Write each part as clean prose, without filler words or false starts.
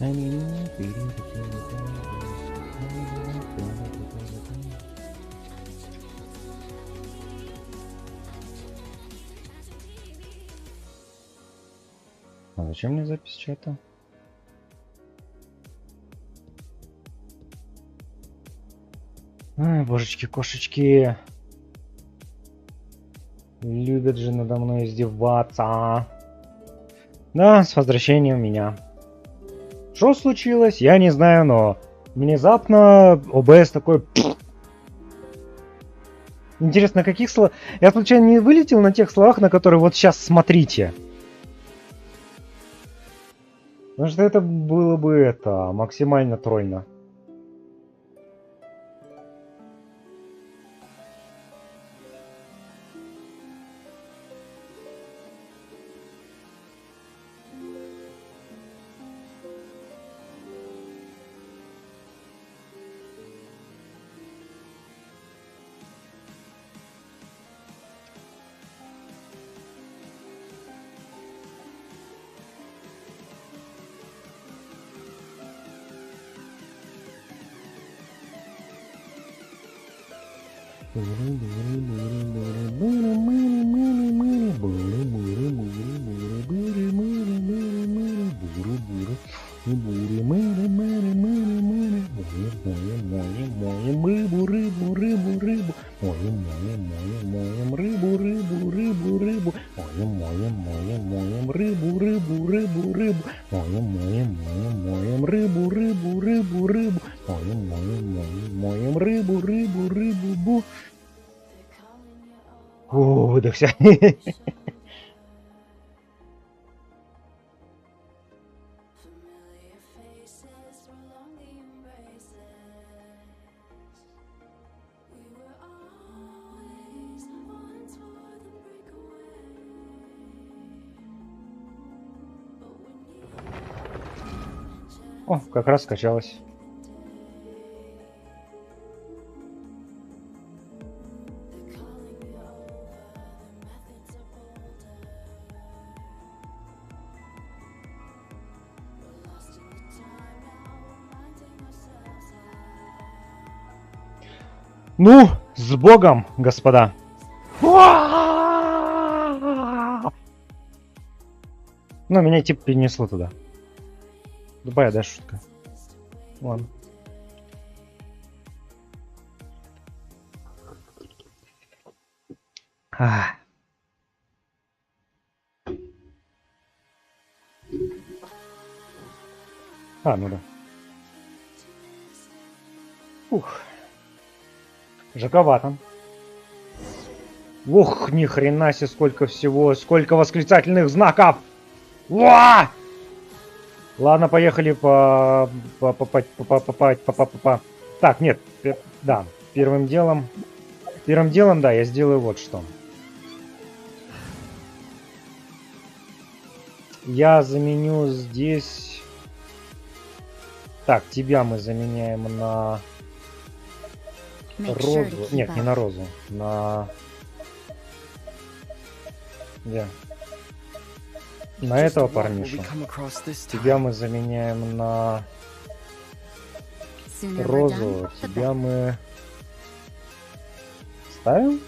А зачем мне запись чата? Ай, божечки, кошечки. Любят же надо мной издеваться. Да, с возвращением меня. Что случилось? Я не знаю, но внезапно ОБС такой... Интересно, каких слов... Я случайно не вылетел на тех словах, на которые вот сейчас смотрите. Потому что это было бы это максимально тройно. Выдохся. О, как раз скачалось. Ну, с Богом, господа. Ну, меня типа перенесло туда. Тупая, да, шутка? Ладно. Ну да. Ух. Жаковато. Ух, ни хрена себе, сколько всего, сколько восклицательных знаков! Уа! Ладно, поехали по... Так, нет, да, первым делом, да, я сделаю вот что. Я заменю здесь... Так, тебя мы заменяем на... розу. Нет, не на розу. На... Где? На этого парниша. Тебя мы заменяем на... розу. Тебя мы... ставим?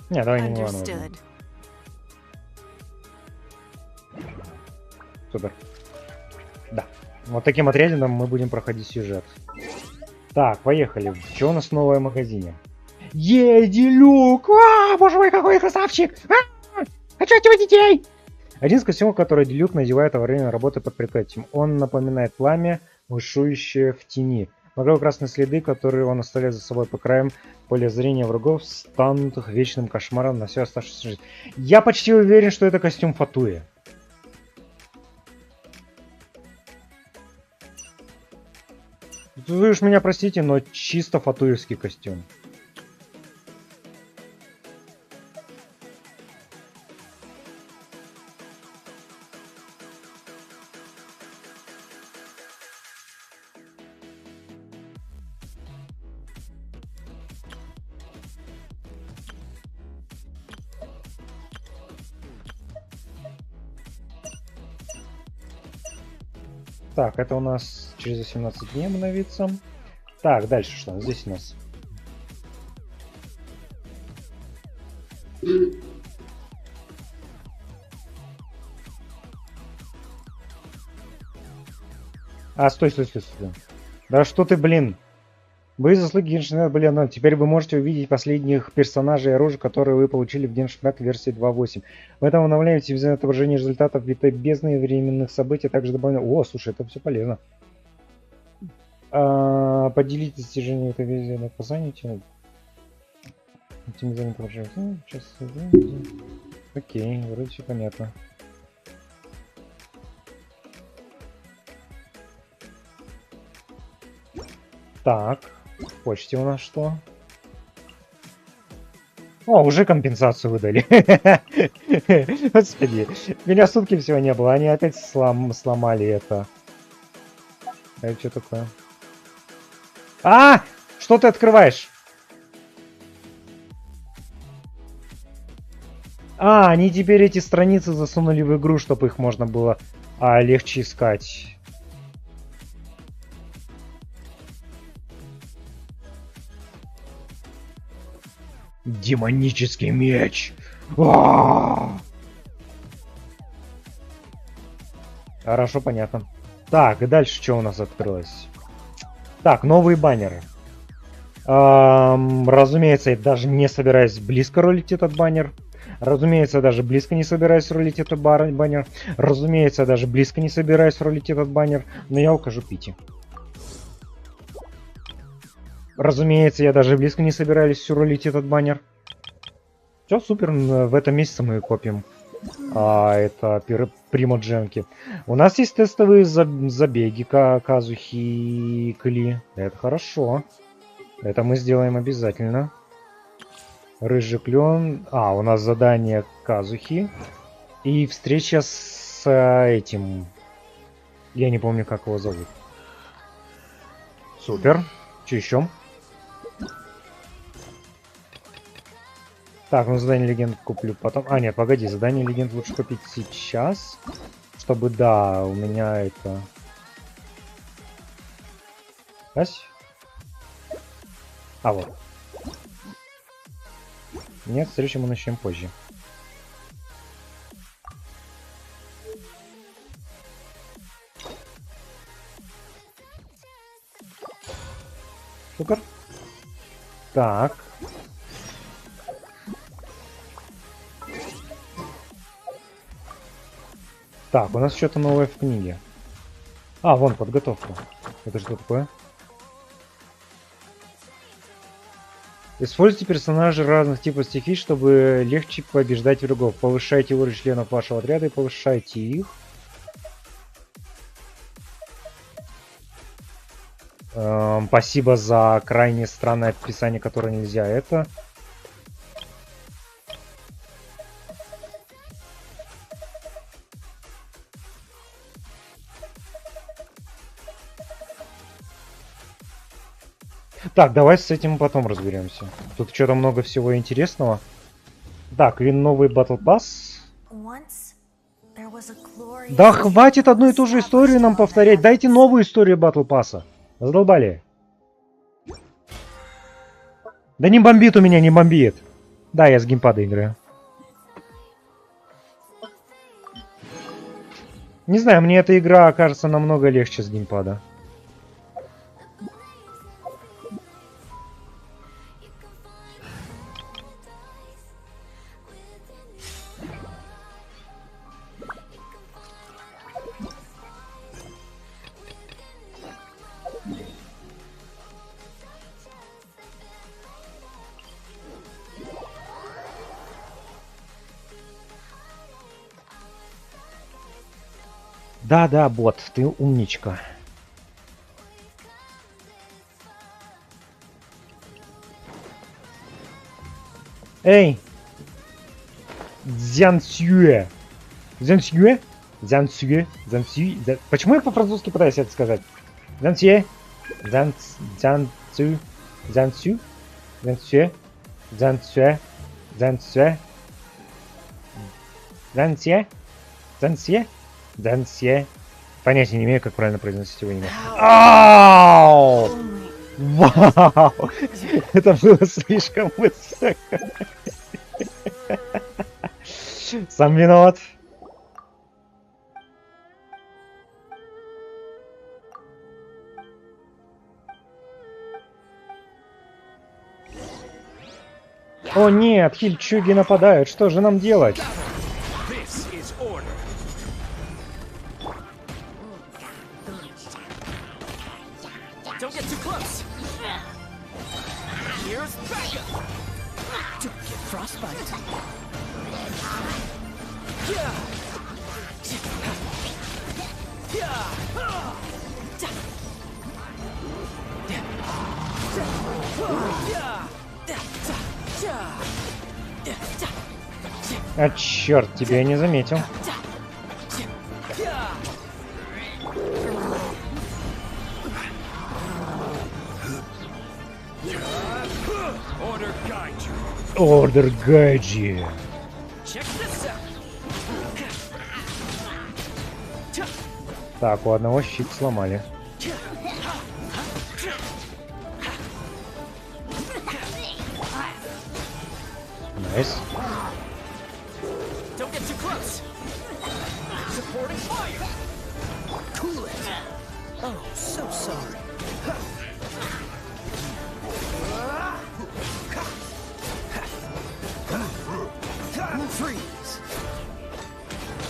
Не, давай не Милану возьмем. Супер. Да. Вот таким отрядом мы будем проходить сюжет. Так, поехали. Что у нас новое в магазине? Делюк! Боже мой, какой красавчик! Хочу от него детей! Один из костюмов, который Делюк надевает во время работы под прикрытием. Он напоминает пламя, бушующее в тени. Багрово-красные следы, которые он оставляет за собой по краям поля зрения врагов, станут их вечным кошмаром на всю оставшуюся жизнь. Я почти уверен, что это костюм Фатуи. Вы уж меня простите, но чисто фатуевский костюм. Так, это у нас через 18 дней обновится. Так, дальше что? Здесь у нас. А, стой. Да что ты, блин. Вы заслуги Genshin, блин, ну, теперь вы можете увидеть последних персонажей и оружия, которые вы получили в Genshin Impact версии 2.8. В этом обновлении визуальное отображение результатов витой бездны и временных событий, также добавлено... О, слушай, это все полезно. Поделить достижения этой версии на описании. Сейчас... Окей, вроде все понятно. Так, в почте у нас что? О, уже компенсацию выдали. Господи, меня сутки всего не было, они опять сломали это. А это что такое? А! Что ты открываешь? А, они теперь эти страницы засунули в игру, чтобы их можно было легче искать. Демонический меч. Хорошо, понятно. Так, и дальше что у нас открылось? Так, новые баннеры. Разумеется, я даже не собираюсь близко ролить этот баннер. Разумеется, даже близко не собираюсь ролить этот баннер. Разумеется, даже близко не собираюсь ролить этот баннер. Но я укажу Пити. Разумеется, я даже близко не собираюсь ролить этот баннер. Все, супер, в этом месяце мы копим. Это примодженки. У нас есть тестовые забеги Казухи и Кли. Это хорошо. Это мы сделаем обязательно. Рыжий клен. У нас задание Казухи. И встреча с этим. Я не помню, как его зовут. Супер. Что еще? Так, ну задание легенд куплю потом. Нет, погоди, задание легенд лучше купить сейчас. Чтобы, да, у меня это... Ась? Вот. Нет, встречу мы начнем позже. Супер. Так. Так, у нас что-то новое в книге. Вон подготовка. Это что такое? Используйте персонажей разных типов стихий, чтобы легче побеждать врагов. Повышайте уровень членов вашего отряда и повышайте их. Спасибо за крайне странное описание, которое нельзя это. Так, давай с этим потом разберемся. Тут что-то много всего интересного. Так, и новый Battle Pass. Да хватит одну и ту же историю нам повторять. Дайте новую историю Battle Pass. Задолбали. Да не бомбит у меня, не бомбит. Да, я с геймпада играю. Не знаю, мне эта игра кажется намного легче с геймпада. Да, бот, ты умничка. Эй! Дзянсюэ. Дзянсюэ? Дзянсюэ? Дзянсюэ? Почему я по-французски пытаюсь это сказать? Дзянсюэ? Дзянсю? Дзянсю? Дзянсюэ? Дзянсюэ? Дзянсюэ? Дзянсюэ? Дзянсюэ? Дзянсье. Понятия не имею, как правильно произносить его имя. Ау! Вау! Это было слишком высоко. Сам виноват. О нет, хильчуги нападают. Что же нам делать? А черт, тебя я не заметил. Ордер Гайджи. Так, у одного щит сломали. Найс.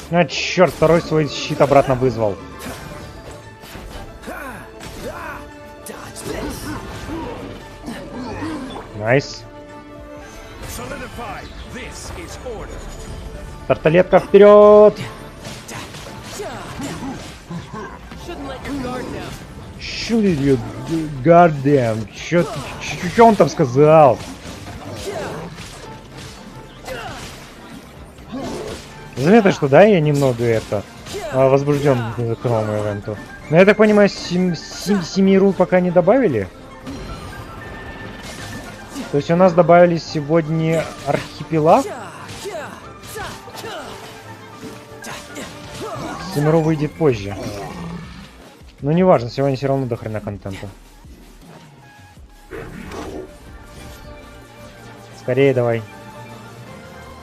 А, черт, второй свой щит обратно вызвал. Найс. Тарталетка вперед! Гардем, чё он там сказал? Заметно, что да, я немного возбужден к новому ивенту. Но я так понимаю, 7 рул пока не добавили? То есть у нас добавили сегодня архипелаг? 7 рул выйдет позже. Ну не важно, сегодня все равно до хрена контента. Скорее давай.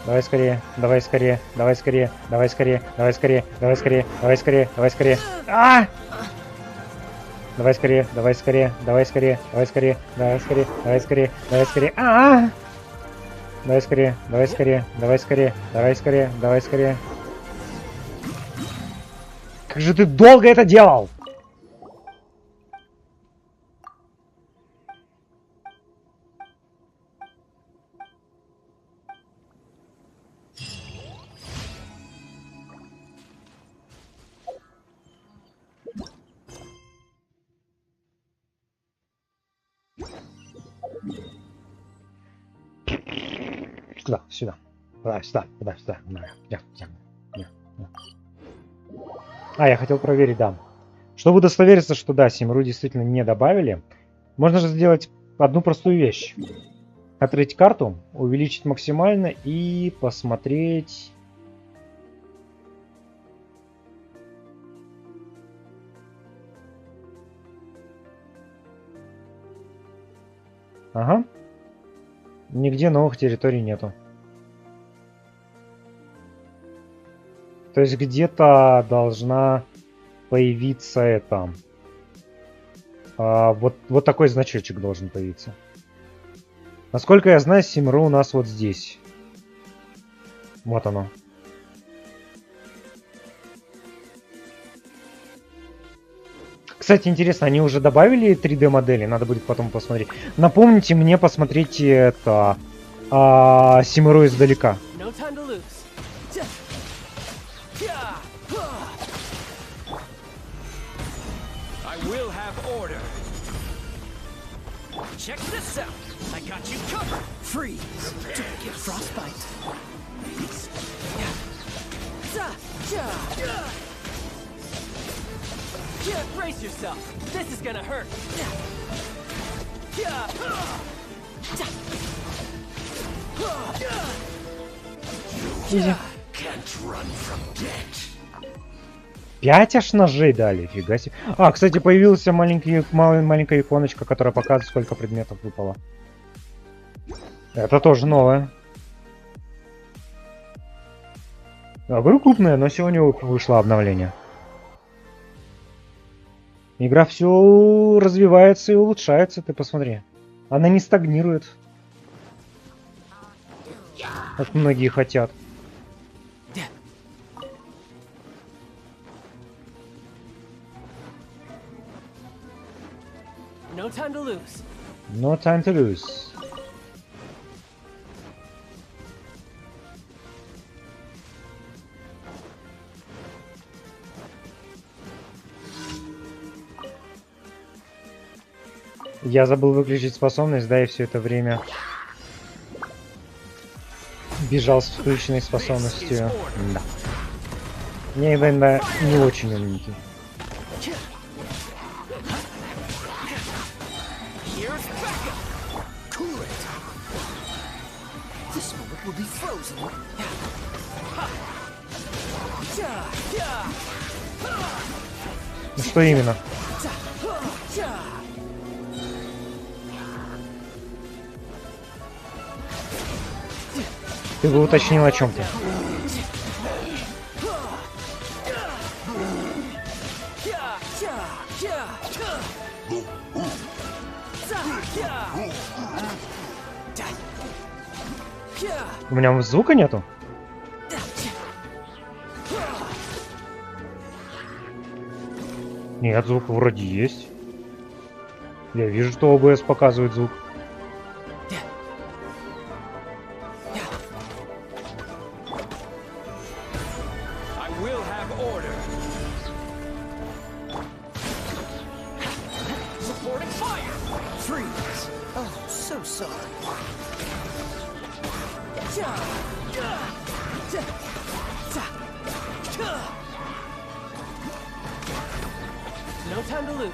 Давай скорее, давай скорее, давай скорее, давай скорее, давай скорее, давай скорее, давай скорее, давай скорее. А! Давай скорее, давай скорее, давай скорее, давай скорее, давай скорее, давай скорее, давай скорее. А! Давай скорее, давай скорее, давай скорее, давай скорее, давай скорее. Как же ты долго это делал? Сюда, сюда. Давай, сюда, сюда, сюда. А, я хотел проверить, да. Чтобы удостовериться, что да, 7 ру действительно не добавили, можно же сделать одну простую вещь. Открыть карту, увеличить максимально и посмотреть... Ага. Нигде новых территорий нету. То есть где-то должна появиться это... вот такой значочек должен появиться. Насколько я знаю, 7 ру у нас вот здесь. Вот оно. Кстати, интересно, они уже добавили 3D модели? Надо будет потом посмотреть. Напомните мне посмотреть это 7 ру издалека. Check this out. I got you covered. Freeze. Don't get frostbite. Brace yourself. This is gonna hurt. Изи. 5 аж ножей дали, фига себе. А, кстати, появилась маленькая иконочка, которая показывает, сколько предметов выпало. Это тоже новое. А, говорю, крупная, но сегодня вышло обновление. Игра все развивается и улучшается, ты посмотри. Она не стагнирует. Как многие хотят. No time to lose. No time to lose. Я забыл выключить способность, да, и все это время бежал с включенной способностью. Да. Мне иногда не очень умненький. Ну что именно? Ты бы уточнил о чем-то. У меня звука нету? Нет, звук вроде есть. Я вижу, что ОБС показывает звук. No time to lose.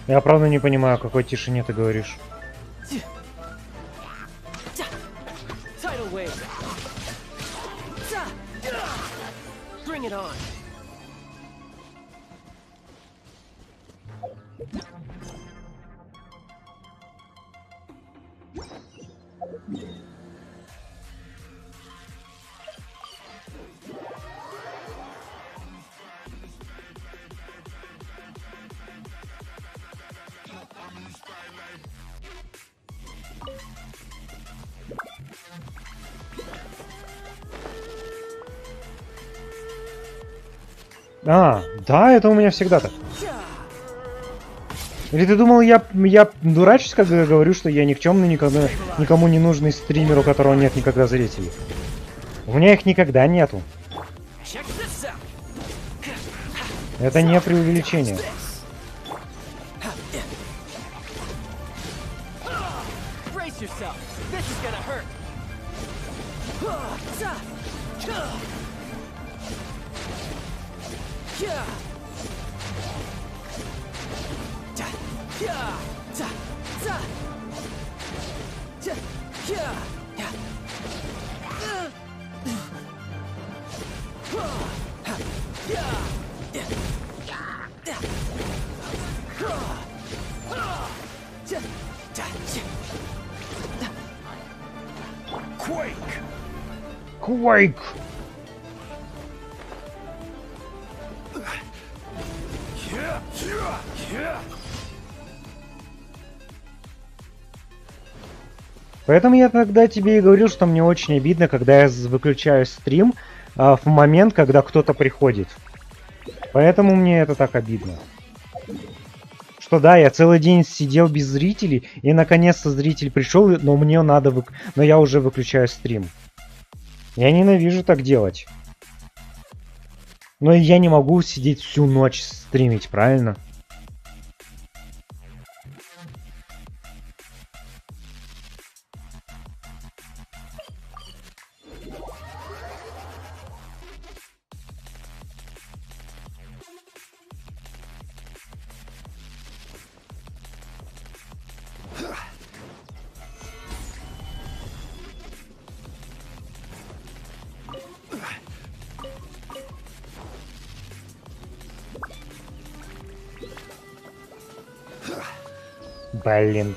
Я правда не понимаю, о какой тишине ты говоришь. Tidal wave. Bring it on. А, да, это у меня всегда так. Или ты думал, я дурачусь, когда говорю, что я никчемный, никому не нужный стример, у которого нет никогда зрителей? У меня их никогда нету. Это не преувеличение. Quake! Поэтому я тогда тебе и говорил, что мне очень обидно, когда я выключаю стрим в момент, когда кто-то приходит. Поэтому мне это так обидно. Что да, я целый день сидел без зрителей, и наконец-то зритель пришел, но мне надо, но я уже выключаю стрим. Я ненавижу так делать. Но я не могу сидеть всю ночь стримить, правильно? Блин.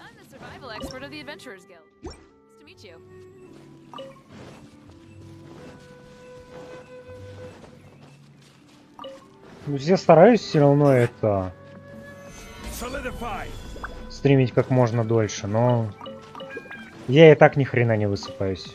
I'm the survival expert of the Adventurers Guild. Nice to meet you. Ну, я стараюсь все равно это Solidify. стримить как можно дольше, но я и так ни хрена не высыпаюсь.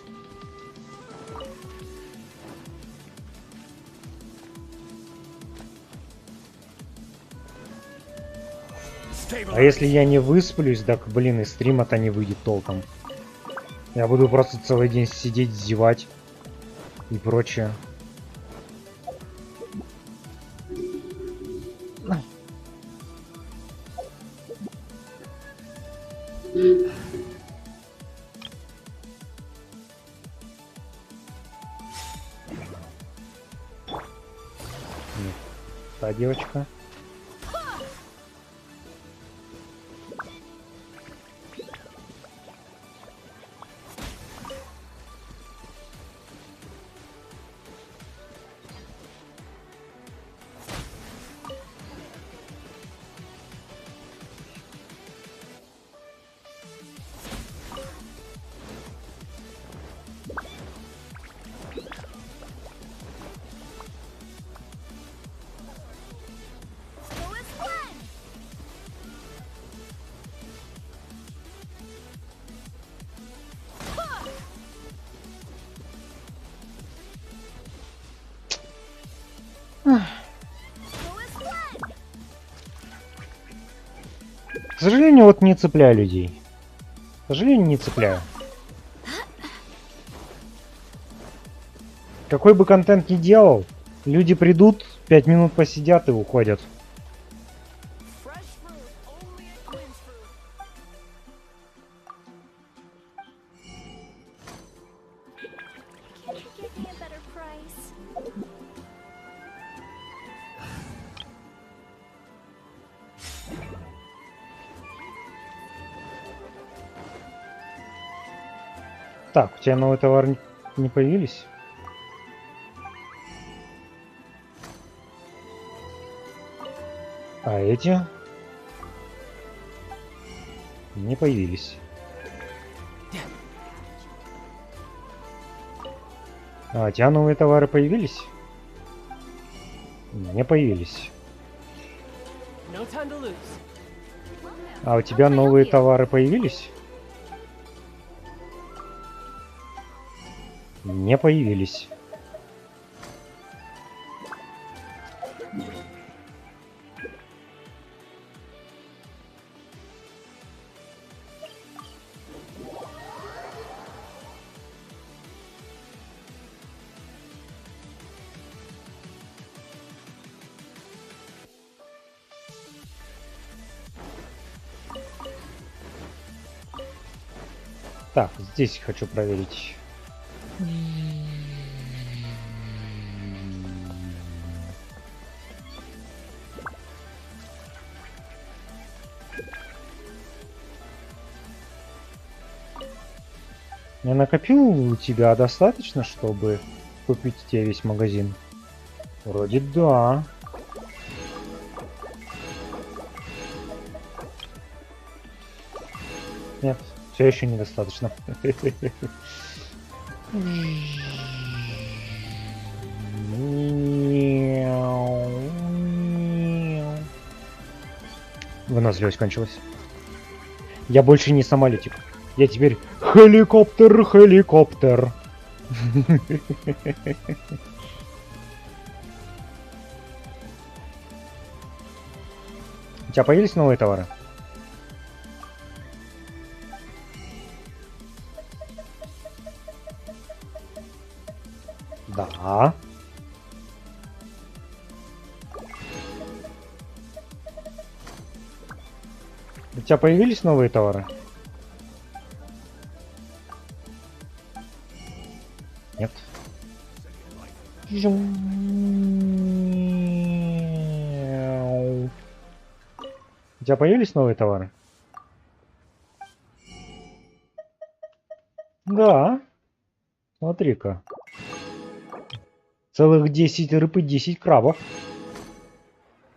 А если я не высплюсь, так, блин, и стрима-то не выйдет толком. Я буду просто целый день сидеть, зевать и прочее. Та девочка. К сожалению, вот не цепляю людей. К сожалению, не цепляю. Какой бы контент ни делал, люди придут, 5 минут посидят и уходят. Fresh fruit only at Quinn's Fruit. Can't you give me a better price? Так, у тебя новый товар не появились? А эти? Не появились. А у тебя новые товары появились? Не появились. No time to lose. А у тебя новые товары появились? Не появились. Так, здесь хочу проверить. Я накопил у тебя достаточно, чтобы купить тебе весь магазин? Вроде да. Нет, все еще недостаточно. Выносливость кончилась. Я больше не самолетик. Я теперь хеликоптер, хеликоптер. У тебя появились новые товары? Да. У тебя появились новые товары? Нет. У тебя появились новые товары? Да. Смотри-ка. Целых 10 рыб и 10 крабов.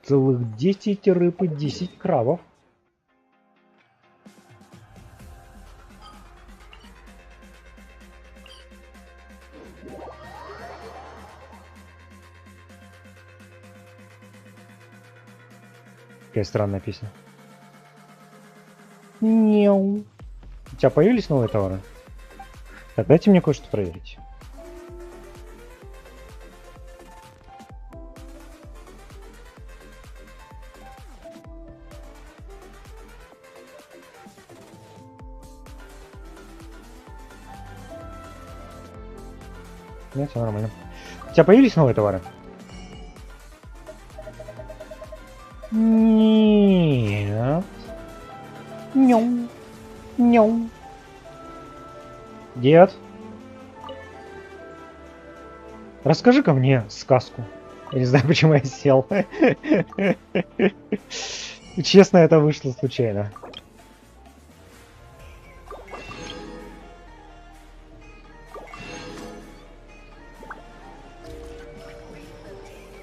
Целых 10 рыб и 10 крабов. Какая странная песня. Мяу. У тебя появились новые товары? Так, дайте мне кое-что проверить. Нет, все нормально. У тебя появились новые товары? Нет. Няу. Няу. Дед. Расскажи-ка мне сказку. Я не знаю, почему я сел. Честно, это вышло случайно.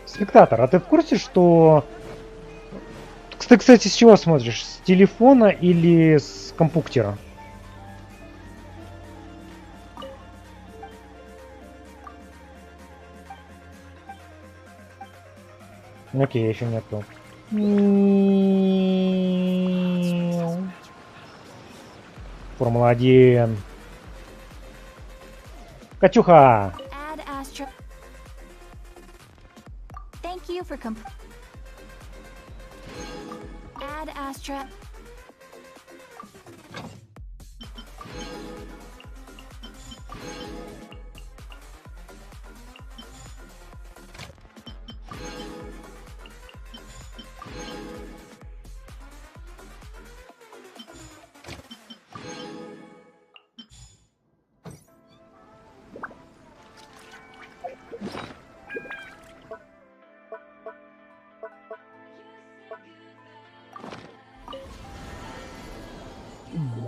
Спектатор, а ты в курсе, что... Ты, кстати, с чего смотришь? С телефона или с компьютера? Окей, я еще не открыл. Формула-1. Катюха! Add Astra. Thank you for Add Astra.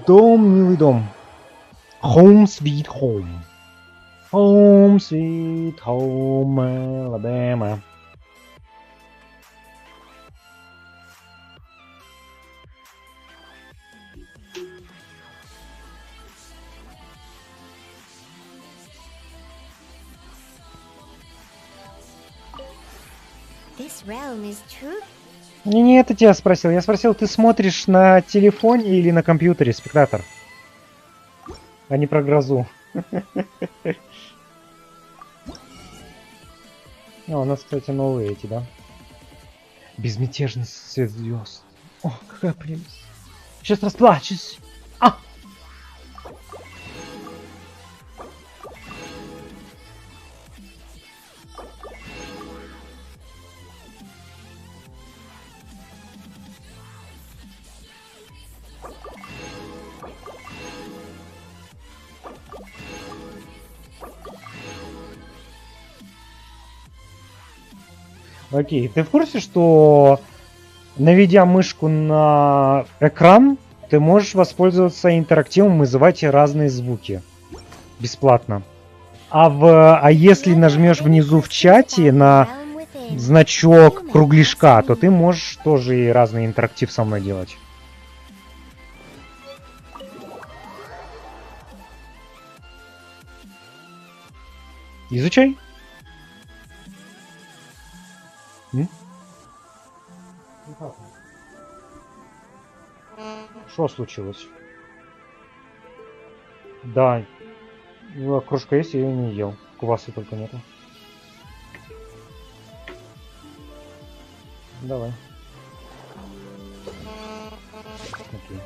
Дом, милый дом. Home sweet home. Home sweet home, Alabama. This realm is true. Не, это тебя спросил. Я спросил, ты смотришь на телефоне или на компьютере, спектатор? А не про грозу. У нас, кстати, новые эти, да? Безмятежный свет звезд. О, какая прелесть. Сейчас расплачусь. А! Окей, ты в курсе, что наведя мышку на экран, ты можешь воспользоваться интерактивом и вызывать разные звуки бесплатно. А если нажмешь внизу в чате на значок кругляшка, то ты можешь тоже и разный интерактив со мной делать. Изучай. Что случилось? Да. Кружка есть, я ее не ел. Кваса только нету. Давай. Окей.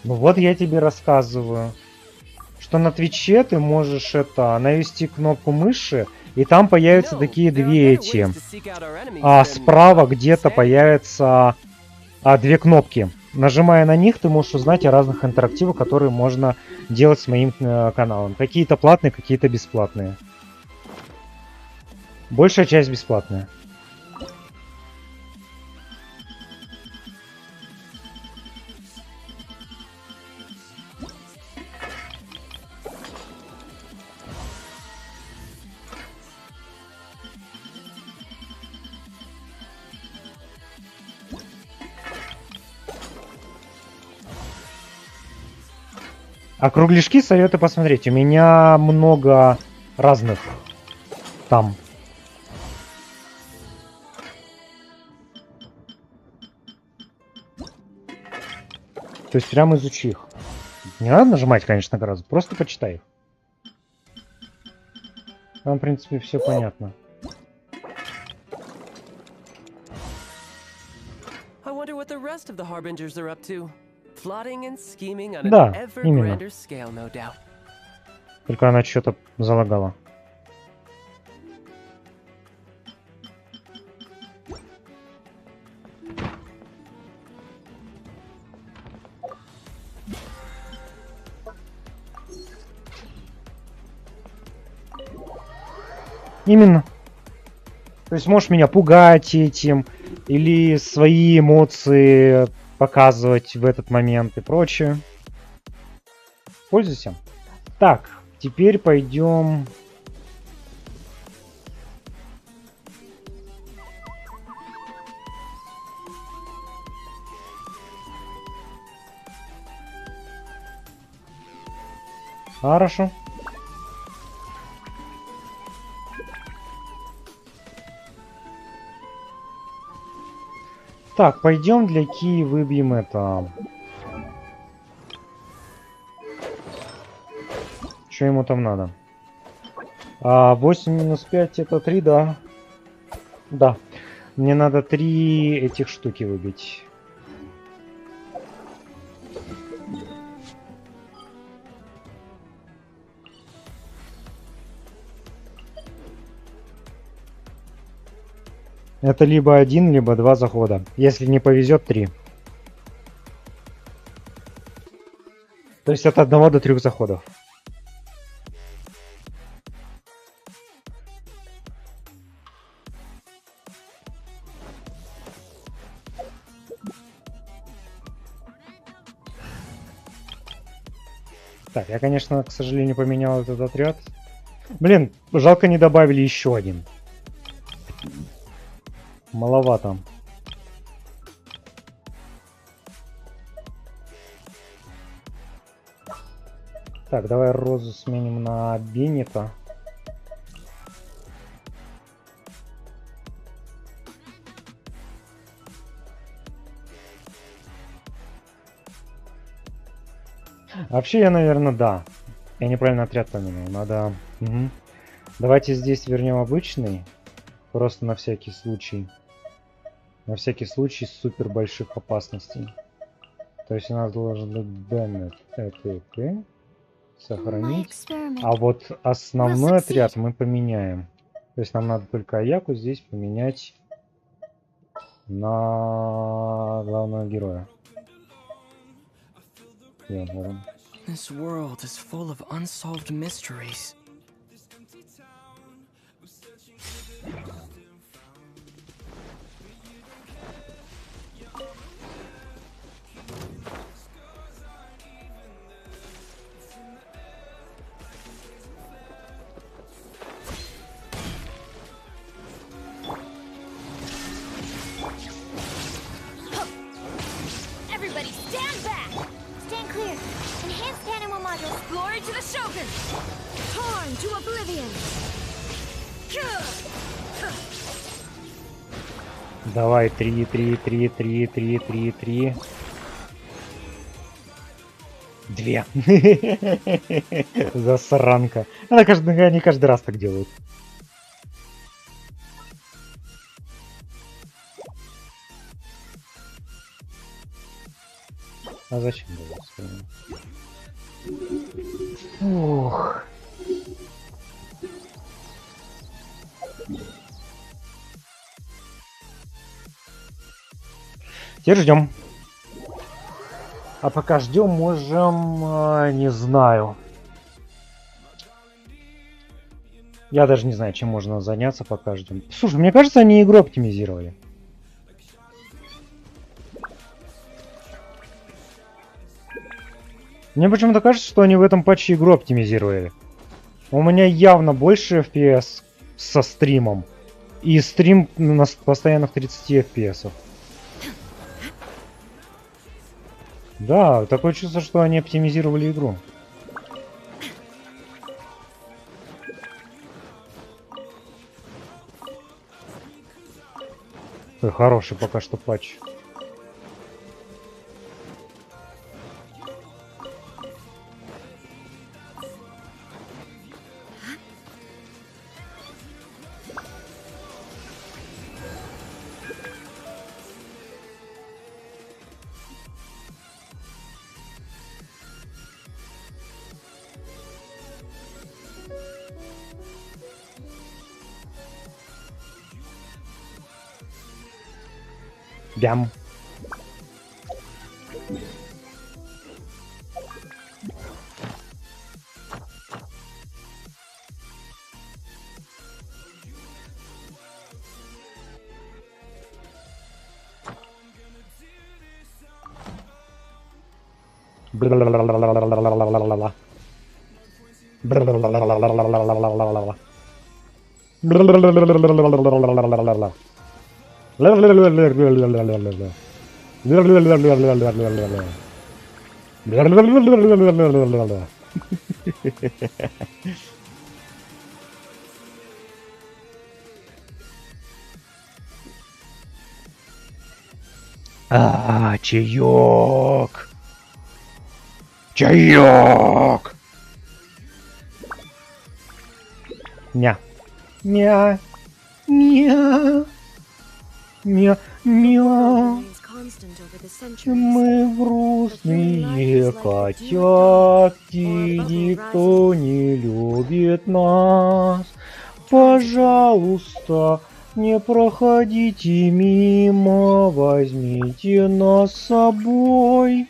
Ну вот я тебе рассказываю, что на Твиче ты можешь навести кнопку мыши, и там появятся такие две эти. А справа где-то появятся две кнопки. Нажимая на них, ты можешь узнать о разных интерактивах, которые можно делать с моим каналом. Какие-то платные, какие-то бесплатные. Большая часть бесплатная. А кругляшки советую посмотреть. У меня много разных там. То есть прям изучи их. Не надо нажимать, конечно, гораздо. Просто почитай их. Там, в принципе, все понятно. I wonder what the rest of the harbingers are up to. Plotting and scheming on an Да, ever именно. grander scale, no doubt. Только она что-то залагала. Именно. То есть можешь меня пугать этим, или свои эмоции показывать в этот момент и прочее. Пользуйся. Так, теперь пойдем... Хорошо. Так, пойдем для Ки выбьем это. Что ему там надо? 8 минус 5 это 3, да. Да. Мне надо 3 этих штуки выбить. Это либо 1, либо 2 захода. Если не повезет, 3. То есть от 1 до 3 заходов. Так, я, конечно, к сожалению, поменял этот отряд. Блин, жалко не добавили еще один. Маловато. Так, давай Розу сменим на Беннета. Вообще, я, наверное, да. Я неправильно отряд поменял. Надо... Угу. Давайте здесь вернем обычный. Просто на всякий случай. На всякий случай супер больших опасностей. То есть у нас должен быть Беннет. Это сохранить. А вот основной отряд мы поменяем. То есть нам надо только Аяку здесь поменять на главного героя. This world is full of unsolved mysteries. Everybody stand back! Stand clear. Enhanced animal module. Glory to the Shogun! Torn to oblivion! Давай, 3, 3, 3, 3, 3, 3, 3. 2. Засранка. Они каждый раз так делают. А зачем делать? Ух. Теперь ждем. А пока ждем, можем, не знаю. Я даже не знаю, чем можно заняться, пока ждем. Слушай, мне кажется, они игру оптимизировали. Мне почему-то кажется, что они в этом патче игру оптимизировали. У меня явно больше FPS со стримом. И стрим на постоянно в 30 FPS. Да, такое чувство, что они оптимизировали игру. Ой, хороший пока что патч. Бям. Бла-бла-бла-бла-бла-бла-бла-бла-бла-бла. Бла-бла-бла-бла-бла-бла-бла-бла-бла-бла. Бла-бла-бла-бла-бла-бла-бла-бла-бла. Чаек! Чаек! Мя. Мя. Мя. Мя. Мя. Мы грустные котятки, никто не любит нас. Пожалуйста, не проходите мимо, возьмите нас с собой.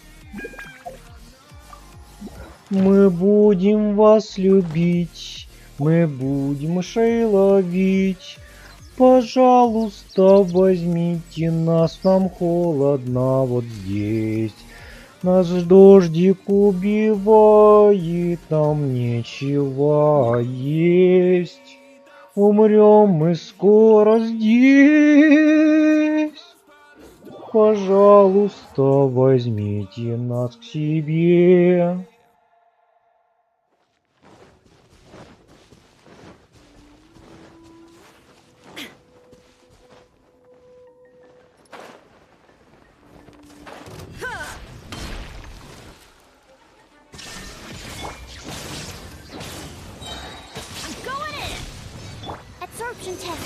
Мы будем вас любить, мы будем мышей ловить. Пожалуйста, возьмите нас, нам холодно вот здесь. Нас дождик убивает, нам нечего есть. Умрем мы скоро здесь. Пожалуйста, возьмите нас к себе. Absorption test.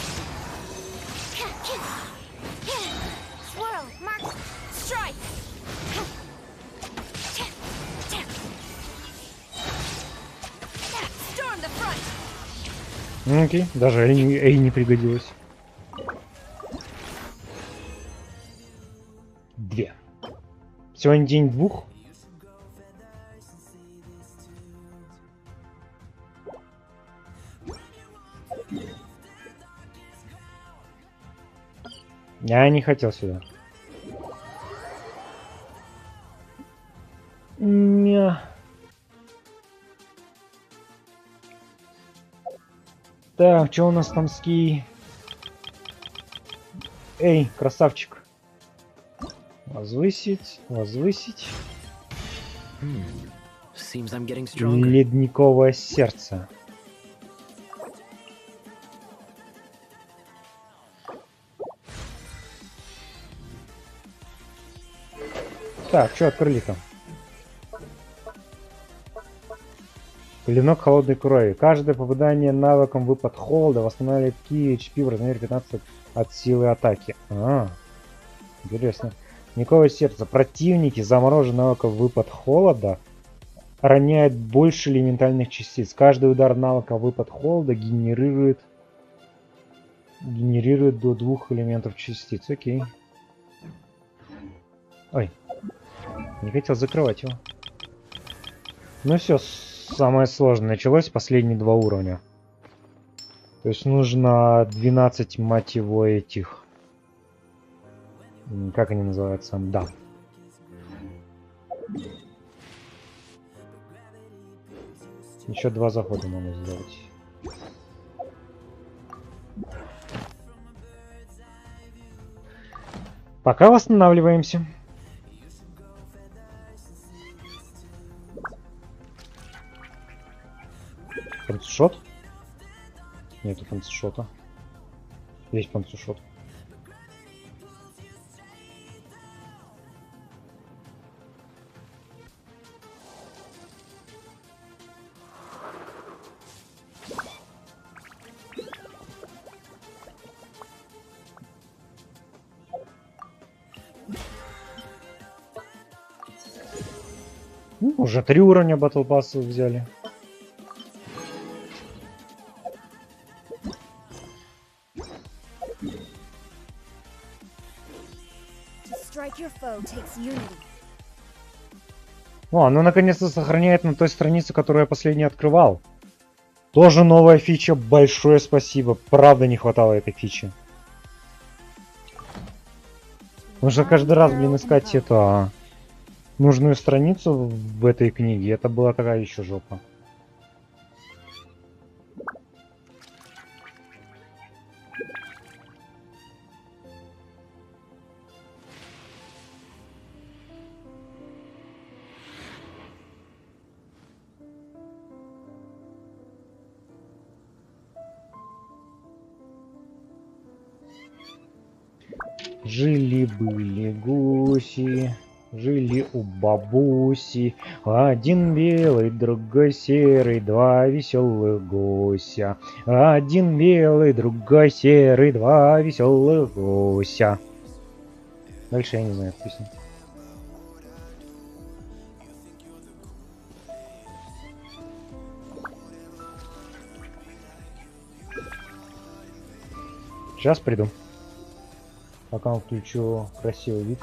Swirl, mark, strike. Storm the front. Окей, даже Эй не пригодилось. 2. Сегодня день 2. Я не хотел сюда. Мя. Так, что у нас там ски? Эй, красавчик. Возвысить, возвысить. Seems I'm getting stronger. Ледниковое сердце. Так, что открыли там? Клинок холодной крови. Каждое попадание навыком выпад холода восстанавливает ки HP в размере 15 от силы атаки. Интересно. Ледниковое сердце. Противники, замороженные навыком выпад холода, роняют больше элементальных частиц. Каждый удар навыка выпад холода генерирует до 2 элементов частиц. Окей. Ой. Не хотел закрывать его. Ну все, самое сложное началось, последние 2 уровня. То есть нужно 12, мать его, этих... Как они называются? Да. Еще 2 захода надо сделать. Пока восстанавливаемся. Панцушот? Нету панцушота. Есть панцушот. Уже 3 уровня батл пасса взяли. О, оно наконец-то сохраняет на той странице, которую я последний открывал. Тоже новая фича. Большое спасибо. Правда не хватало этой фичи. Нужно каждый раз, блин, искать эту нужную страницу в этой книге. Это была такая еще жопа. Жили-были гуси, жили у бабуси, один белый, другой серый, 2 веселых гуся. Один белый, другой серый, 2 веселых гуся. Дальше я не знаю эту песню. Сейчас приду. Пока включу красивый вид.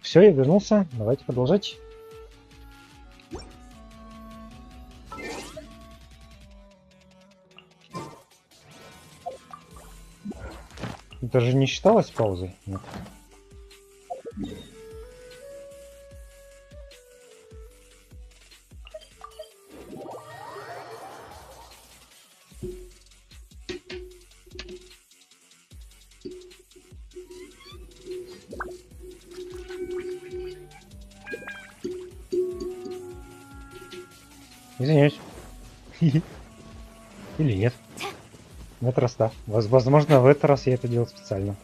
Все, я вернулся. Давайте продолжать. Это же не считалось паузой? Нет. Извиняюсь. Или нет. В этот раз да. Возможно, в этот раз я это делал специально.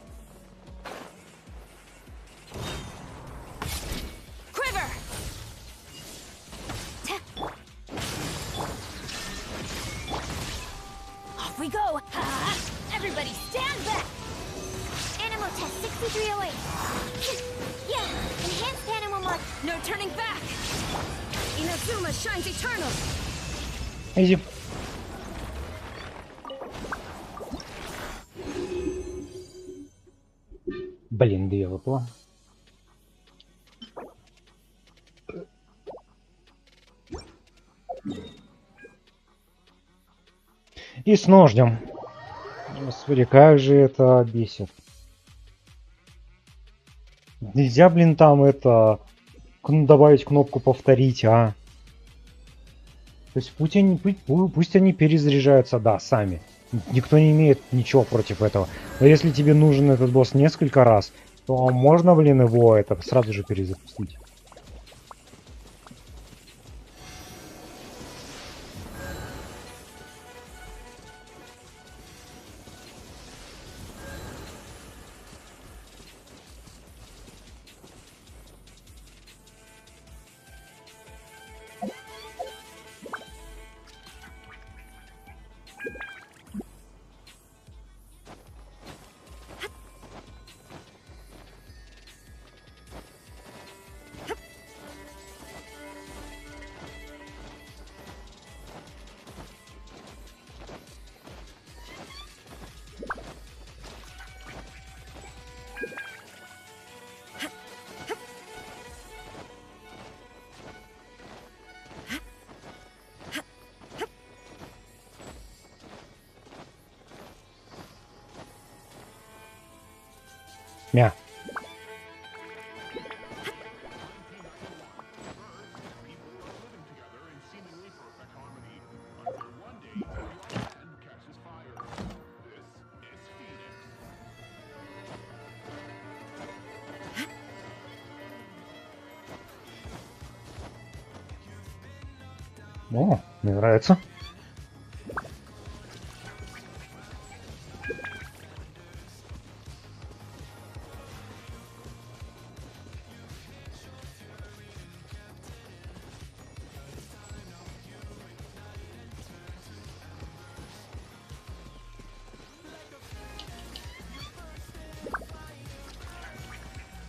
Quiver! Off we go! Everybody stand back! Animal test 6308. Yeah, enhanced animal mod. No turning back! Inazuma shines eternal! Изи. Блин, 2 выпало. И снова ждем. Господи, как же это бесит. Нельзя, блин, там это добавить кнопку повторить, а? То есть пусть они перезаряжаются, да, сами. Никто не имеет ничего против этого. Но если тебе нужен этот босс несколько раз, то можно, блин, его это сразу же перезапустить. Мя. О, мне нравится.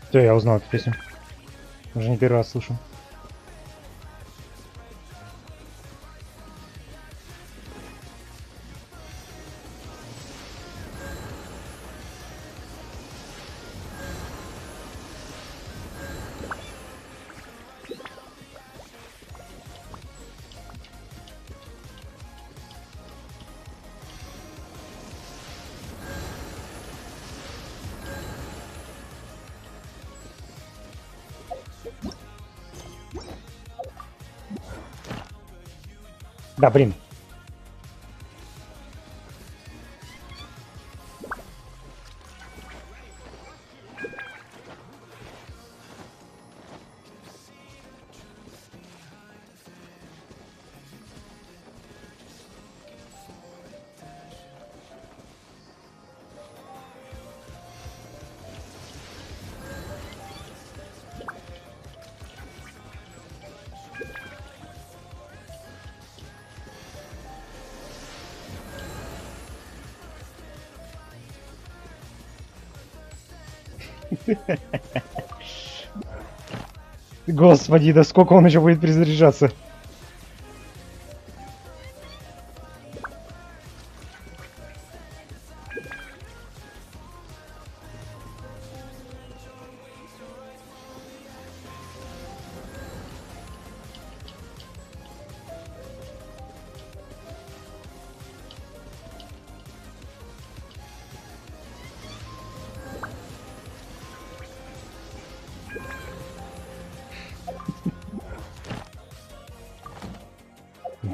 Все, я узнал эту песню. Уже не первый раз слышу. Да, блин. Господи, да сколько он еще будет перезаряжаться?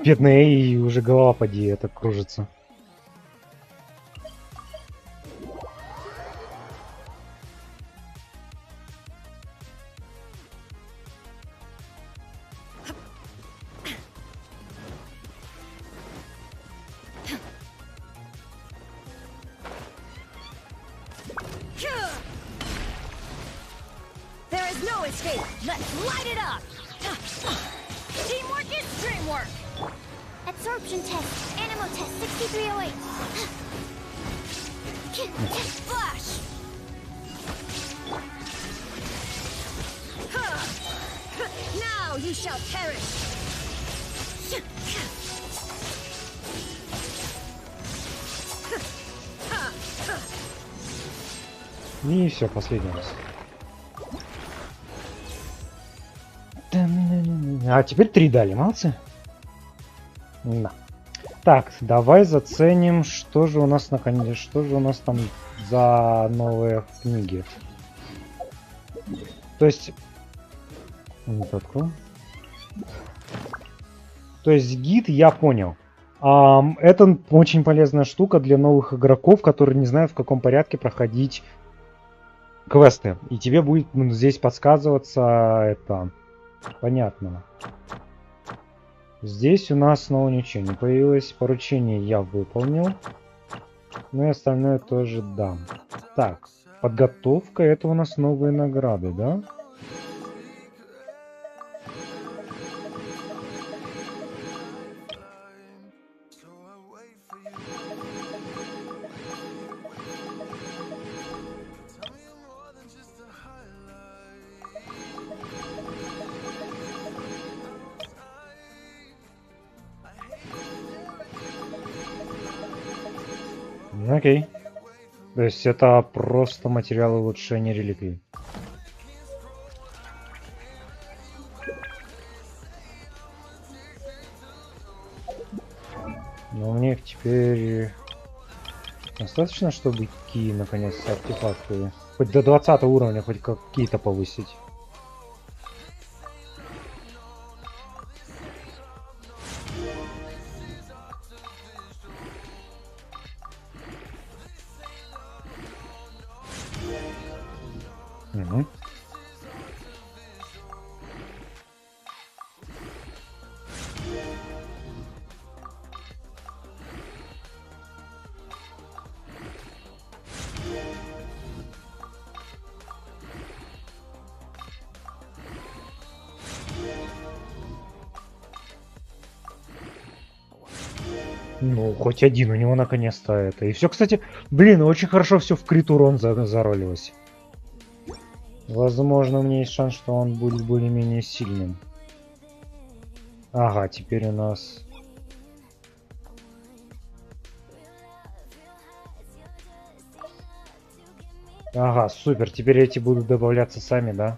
Бедная Эй, и уже голова поди это кружится. There is no escape. Let's light it up. Teamwork is dreamwork. Absorption test. Animal test 6308. Flash. Now you shall perish. И все, последний раз. А теперь 3 дали, молодцы. Да. Так, давай заценим, что же у нас наконец, что же у нас там за новые книги. То есть, то есть гид я понял. Это очень полезная штука для новых игроков, которые не знают, в каком порядке проходить квесты. И тебе будет здесь подсказываться это. Понятно. Здесь у нас снова ничего не появилось. Поручение я выполнил. Ну и остальное тоже дам. Так, подготовка. Это у нас новые награды, да? Окей. То есть это просто материал улучшения реликвий. Но мне их теперь достаточно, чтобы идти наконец-то артефакты. Хоть до 20 уровня, хоть какие-то повысить. Угу. Ну, хоть один у него наконец-то это. И все, кстати, блин, очень хорошо все в крит урон заролилось. Возможно, у меня есть шанс, что он будет более-менее сильным. Ага, теперь у нас... Ага, супер, теперь эти будут добавляться сами, да?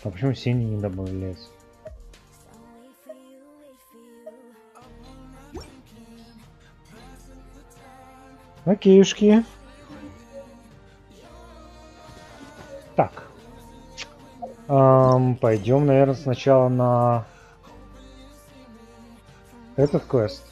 А почему синий не добавляется? Окейшки. Так. Пойдем, наверное, сначала на этот квест.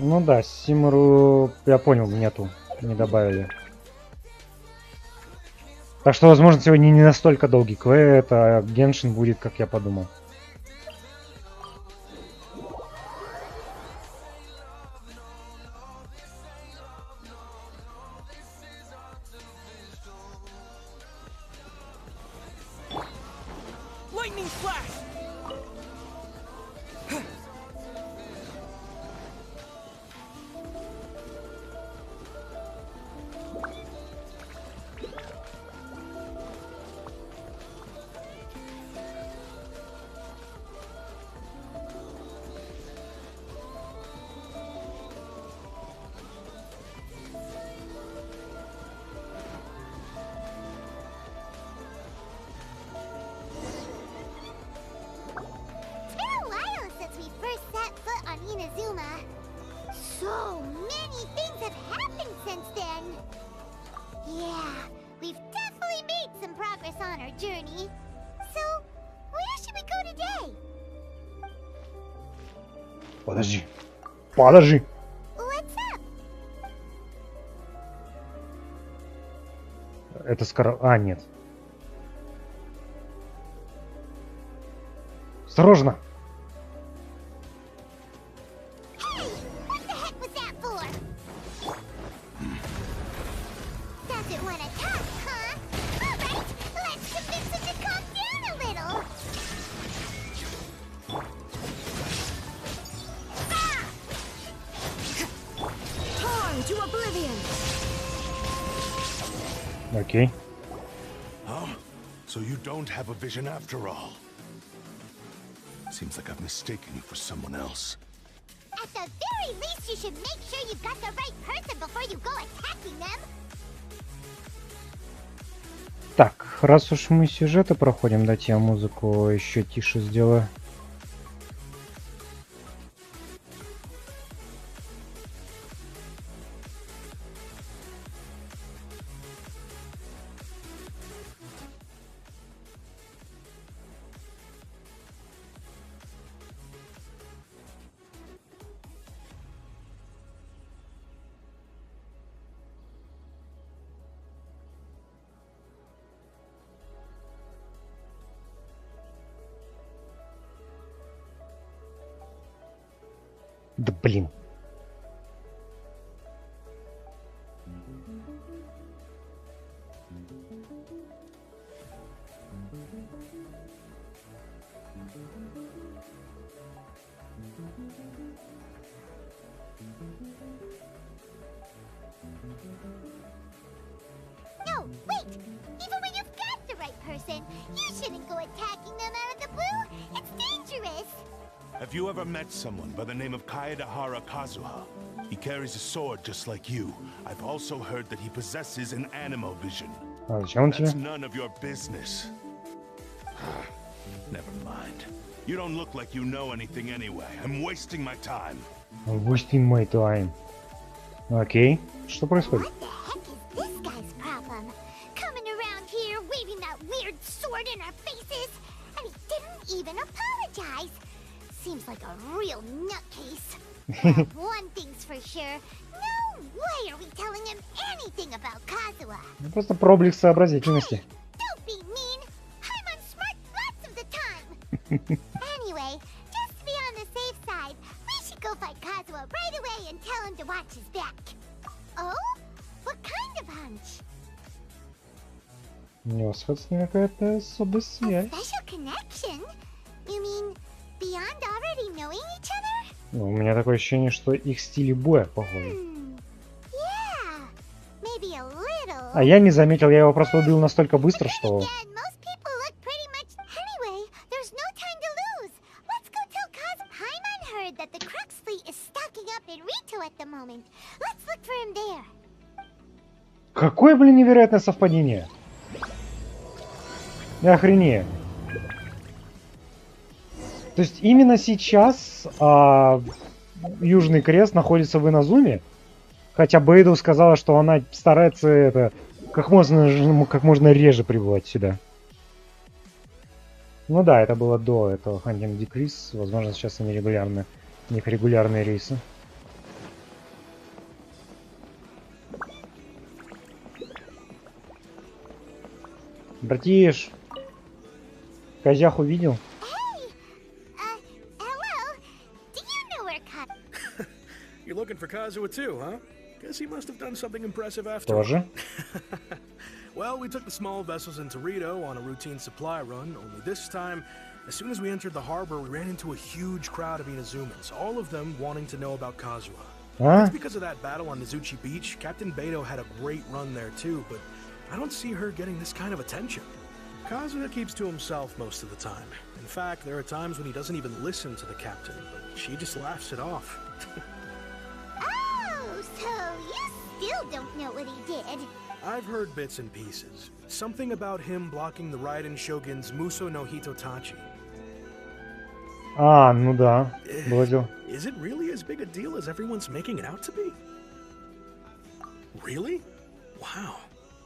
Ну да, Симуру, я понял, нету, не добавили. Так что, возможно, сегодня не настолько долгий квест, а Геншин будет, как я подумал. Lightning flash! So many things have happened since then. Yeah, we've definitely made some progress on our journey. So, where should we go today? Подожди. Подожди. What's up? Это скоро... А, нет. Осторожно. Hey, what the heck was that for? Doesn't want to talk, huh? All right, let's convince him to calm down a little. Torn to oblivion. Окей. So you don't have a vision after all. Seems like I've mistaken you for someone else. At the very least, you should make sure you got the right person before you go attacking them. Так, раз уж мы сюжеты проходим, дайте я музыку еще тише сделаю. Да блин. No, wait! Even when you've got the right person, you shouldn't go attacking them out of the blue. It's dangerous. Have you ever met someone by the name of Kaedahara Kazuha? He carries a sword just like you. I've also heard that he possesses an animal vision. А зачем он тебе? That's none of your business. Never mind. You don't look like you know anything anyway. I'm wasting my time. Wasting my time. Окей. Что происходит? What the heck is this guy's problem? Coming around here, waving that weird sword in our faces, and he didn't even apologize. Seems like a real nutcase. Well, one thing's for sure. No way are we telling him anything about Kazuha. Просто проблеск сообразительности. Don't be mean. I'm on smart lots of the time. Anyway, just to be on the safe side, we should go find Kazuha right away and tell him to watch his back. Oh? What kind of hunch? У него с ним какая-то особая A связь. special connection? You mean beyond already knowing each other? Ну, у меня такое ощущение, что их стили боя похожи. Yeah, maybe a little. А я не заметил, я его просто убил настолько быстро, что... Again, most people look pretty much. Anyway, there's no time to lose. Let's go tell Kazuha. Paimon heard that the Crux fleet is stocking up in Rito at the moment. Let's look for him there. Какое, блин, невероятное совпадение. Я охренею. То есть именно сейчас Южный Крест находится в Иназуме, хотя Бейду сказала, что она старается это как можно реже прибывать сюда. Ну да, это было до этого Hunting Decrease, возможно сейчас они регулярные, у них регулярные рейсы. Братиш, Козях увидел? Hello. Do you know where Kazuha? You're looking for Kazuha too, huh? Guess he must have done something impressive after all. Тоже. Well, we took the small vessels into Rito on a routine supply run, only this time, as soon as we entered the harbor, we ran into a huge crowd of Inazumans, all of them wanting to know about Kazuha. А? It's because of that battle on Nizuchi Beach. Captain Beidou had a great run there too, but I don't see her getting this kind of attention. Kazuha keeps to himself most of the time. In fact, there are times when he doesn't even listen to the captain, but she just laughs it off. Oh, so you still don't know what he did. I've heard bits and pieces. Something about him blocking the Raiden Shogun's Muso no Hitotachi. А, ну да. Было дело. Is it really as big a deal as everyone's making it out to be? Really? Wow.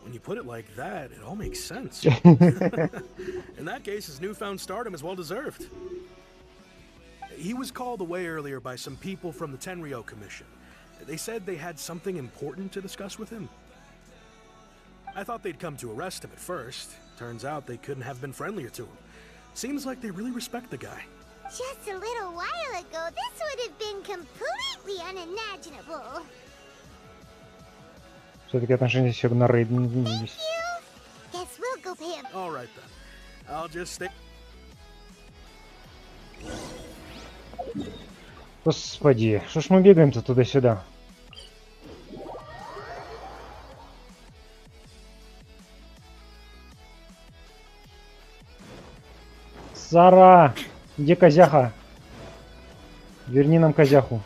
When you put it like that, it all makes sense. In that case, his newfound stardom is well deserved. He was called away earlier by some people from the Tenryo Commission. They said they had something important to discuss with him. I thought they'd come to arrest him at first. Turns out they couldn't have been friendlier to him. Seems like they really respect the guy. Just a little while ago, this would have been completely unimaginable. Все-таки отношения Сёгуна Рейден не изменились. Guess we'll go pay him. All right then. I'll just stay. Господи, что ж мы бегаем-то туда-сюда? Сара! Где козяха? Верни нам козяху.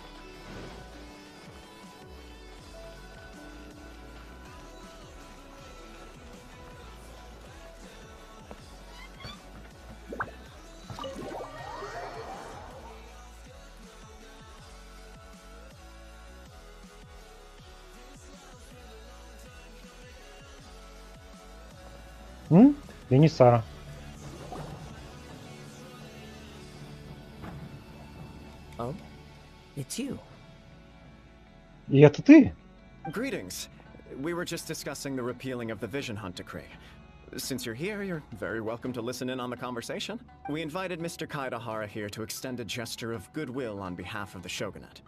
Я не Сара. Oh, it's you. И это ты? Greetings. We were just discussing the repealing of the Vision Hunt Decree. Since you're here, you're very welcome to listen in on the conversation. We invited Mr. Kaidahara here to extend a gesture of goodwill on behalf of the Shogunate.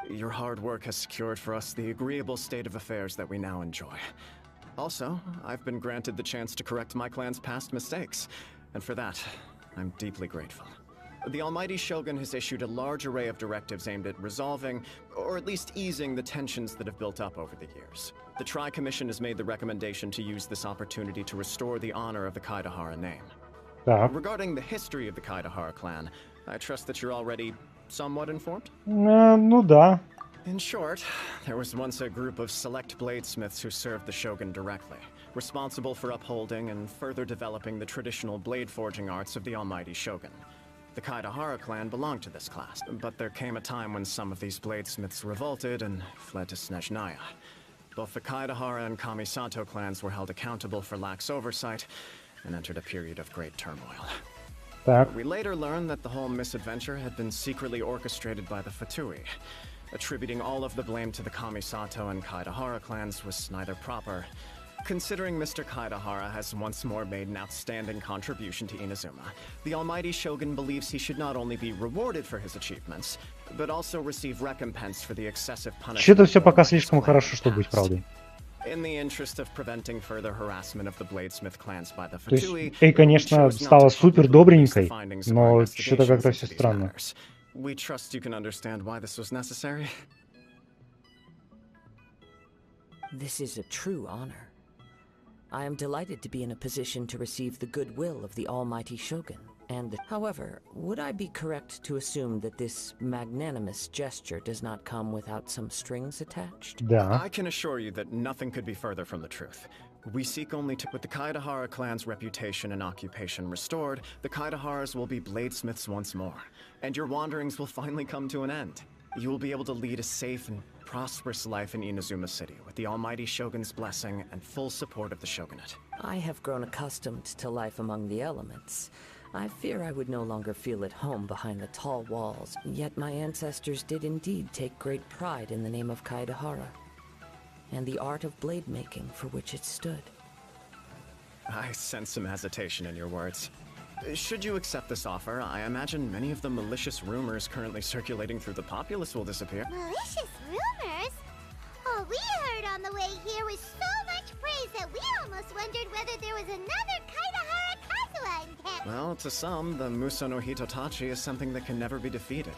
Your hard work has secured for us the agreeable state of affairs that we now enjoy. Also, I've been granted the chance to correct my clan's past mistakes, and for that, I'm deeply grateful. The Almighty Shogun has issued a large array of directives aimed at resolving, or at least easing, the tensions that have built up over the years. The Tri-Commission has made the recommendation to use this opportunity to restore the honor of the Kaidahara name. Так. Regarding the history of the Kaidahara clan, I trust that you're already somewhat informed? Ну да. In short, there was once a group of select bladesmiths who served the Shogun directly, responsible for upholding and further developing the traditional blade forging arts of the Almighty Shogun. The Kaidahara clan belonged to this class, but there came a time when some of these bladesmiths revolted and fled to Snezhnaya. Both the Kaidahara and Kamisato clans were held accountable for lax oversight and entered a period of great turmoil. Так. We later learned that the whole misadventure had been secretly orchestrated by the Fatui. Attributing all of the blame to the Kamisato and Kaidahara clans was neither proper, considering Mr. Kaidahara has once more made an outstanding contribution to Inazuma. The Almighty Shogun believes he should not only be rewarded for his achievements, but also receive recompense for the excessive punishment. Что-то все пока слишком хорошо, чтобы быть правдой. In the interest of preventing further harassment of the bladesmith clans by the То есть, Fatui, Эй, конечно, стала супер добренькой, но что-то как-то все странно. We trust you can understand why this was necessary. This is a true honor. I am delighted to be in a position to receive the goodwill of the Almighty Shogun. However, would I be correct to assume that this magnanimous gesture does not come without some strings attached? Да. I can assure you that nothing could be further from the truth. We seek only to put the Kaidahara clan's reputation and occupation restored, the Kaidaharas will be bladesmiths once more, and your wanderings will finally come to an end. You will be able to lead a safe and prosperous life in Inazuma City, with the Almighty Shogun's blessing and full support of the Shogunate. I have grown accustomed to life among the elements. I fear I would no longer feel at home behind the tall walls, yet my ancestors did indeed take great pride in the name of Kaidahara, and the art of blade making for which it stood. I sense some hesitation in your words. Should you accept this offer, I imagine many of the malicious rumors currently circulating through the populace will disappear. Malicious rumors? All we heard on the way here was so much praise that we almost wondered whether there was another Kaidahara Kazuha in camp. Well, to some, the Muso no Hitotachi is something that can never be defeated.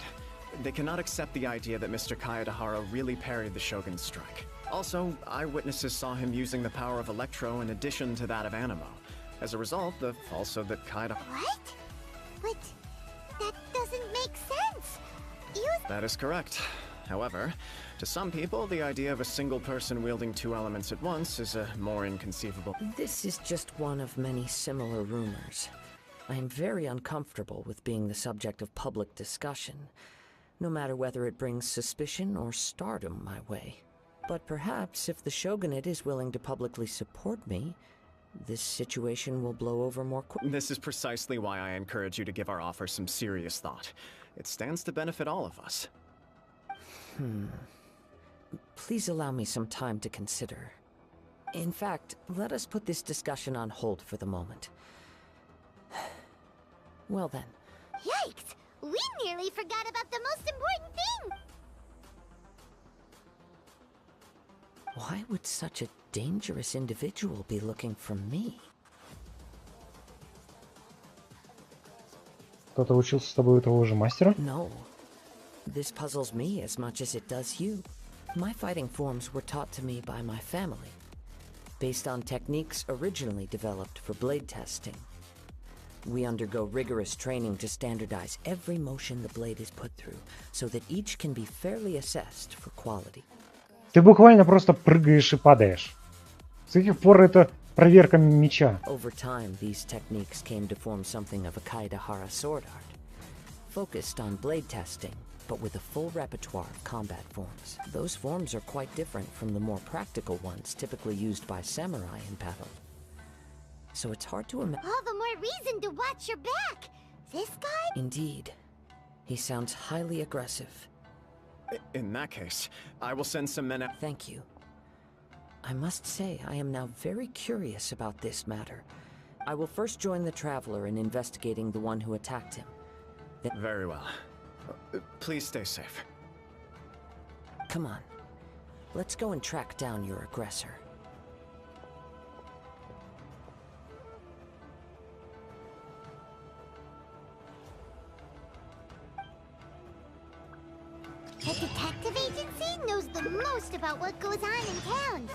They cannot accept the idea that Mr. Kaidahara really parried the Shogun's strike. Also, eyewitnesses saw him using the power of Electro in addition to that of Animo. As a result, also that Kaidahara... What? But that doesn't make sense. That is correct. However, to some people, the idea of a single person wielding two elements at once is a more inconceivable... This is just one of many similar rumors. I am very uncomfortable with being the subject of public discussion, no matter whether it brings suspicion or stardom my way. But perhaps if the Shogunate is willing to publicly support me, this situation will blow over more quickly. This is precisely why I encourage you to give our offer some serious thought. It stands to benefit all of us. Please allow me some time to consider. In fact, let us put this discussion on hold for the moment. Well then. Yikes! We nearly forgot about the most important thing! Why would such a dangerous individual be looking for me? Кто-то учился с тобой у того же мастера? No. This puzzles me as much as it does you. My fighting forms were taught to me by my family, based on techniques originally developed for blade testing. We undergo rigorous training to standardize every motion the blade is put through, so that each can be fairly assessed for quality. Ты буквально просто прыгаешь и падаешь. С каких пор это проверка меча? Over time, these techniques came to form something of a Kaidahara sword art, focused on blade testing, but with a full repertoire of combat forms. Those forms are quite different from the more practical ones typically used by samurai in battle. So it's hard to imagine. All the more reason to watch your back! This guy? Indeed. He sounds highly aggressive. In that case, I will send some men out. Thank you. I must say, I am now very curious about this matter. I will first join the traveler in investigating the one who attacked him. Very well. Please stay safe. Come on. Let's go and track down your aggressor. The detective agency knows the most about what goes on in town.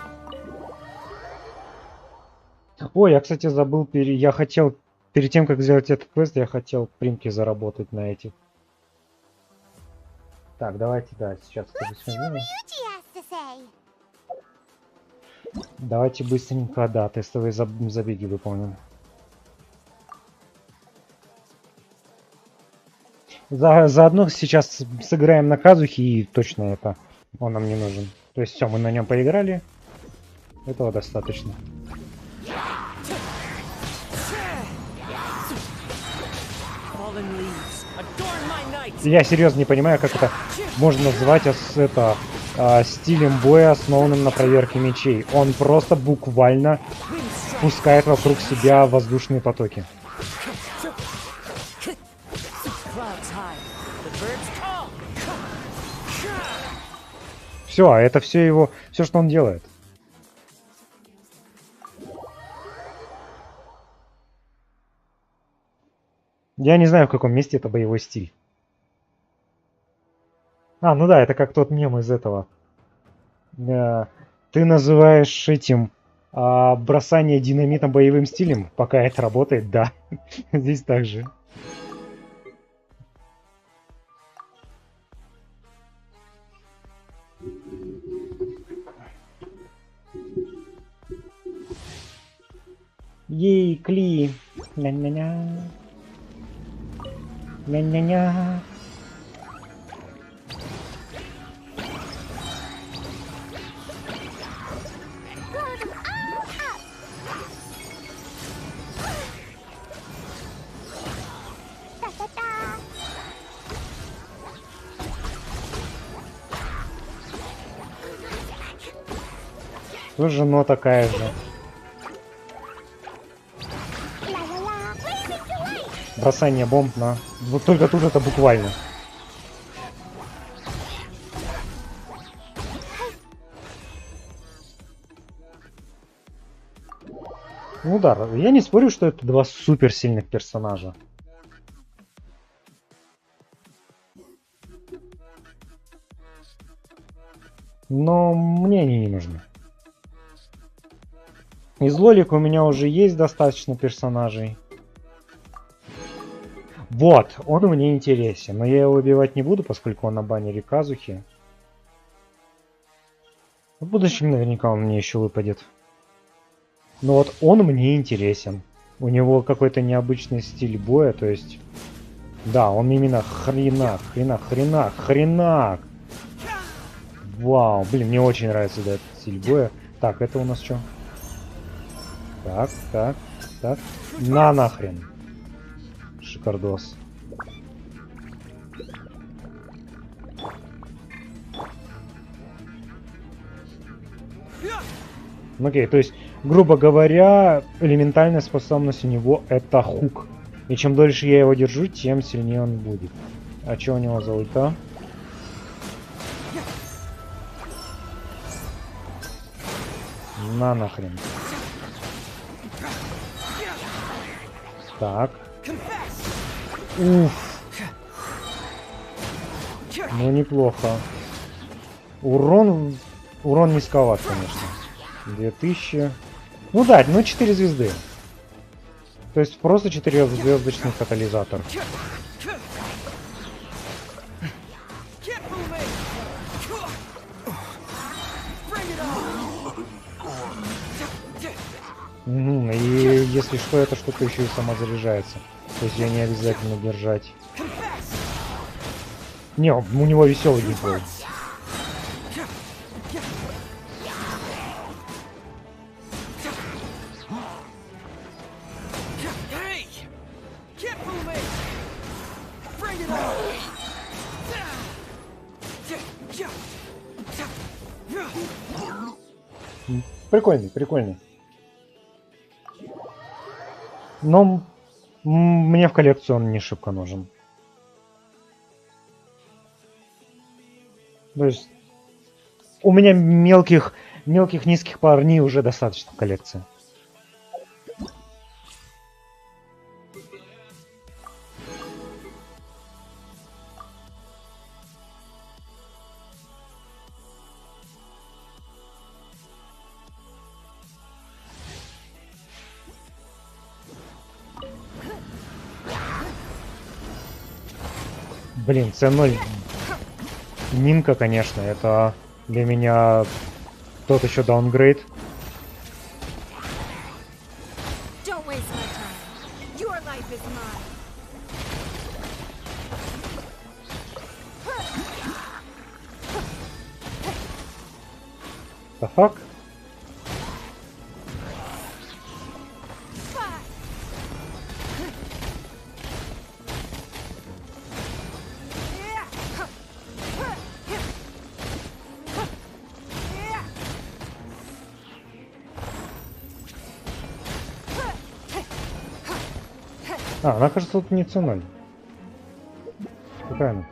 Ой, я, кстати, забыл, я хотел, перед тем, как сделать этот квест, я хотел примки заработать на этих. Так, давайте, да, сейчас это быстренько. Давайте быстренько, да, тестовые забеги выполним. Заодно сейчас сыграем на Казухе, и точно это он нам не нужен. То есть все, мы на нем поиграли. Этого достаточно. Я серьезно не понимаю, как это можно называть стилем боя, основанным на проверке мечей. Он просто буквально пускает вокруг себя воздушные потоки. Все, это все его, все, что он делает. Я не знаю, в каком месте это боевой стиль. А, ну да, это как тот мем из этого. Ты называешь этим бросание динамитом боевым стилем, пока это работает, да. Здесь так же. Ей, Кли. Ня-ня-ня. Ня-ня-ня. Тоже, но такая же. Бросание бомб на... Вот только тут это буквально. Ну да, я не спорю, что это два суперсильных персонажа. Но мне они не нужны. Из лолик у меня уже есть достаточно персонажей. Вот, он мне интересен, но я его убивать не буду, поскольку он на баннере Казухи. В будущем наверняка он мне еще выпадет. Но вот он мне интересен. У него какой-то необычный стиль боя, то есть... Да, он именно хренак. Вау, блин, мне очень нравится да, этот стиль боя. Так, это у нас что? Так. На нахрен. Шикардос. Окей, то есть, грубо говоря, элементальная способность у него это хук. И чем дольше я его держу, тем сильнее он будет. А что у него за ульта? На нахрен. Так. Уф. Ну неплохо. Урон низковат, конечно. 2000. Ну да, ну 4 звезды. То есть просто 4-звездочный катализатор. Угу, и если что, эта штука еще и сама заряжается. То есть ее не обязательно держать. Не, у него веселый геймплей. Прикольный. Но мне в коллекцию он не шибко нужен. То есть у меня мелких низких парней уже достаточно в коллекции. Блин, C0 Минка, конечно, это для меня тот еще даунгрейд. The fuck? А, она, кажется, тут не C0. Какая она?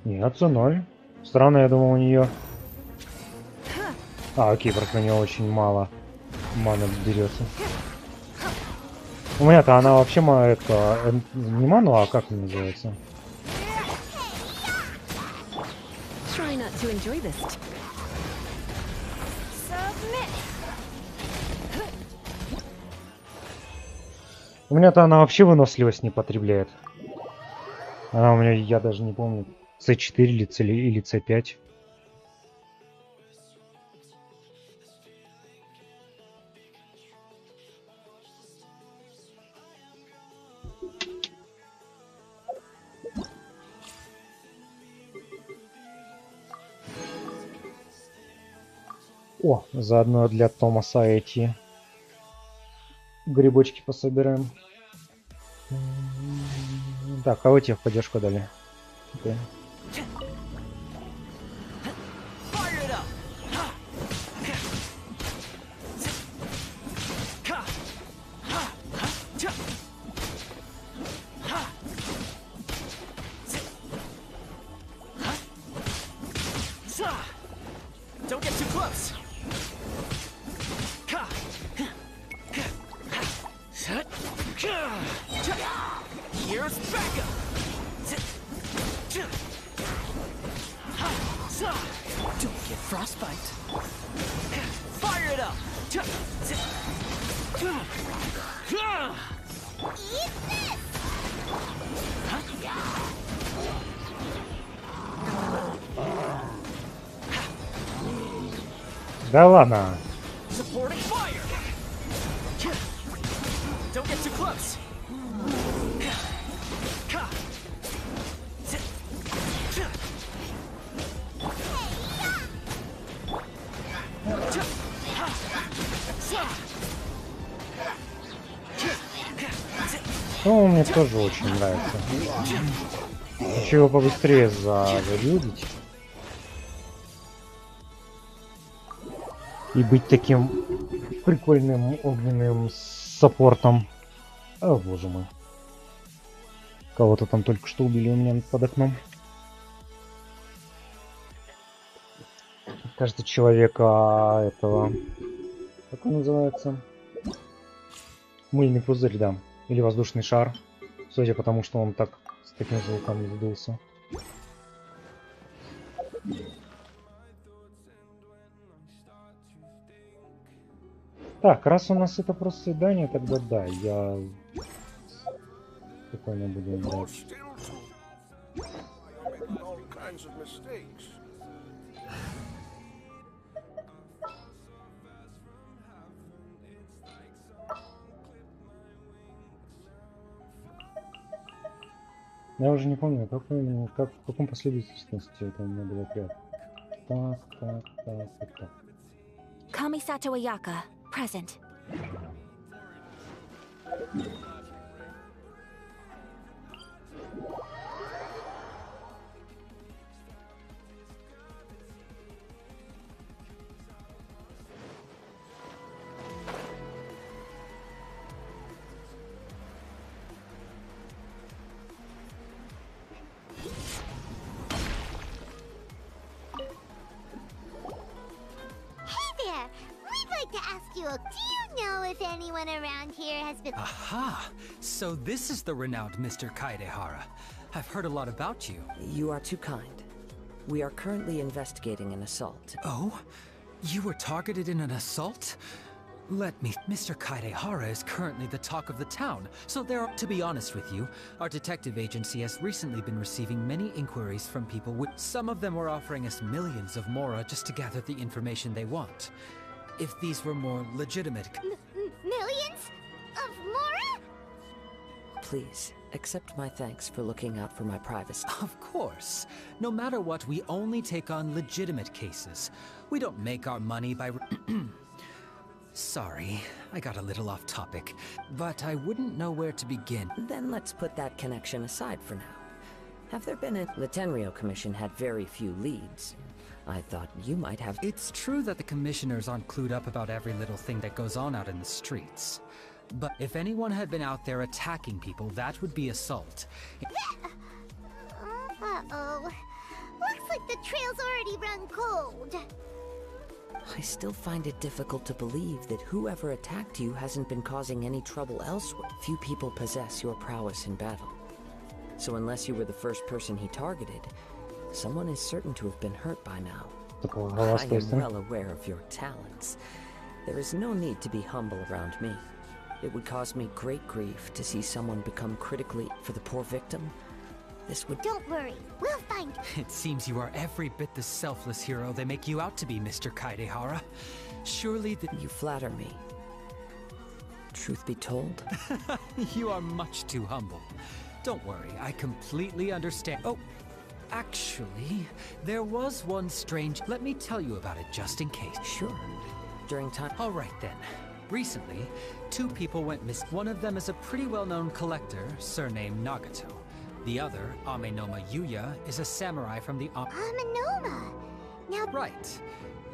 Нет, C0. Странно, я думал, у нее... А, окей, просто на нее очень мало маны берется. У меня-то она вообще это не ману, а как она называется? У меня-то она вообще выносливость не потребляет. Она у меня, я даже не помню, C4 или C5. О, заодно для Томаса эти грибочки пособираем. Так, кого тебе в поддержку дали? Okay. Don't get too close. Here's backup. Don't get frostbite. Fire it up. Eat this! Да ладно. Supporting fire. Don't get too close. Ну, мне тоже очень нравится. Хочу его побыстрее забилдить. И быть таким прикольным огненным саппортом. О, боже мой. Кого-то там только что убили у меня под окном. Кажется, человека этого... Как он называется? Мыльный пузырь, да. Или воздушный шар. Судя по тому, что он так с таким звуком сдулся. Так, раз у нас это просто свидание, тогда да, я спокойно буду играть. Я уже не помню, как именно, в каком последовательности это у меня был отряд. Так. Kamisato Ayaka, present. Do you know if anyone around here has been... Aha! So this is the renowned Mr. Kaidehara. I've heard a lot about you. You are too kind. We are currently investigating an assault. Oh? You were targeted in an assault? Let me... Mr. Kaidehara is currently the talk of the town, so to be honest with you, our detective agency has recently been receiving many inquiries from people with... Some of them were offering us millions of mora just to gather the information they want. If these were more legitimate... Millions? Of mora? Please, accept my thanks for looking out for my privacy. Of course. No matter what, we only take on legitimate cases. We don't make our money by... Sorry, I got a little off topic, but I wouldn't know where to begin. Then let's put that connection aside for now. Have there been The Tenryo Commission had very few leads. I thought you might have... It's true that the commissioners aren't clued up about every little thing that goes on out in the streets. But if anyone had been out there attacking people, that would be assault. Uh-oh. Looks like the trail's already run cold. I still find it difficult to believe that whoever attacked you hasn't been causing any trouble elsewhere. Few people possess your prowess in battle. So unless you were the first person he targeted, someone is certain to have been hurt by now. I am well aware of your talents. There is no need to be humble around me. It would cause me great grief to see someone become critically for the poor victim. This would... Don't worry, we'll find... It seems you are every bit the selfless hero they make you out to be, Mr. Kaidehara. Surely You flatter me. Truth be told... You are much too humble. Don't worry, I completely understand. Oh, actually, there was one strange... Let me tell you about it just in case. Sure. During time... All right then. Recently, two people went missing. One of them is a pretty well-known collector, surnamed Nagato. The other, Amenoma Yuya, is a samurai from the Amenoma? Now... Right.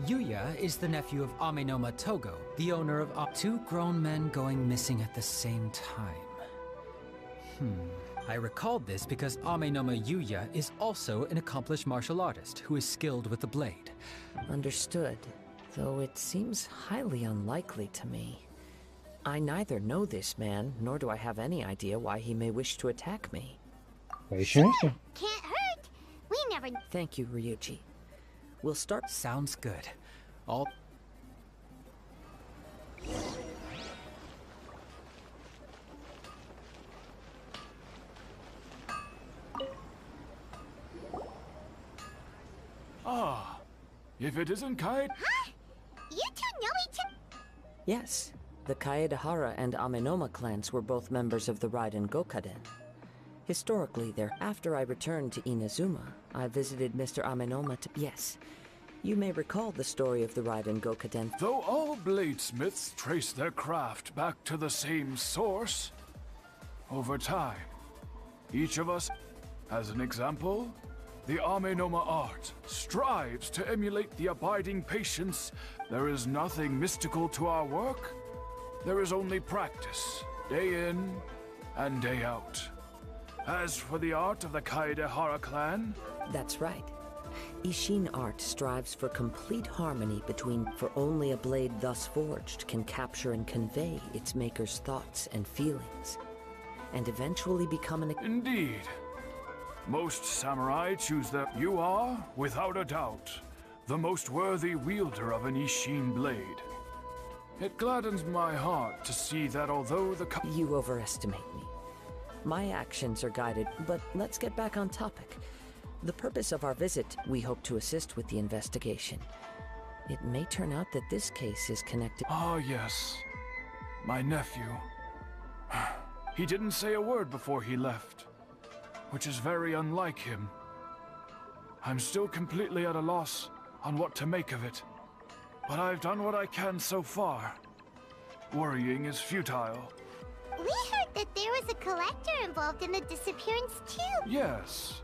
Yuya is the nephew of Amenoma Togo, the owner of two grown men going missing at the same time. I recalled this because Amenoma Yuya is also an accomplished martial artist who is skilled with the blade. Understood. Though it seems highly unlikely to me. I neither know this man, nor do I have any idea why he may wish to attack me. Sure. Can't hurt. We never... Thank you, Ryuji. We'll start... Sounds good. All... Ah, if it isn't Kite... Huh? You two know each other? Yes. The Kaedahara and Amenoma clans were both members of the Raiden Gokaden. Historically, after I returned to Inazuma, I visited Mr. Amenoma to... Yes, you may recall the story of the Raiden Gokaden. Though all bladesmiths trace their craft back to the same source, over time, each of us, as an example, the Amenoma art strives to emulate the abiding patience. There is nothing mystical to our work. There is only practice, day in and day out. As for the art of the Kaedahara clan... That's right. Ishin art strives for complete harmony for only a blade thus forged can capture and convey its maker's thoughts and feelings, and eventually become an... Indeed. Most samurai choose that. You are, without a doubt, the most worthy wielder of an Ishin blade. It gladdens my heart to see that although the... You overestimate me. My actions are guided, but let's get back on topic. The purpose of our visit, we hope to assist with the investigation. It may turn out that this case is connected... Ah, yes. My nephew. He didn't say a word before he left, which is very unlike him. I'm still completely at a loss on what to make of it, but I've done what I can so far. Worrying is futile. We heard that there was a collector involved in the disappearance too. Yes.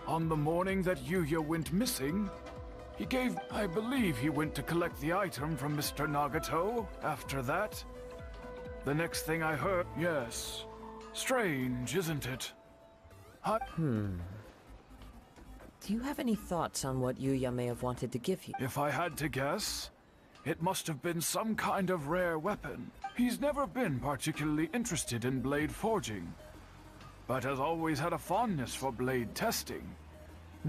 On the morning that Yuya went missing, I believe he went to collect the item from Mr. Nagato. After that, the next thing I heard... Yes. Strange, isn't it? Do you have any thoughts on what Yuya may have wanted to give you? If I had to guess, it must have been some kind of rare weapon. He's never been particularly interested in blade forging, but has always had a fondness for blade testing,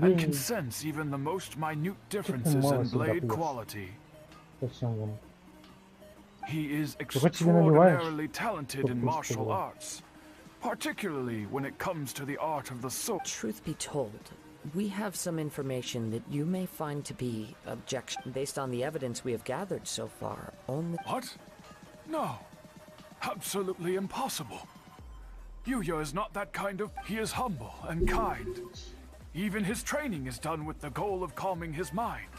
and can sense even the most minute differences in blade quality. He is extraordinarily talented in martial arts, particularly when it comes to the art of the sword. Truth be told, we have some information that you may find to be objection based on the evidence we have gathered so far. Only... What? No. Absolutely impossible. Yuya is not that kind of... He is humble and kind. Even his training is done with the goal of calming his mind.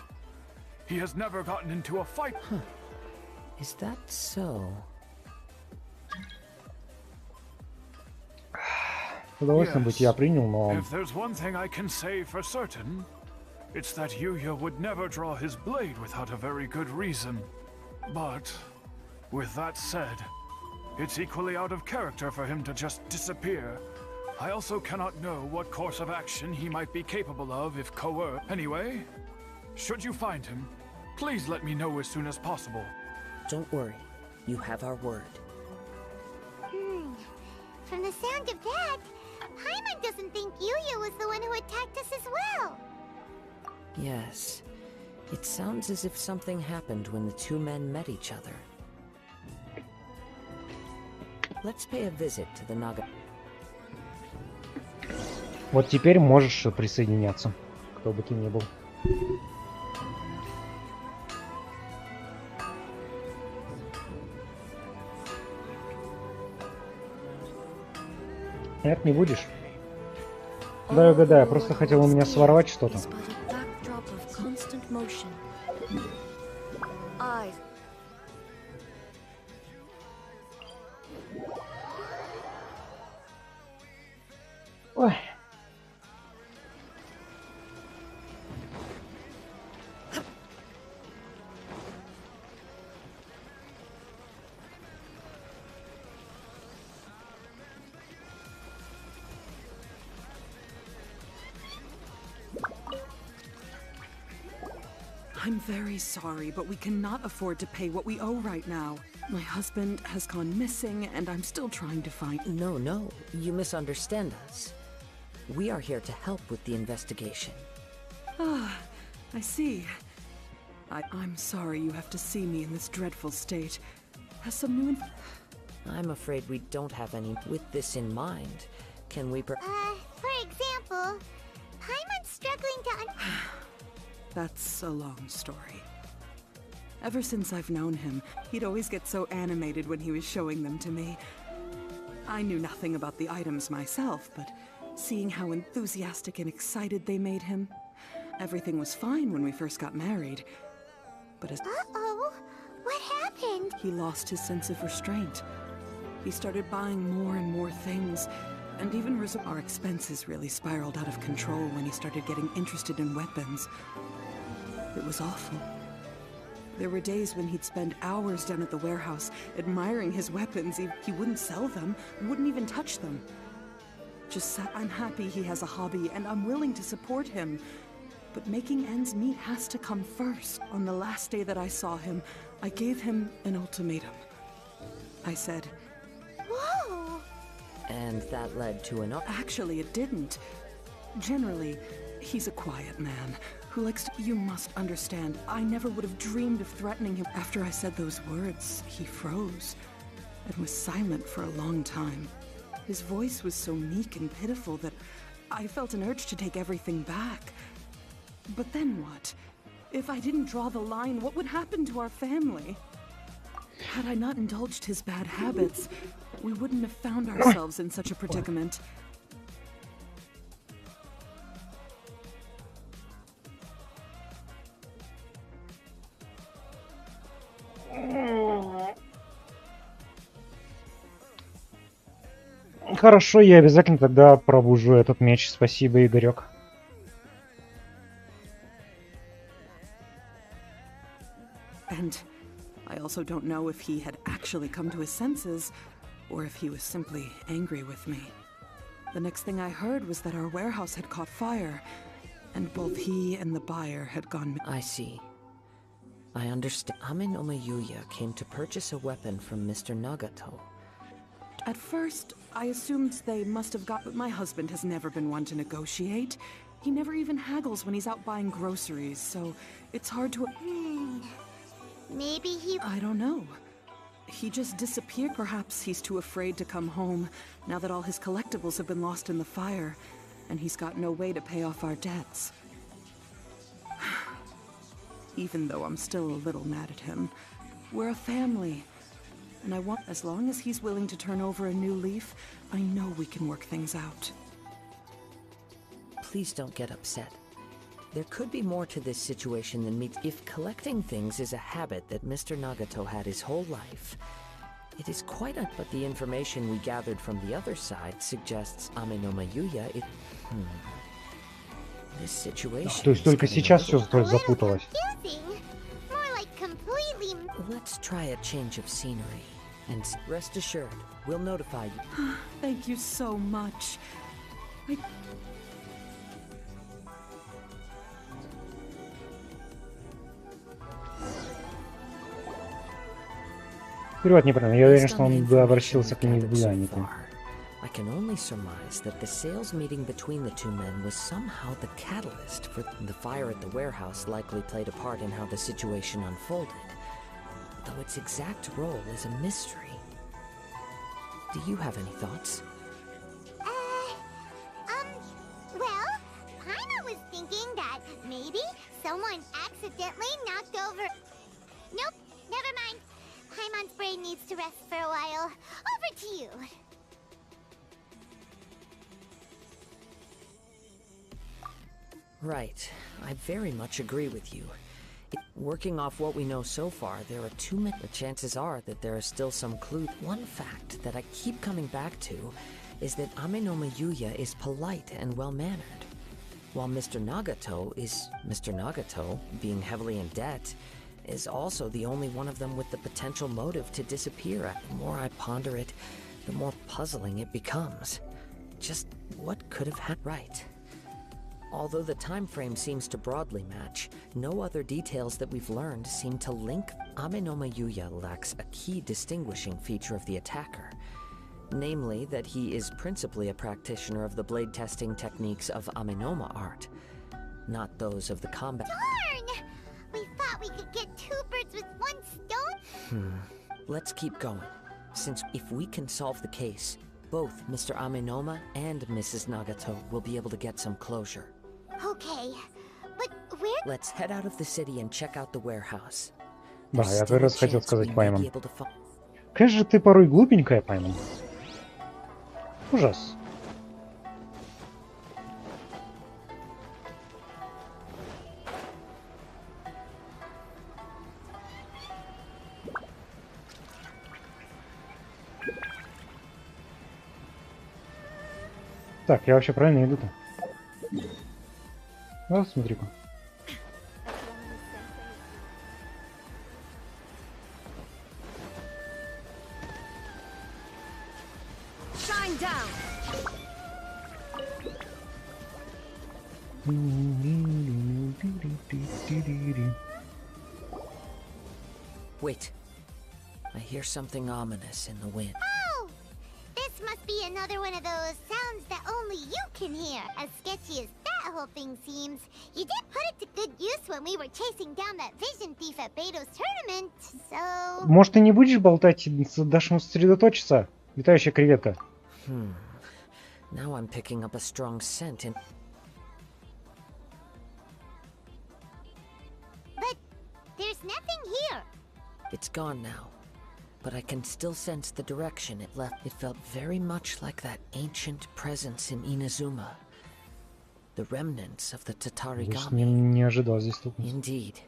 He has never gotten into a fight. Is that so? If there's one thing I can say for certain, it's that Yuya would never draw his blade without a very good reason. But, with that said, it's equally out of character for him to just disappear. I also cannot know what course of action he might be capable of if coerced. Anyway, should you find him, please let me know as soon as possible. Don't worry, you have our word. From the sound of that, Paimon doesn't think Yuya was the one who attacked us as well. Yes. It sounds as if something happened when the two men met each other. Let's pay a visit to the Naga. Вот теперь можешь присоединяться, кто бы ты ни был. Нет, не будешь? Да, угадаю, просто хотел у меня своровать что-то. Ой. I'm very sorry, but we cannot afford to pay what we owe right now. My husband has gone missing, and I'm still trying to find... No, you misunderstand us. We are here to help with the investigation. Ah, I see. I'm sorry you have to see me in this dreadful state. Has some new... I'm afraid we don't have any. With this in mind, can we for example, Paimon's struggling to... That's a long story. Ever since I've known him, he'd always get so animated when he was showing them to me. I knew nothing about the items myself, but seeing how enthusiastic and excited they made him, everything was fine when we first got married. But as Uh-oh, what happened? he lost his sense of restraint. He started buying more and more things, and even our expenses really spiraled out of control when he started getting interested in weapons. It was awful. There were days when he'd spend hours down at the warehouse admiring his weapons. He wouldn't sell them, wouldn't even touch them. Just said, I'm happy he has a hobby and I'm willing to support him. But making ends meet has to come first. On the last day that I saw him, I gave him an ultimatum. I said, Whoa! And that led to an... Actually, it didn't. Generally, he's a quiet man who likes to... You must understand, I never would have dreamed of threatening him. After I said those words, he froze and was silent for a long time. His voice was so meek and pitiful that I felt an urge to take everything back. But then what? If I didn't draw the line, what would happen to our family? Had I not indulged his bad habits, we wouldn't have found ourselves in such a predicament. Хорошо, я обязательно тогда пробужу этот меч. Спасибо, Игорек. And I also don't know if he had actually come to his senses, or if he was simply angry with me. The next thing I heard was that our warehouse had caught fire, and both he and the buyer had gone... I see. I understand. Ame no Yuya came to purchase a weapon from Mr. Nagato. At first, I assumed they must have got... But my husband has never been one to negotiate. He never even haggles when he's out buying groceries, so it's hard to... Maybe he... I don't know. He just disappeared. Perhaps he's too afraid to come home, now that all his collectibles have been lost in the fire, and he's got no way to pay off our debts. Even though I'm still a little mad at him, we're a family. And I want, as long as he's willing to turn over a new leaf, I know we can work things out. Please don't get upset. There could be more to this situation than meets. If collecting things is a habit that Mr. Nagato had his whole life, it is quite a... But the information we gathered from the other side suggests Ame no Yuya is... This situation... То есть только сейчас все запуталось. More like completely... Let's try a change of scenery. And rest assured, we'll notify you. Thank you so much. Перевод неправильно. Я уверен, что он бы обращался к ней в Буянике. I can only surmise that the sales meeting between the two men was somehow the catalyst for the fire at the warehouse. Likely played a part in how the situation unfolded, though its exact role is a mystery. Do you have any thoughts? Well, Paimon was thinking that maybe someone accidentally knocked over... Nope, never mind. Paimon's brain needs to rest for a while. Over to you. Right. I very much agree with you. Working off what we know so far, there are too many... The chances are that there are still some clues. One fact that I keep coming back to is that Ame no Yuya is polite and well-mannered, while Mr. Nagato, being heavily in debt, is also the only one of them with the potential motive to disappear. The more I ponder it, the more puzzling it becomes. Just what could have happened? Right. Although the time frame seems to broadly match, no other details that we've learned seem to link. Ame no Yuya lacks a key distinguishing feature of the attacker, namely that he is principally a practitioner of the blade testing techniques of Amenoma art, not those of the combat. Darn! We thought we could get two birds with one stone? Let's keep going, since if we can solve the case, both Mr. Amenoma and Mrs. Nagato will be able to get some closure. Okay, but where... Let's head out of the city and check out the warehouse. Да, there's я still как a раз хотел chance we сказать may Паймон. be able to find. Конечно же, ты порой глупенькая, Паймон. Ужас. Так, я вообще правильно иду-то? А, смотри-ка. Shine down. Wait. I hear something ominous in the wind. Oh! This must be another one of those sounds that only you can hear. As sketchy as that whole thing seems, you did put it to good use when we were chasing down that vision thief at Beto's tournament, so... Может, ты не будешь болтать, дашь ему сосредоточиться? Летающая креветка. Now I'm picking up a strong scent in... But there's nothing here. It's gone now, but I can still sense the direction it left. It felt very much like that ancient presence in Inazuma. The remnants of the Tatarigami. Не ожидал здесь столкнуться. Indeed.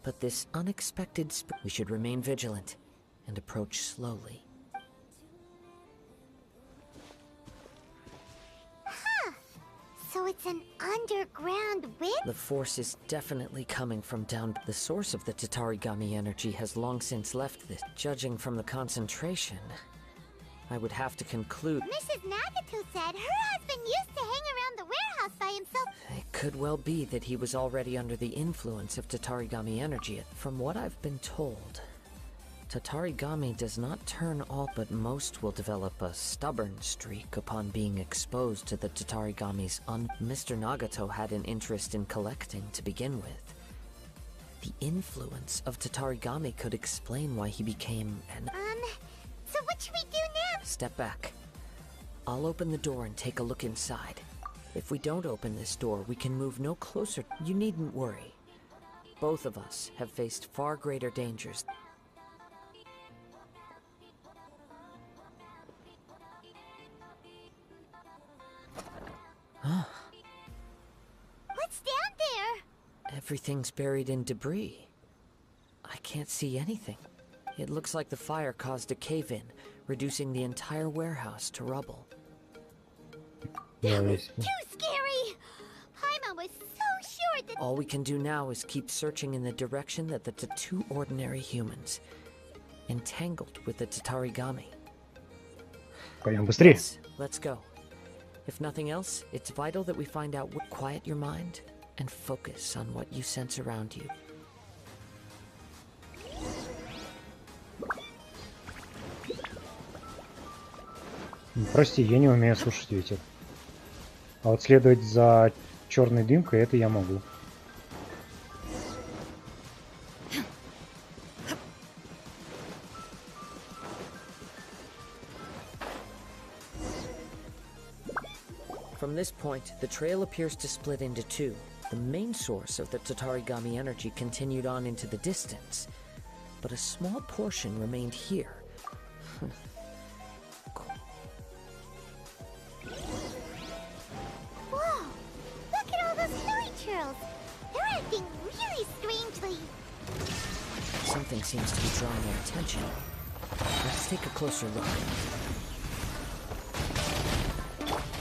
But this unexpected we should remain vigilant and approach slowly. So it's an underground wind? The force is definitely coming from down. The source of the Tatarigami energy has long since left this. Judging from the concentration, I would have to conclude... Mrs. Nagato said her husband used to hang around the warehouse by himself. It could well be that he was already under the influence of Tatarigami energy. From what I've been told, Tatarigami does not turn all, but most will develop a stubborn streak upon being exposed to the Tatarigami's Mr. Nagato had an interest in collecting to begin with. The influence of Tatarigami could explain why he became an... So what should we do now? Step back. I'll open the door and take a look inside. If we don't open this door, we can move no closer. You needn't worry. Both of us have faced far greater dangers. What's down there? Everything's buried in debris. I can't see anything. It looks like the fire caused a cave-in, reducing the entire warehouse to rubble. That was too scary! Paimon was so sure that... All we can do now is keep searching in the direction that the two ordinary humans, entangled with the Tatarigami. Пойдем быстрее. Yes, let's go. If nothing else, it's vital that we find out what... Quiet your mind and focus on what you sense around you. Прости, я не умею слушать ветер. А вот следовать за черной дымкой, это я могу. From this point, the trail appears to split into two. The main source of the Tatarigami energy continued on into the distance, but a small portion remained here. Whoa! Look at all those hilly churls! They're acting really strangely. Something seems to be drawing their attention. Let's take a closer look.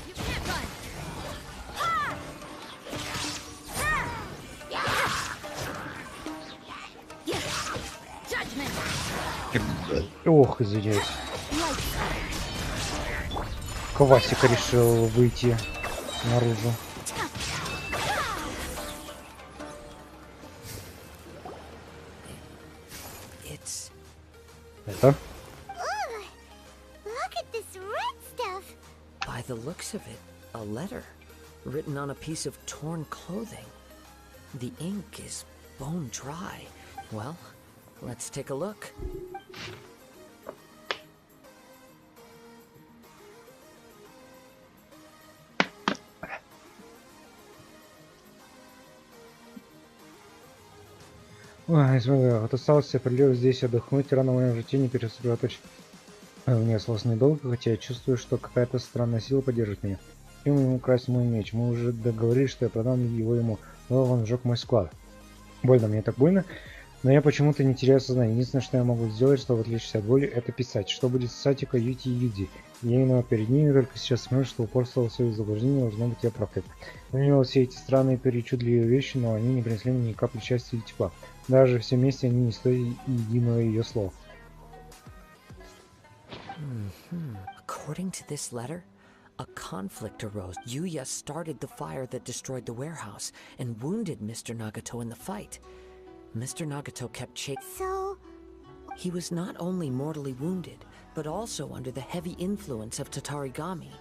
You can't run. Judgment. Ох, извиняюсь. Квасика решил выйти наружу. Это? Look at this red stuff. By the looks of it, a letter written on a piece of torn clothing. The ink is bone dry. Well, let's take a look. Ой, смотри, вот осталось прилив здесь отдохнуть, рано в моем житии не пересредоточить. У меня сложный долг, хотя я чувствую, что какая-то странная сила поддержит меня. Чем ему украсть мой меч? Мы уже договорились, что я продам его ему, но он сжег мой склад. Больно, мне так больно, но я почему-то не теряю сознание. Единственное, что я могу сделать, чтобы отвлечься от боли, это писать. Что будет с Сатико, Юти и Юди? Я именно перед ними только сейчас смотрю, что упорствовал в своих заблуждениях, должно быть я проклят. Я понял все эти странные причудливые вещи, но они не принесли мне ни капли счастья и тепла. Даже все вместе они не стоят единого ее слова. According to this letter, a conflict arose. Yuya started the fire that destroyed the warehouse and wounded Mr. Nagato in the fight. Mr. Nagato kept chasing. So... He was not only mortally wounded, but also under the heavy influence of Tatarigami.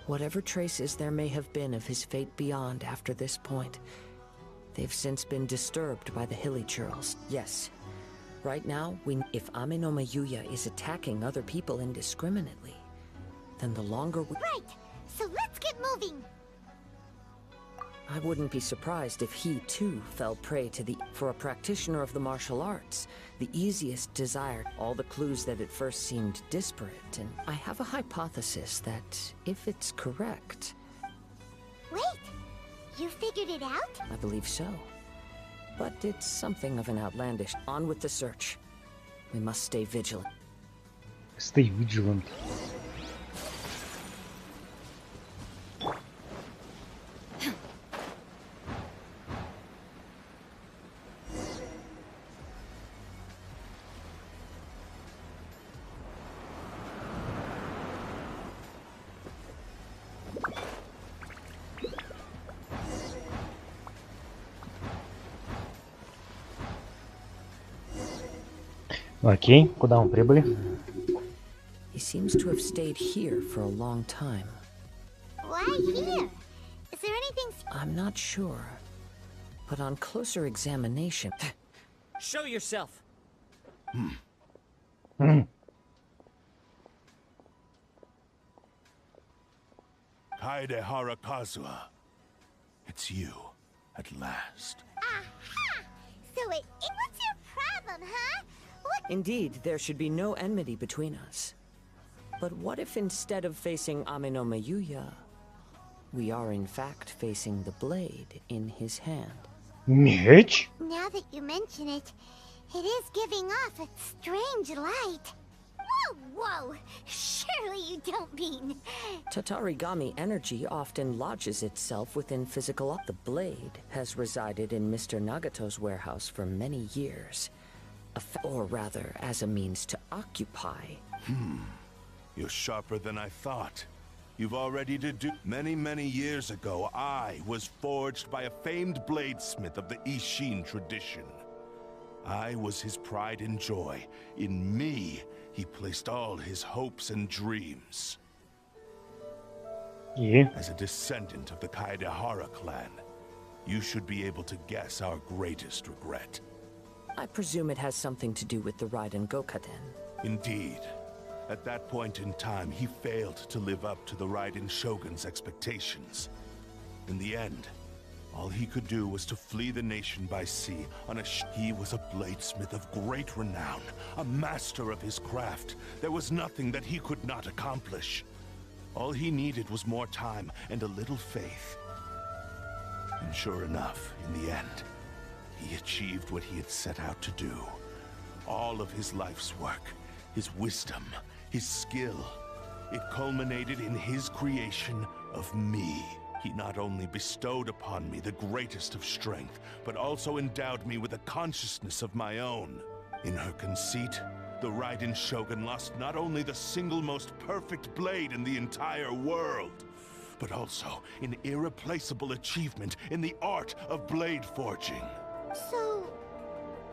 Whatever traces there may have been of his fate beyond after this point, they've since been disturbed by the hilly churls. Yes. Right now, if Amenoma Yuya is attacking other people indiscriminately, then the longer we... Right! So let's get moving! I wouldn't be surprised if he, too, fell prey to For a practitioner of the martial arts, the easiest desire, all the clues that at first seemed disparate, and I have a hypothesis that, if it's correct... Wait! You figured it out? I believe so. But it's something of an outlandish... On with the search. We must stay vigilant. Stay vigilant. Окей, куда мы прибыли? He seems to have stayed here for a long time. Why here? Is there anything... I'm not sure. But on closer examination... Show yourself! Kaedehara Kazuha. It's you, at last. Aha! So what's your problem, huh? What... Indeed, there should be no enmity between us. But what if instead of facing Amenoma Yuya, we are in fact facing the blade in his hand? Меч? Now that you mention it, it is giving off a strange light. Whoa, whoa! Surely you don't mean... Tatarigami energy often lodges itself within physical... The blade has resided in Mr. Nagato's warehouse for many years. Or rather, as a means to occupy. You're sharper than I thought. You've already deduced. Many years ago, I was forged by a famed bladesmith of the Ishin tradition. I was his pride and joy. In me, he placed all his hopes and dreams. Yeah. As a descendant of the Kaedehara clan, you should be able to guess our greatest regret. I presume it has something to do with the Raiden Gokaden. Indeed. At that point in time, he failed to live up to the Raiden Shogun's expectations. In the end, all he could do was to flee the nation by sea on a He was a bladesmith of great renown, a master of his craft. There was nothing that he could not accomplish. All he needed was more time and a little faith. And sure enough, in the end, he achieved what he had set out to do. All of his life's work, his wisdom, his skill, it culminated in his creation of me. He not only bestowed upon me the greatest of strength, but also endowed me with a consciousness of my own. In her conceit, the Raiden Shogun lost not only the single most perfect blade in the entire world, but also an irreplaceable achievement in the art of blade forging. So...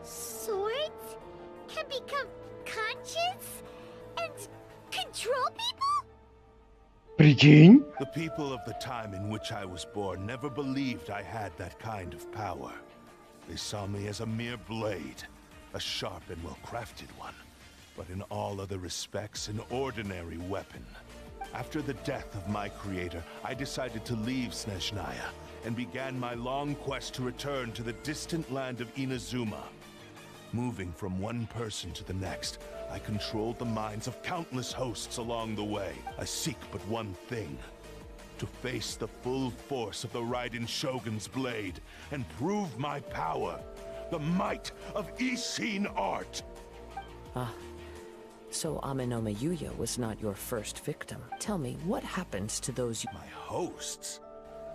swords can become conscious and control people? Прикинь? The people of the time in which I was born never believed I had that kind of power. They saw me as a mere blade, a sharp and well-crafted one, but in all other respects an ordinary weapon. After the death of my creator, I decided to leave Snezhnaya and began my long quest to return to the distant land of Inazuma. Moving from one person to the next, I controlled the minds of countless hosts along the way. I seek but one thing: to face the full force of the Raiden Shogun's blade and prove my power, the might of Ishin art. Ah, so Amenoma Yuya was not your first victim. Tell me, what happens to those My hosts?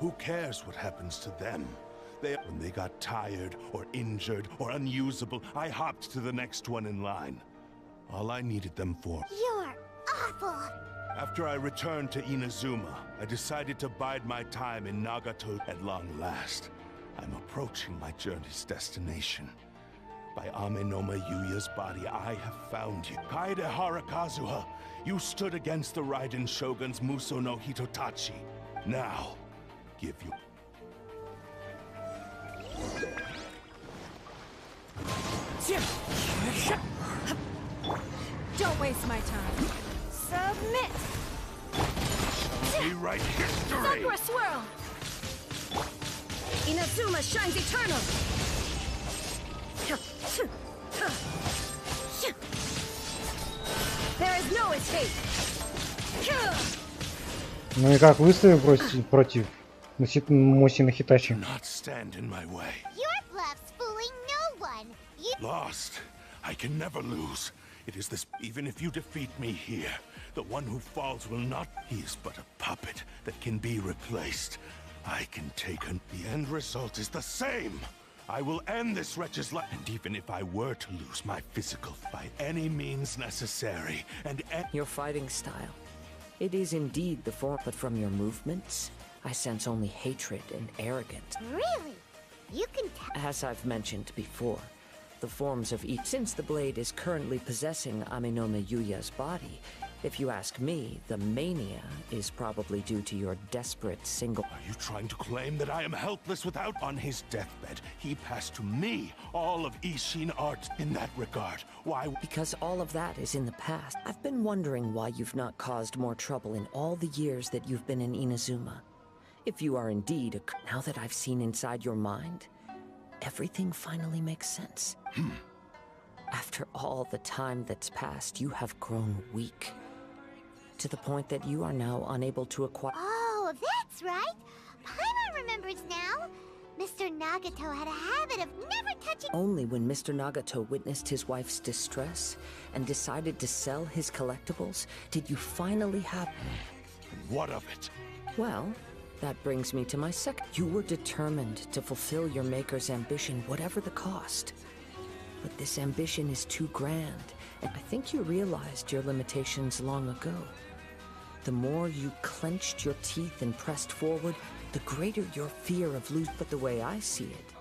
Who cares what happens to them? When they got tired, or injured, or unusable, I hopped to the next one in line. All I needed them for. You're awful. After I returned to Inazuma, I decided to bide my time in Nagato at long last. I'm approaching my journey's destination. By Amenoma Yuya's body, I have found you. Kaede Harakazuha, you stood against the Raiden Shogun's Muso no Hitotachi. Now, give you... Don't waste my time. Submit! Rewrite history! Sakura swirl! Inazuma shines eternal! There is no escape! Ну и как выставил против Мосина Хитачи? Not stand in my way. Your bluff's fooling no one. You Lost. I can never lose. It is this. Even if you defeat me here, the one who falls will not. He is but a puppet that can be replaced. I can take him. The end result is the same. I will end this wretch's life. And even if I were to lose my physical, by any means necessary, and your fighting style? It is indeed the form, but from your movements, I sense only hatred and arrogance. really? You can tell. As I've mentioned before, the forms of each. Since the blade is currently possessing Amenoma Yuya's body, if you ask me, the mania is probably due to your desperate single. Are you trying to claim that I am helpless without? On his deathbed, he passed to me all of Ishin art in that regard. Why? Because all of that is in the past. I've been wondering why you've not caused more trouble in all the years that you've been in Inazuma. If you are indeed now that I've seen inside your mind, everything finally makes sense. After all the time that's passed, you have grown weak. To the point that you are now unable to acquire. Oh, that's right. Paimon remembers now. Mr. Nagato had a habit of never touching. Only when Mr. Nagato witnessed his wife's distress and decided to sell his collectibles did you finally have. What of it? Well, that brings me to my second. You were determined to fulfill your maker's ambition, whatever the cost. But this ambition is too grand, and I think you realized your limitations long ago. The more you clenched your teeth and pressed forward, the greater your fear of losing. But the way I see it,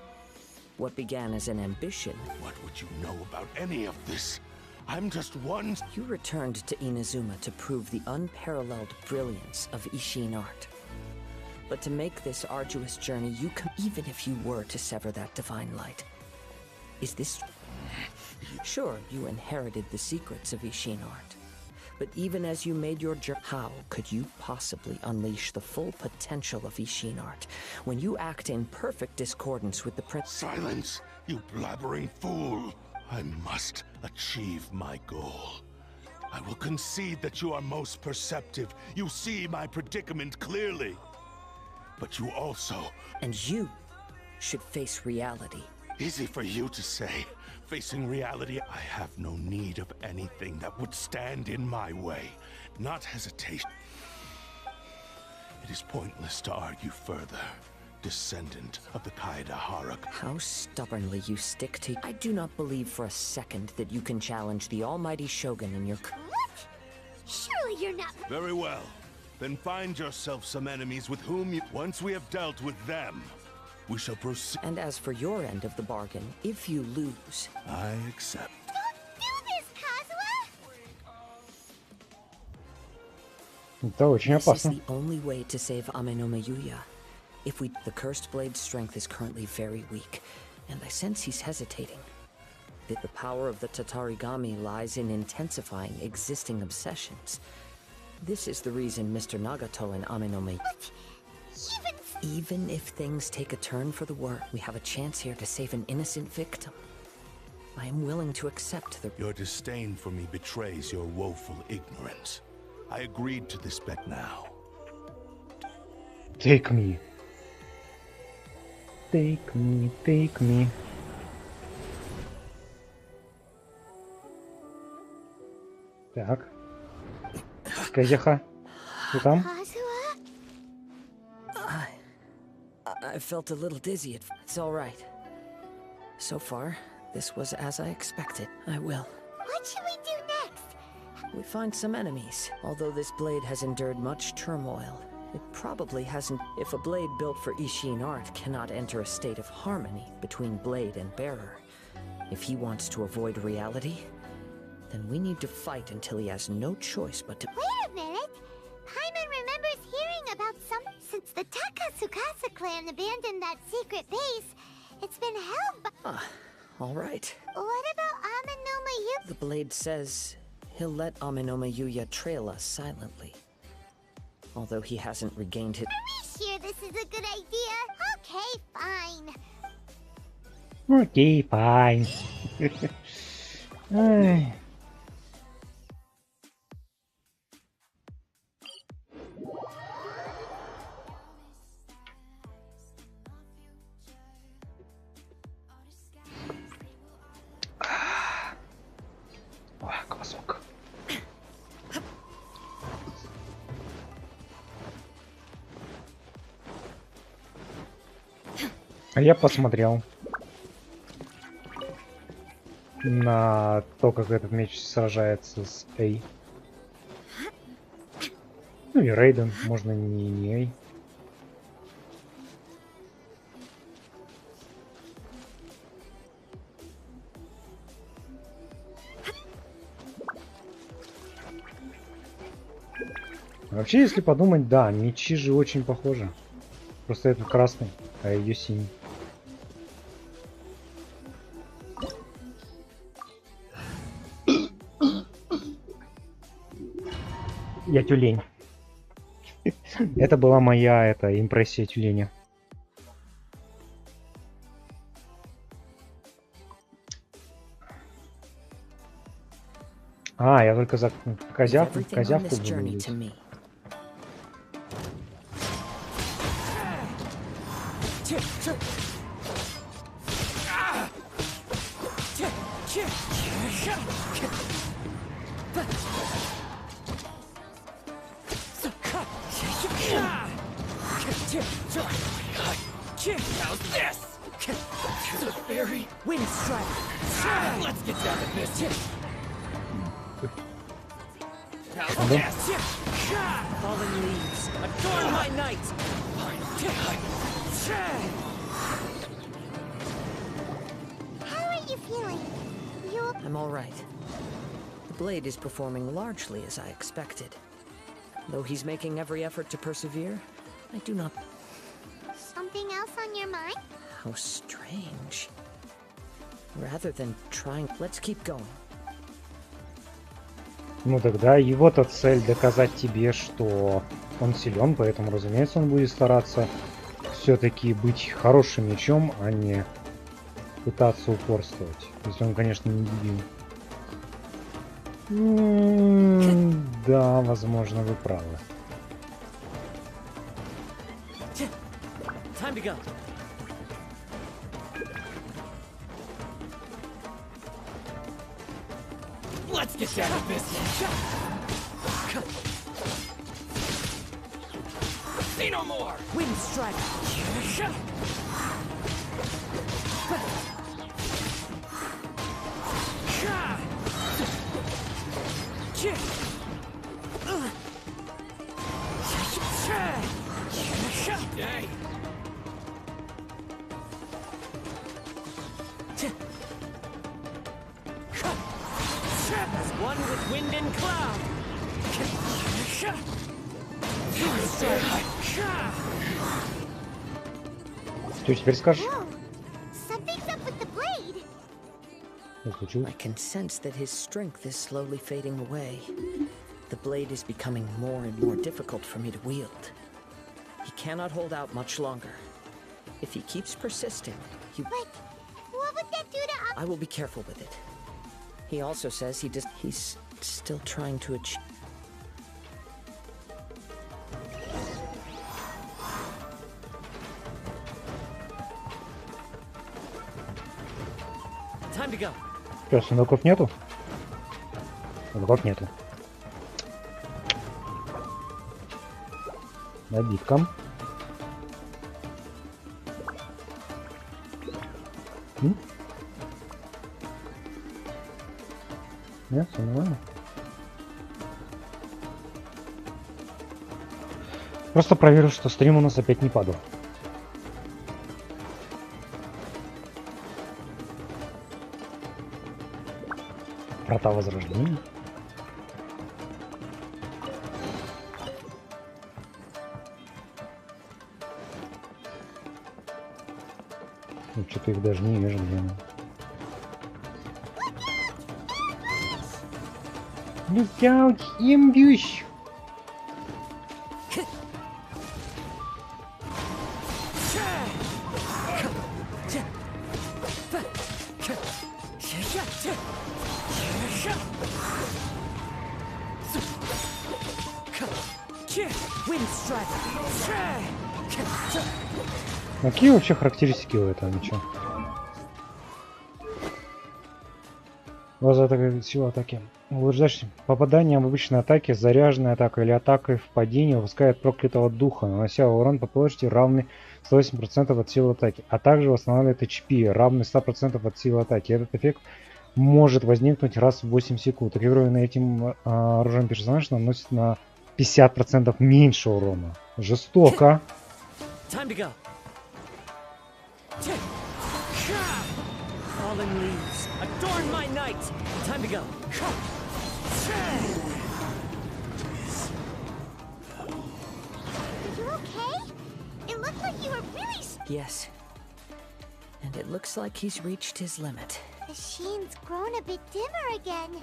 what began as an ambition... What would you know about any of this? I'm just one... You returned to Inazuma to prove the unparalleled brilliance of Ishin art. But to make this arduous journey, even if you were to sever that divine light. Is this... Sure, you inherited the secrets of Ishin art. But even as you made your journey, how could you possibly unleash the full potential of Ishin art when you act in perfect discordance with the Silence, you blabbering fool! I must achieve my goal. I will concede that you are most perceptive. You see my predicament clearly. But you also... And you should face reality. Easy for you to say. Facing reality, I have no need of anything that would stand in my way. Not hesitation. It is pointless to argue further. Descendant of the Kaede Haraka. How stubbornly you stick to... I do not believe for a second that you can challenge the almighty Shogun in your... What? Surely you're not... Very well. Then find yourself some enemies with whom you... Once we have dealt with them, we shall proceed. And as for your end of the bargain, if you lose... I accept. Don't do this, Kazuha! Это очень This is опасно. the only way to save Amenoma Yuya. If we... The Cursed Blade's strength is currently very weak, and I sense he's hesitating. The power of the Tatarigami lies in intensifying existing obsessions. This is the reason Mr. Nagato and Amenoma... But Even if things take a turn for the worse, we have a chance here to save an innocent victim. I am willing to accept the... Your disdain for me betrays your woeful ignorance. I agreed to this bet now. Take me. Take me, take me. Так. Сказиха, ты там? I felt a little dizzy. It's all right. So far, this was as I expected. I will. What should we do next? We find some enemies. Although this blade has endured much turmoil, it probably hasn't... If a blade built for Ishin art cannot enter a state of harmony between blade and bearer, if he wants to avoid reality, then we need to fight until he has no choice but to... Wait a minute! Paimon remembers hearing about some... Since the Takasukasa clan abandoned that secret base, it's been held by... Ah, all right. What about Amenoma Yuya? The blade says he'll let Amenoma Yuya trail us silently. Although he hasn't regained his... Are we sure this is a good idea? Okay, fine. Окей, fine. Ай. Ой, квасок. А я посмотрел на то, как этот меч сражается с Эй. Ну или Рейден, можно не Эй. Вообще, если подумать, да, мечи же очень похожи. Просто этот красный, а ее синий. Я тюлень. Это была моя импрессия тюленя. А, я только за козявку буду лить. How's this? The fairy wind strike. Let's get down to business. How's this? Fallen leaves adorn my night. How are you feeling? I'm all right. The blade is performing largely as I expected. Though he's making every effort to persevere, I do not... Something else on your mind? How strange. Rather than trying... Let's keep going. Ну тогда его-то цель доказать тебе, что он силен, поэтому, разумеется, он будет стараться все-таки быть хорошим мечом, а не пытаться упорствовать. Если он, конечно, не дебил. Да, возможно, вы правы. Time to go. Let's get down to business. Say no more. Wind strike. Dang. As one with wind and cloud. Что теперь скажешь? Something's up with the blade. I can sense that his strength is slowly fading away. The blade is becoming more and more difficult for me to wield. He cannot hold out much longer. If he keeps persisting, he... But what put that dude up? I will be careful with it. He also says he's still trying to achieve. Time to go. Что, сундуков нету? Сундуков нету. Набивка. Нет, все нормально. Просто проверю, что стрим у нас опять не падал. Врата возрождения. Ну, что-то их даже не вижу, где они. Look out, ambush! Какие вообще характеристики у этого меча? База атака, сила атаки. Улучшаешь попадание в обычной атаке, заряженной атакой или атакой в падении выпускает проклятого духа, нанося урон по площади равный 108% от силы атаки, а также восстанавливает HP, равный 100% от силы атаки. Этот эффект может возникнуть раз в 8 секунд. Активированный этим оружием персонаж наносит на 50% меньше урона. Жестоко. Fallen leaves, adorn my night. Time to go. Are you okay? It looked like you were really... Yes. And it looks like he's reached his limit. The sheen's grown a bit dimmer again.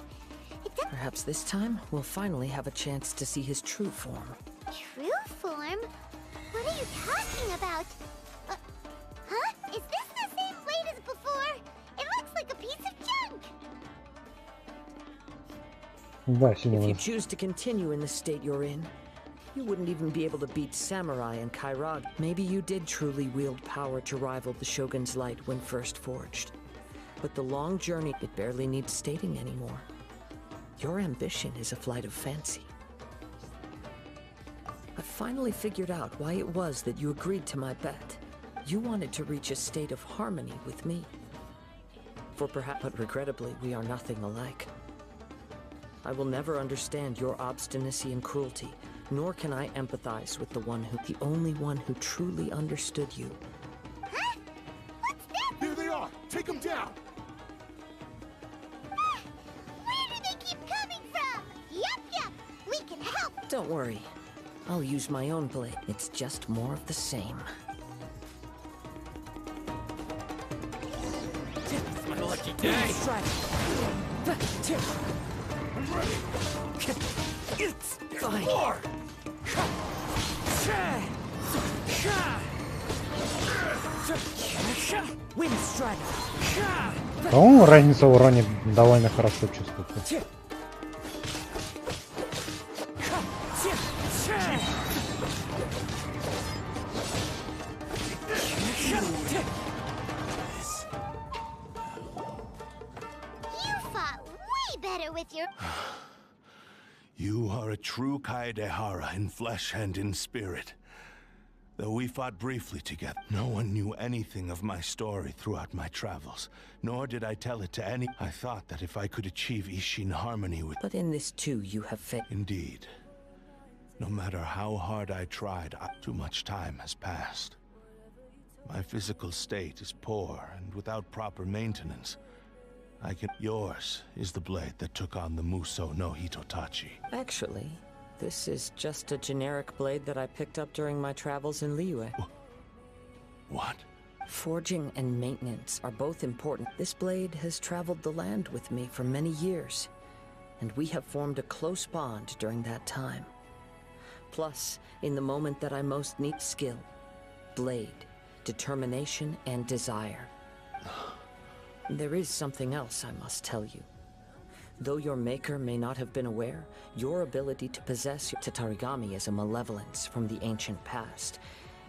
Perhaps this time we'll finally have a chance to see his true form. True form? What are you talking about? Huh? Is this the same blade as before? It looks like a piece of junk. If you choose to continue in the state you're in, you wouldn't even be able to beat Samurai and Kairag. Maybe you did truly wield power to rival the Shogun's light when first forged. But the long journey, it barely needs stating anymore. Your ambition is a flight of fancy. I finally figured out why it was that you agreed to my bet. You wanted to reach a state of harmony with me. But regrettably, we are nothing alike. I will never understand your obstinacy and cruelty, nor can I empathize with the only one who truly understood you. Huh? What's that? Here they are! Take them down! Where do they keep coming from? Yup, we can help! Don't worry. I'll use my own blade. It's just more of the same. It's my lucky day! I'm ready! It's fine. War! Wind strike. По-моему, разница в уроне довольно хорошо чувствуется. You are a true Kaedehara in flesh and in spirit. Though we fought briefly together, no one knew anything of my story throughout my travels, nor did I tell it to any. I thought that if I could achieve Ishin harmony with... But in this too, you have failed. Indeed. No matter how hard I tried, too much time has passed. My physical state is poor, and without proper maintenance, Yours is the blade that took on the Muso no Hitotachi. Actually, this is just a generic blade that I picked up during my travels in Liyue. What? Forging and maintenance are both important. This blade has traveled the land with me for many years, and we have formed a close bond during that time. Plus, in the moment that I most need skill, blade, determination, and desire. There is something else I must tell you. Though your maker may not have been aware, your ability to possess your Tatarigami is a malevolence from the ancient past.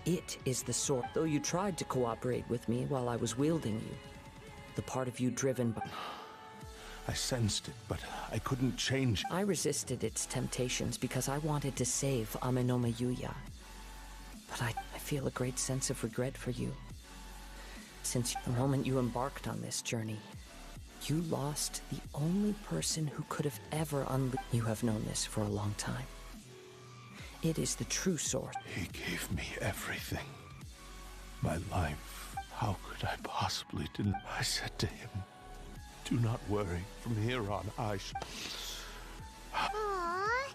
It is the sort. Though you tried to cooperate with me while I was wielding you, the part of you driven by... I sensed it, but I couldn't change. I resisted its temptations because I wanted to save Amenoma Yuya. But I feel a great sense of regret for you. Since the moment you embarked on this journey, you lost the only person who could have ever unleashed. You have known this for a long time. It is the true source. He gave me everything. My life. How could I possibly deny? I said to him, do not worry. From here on, I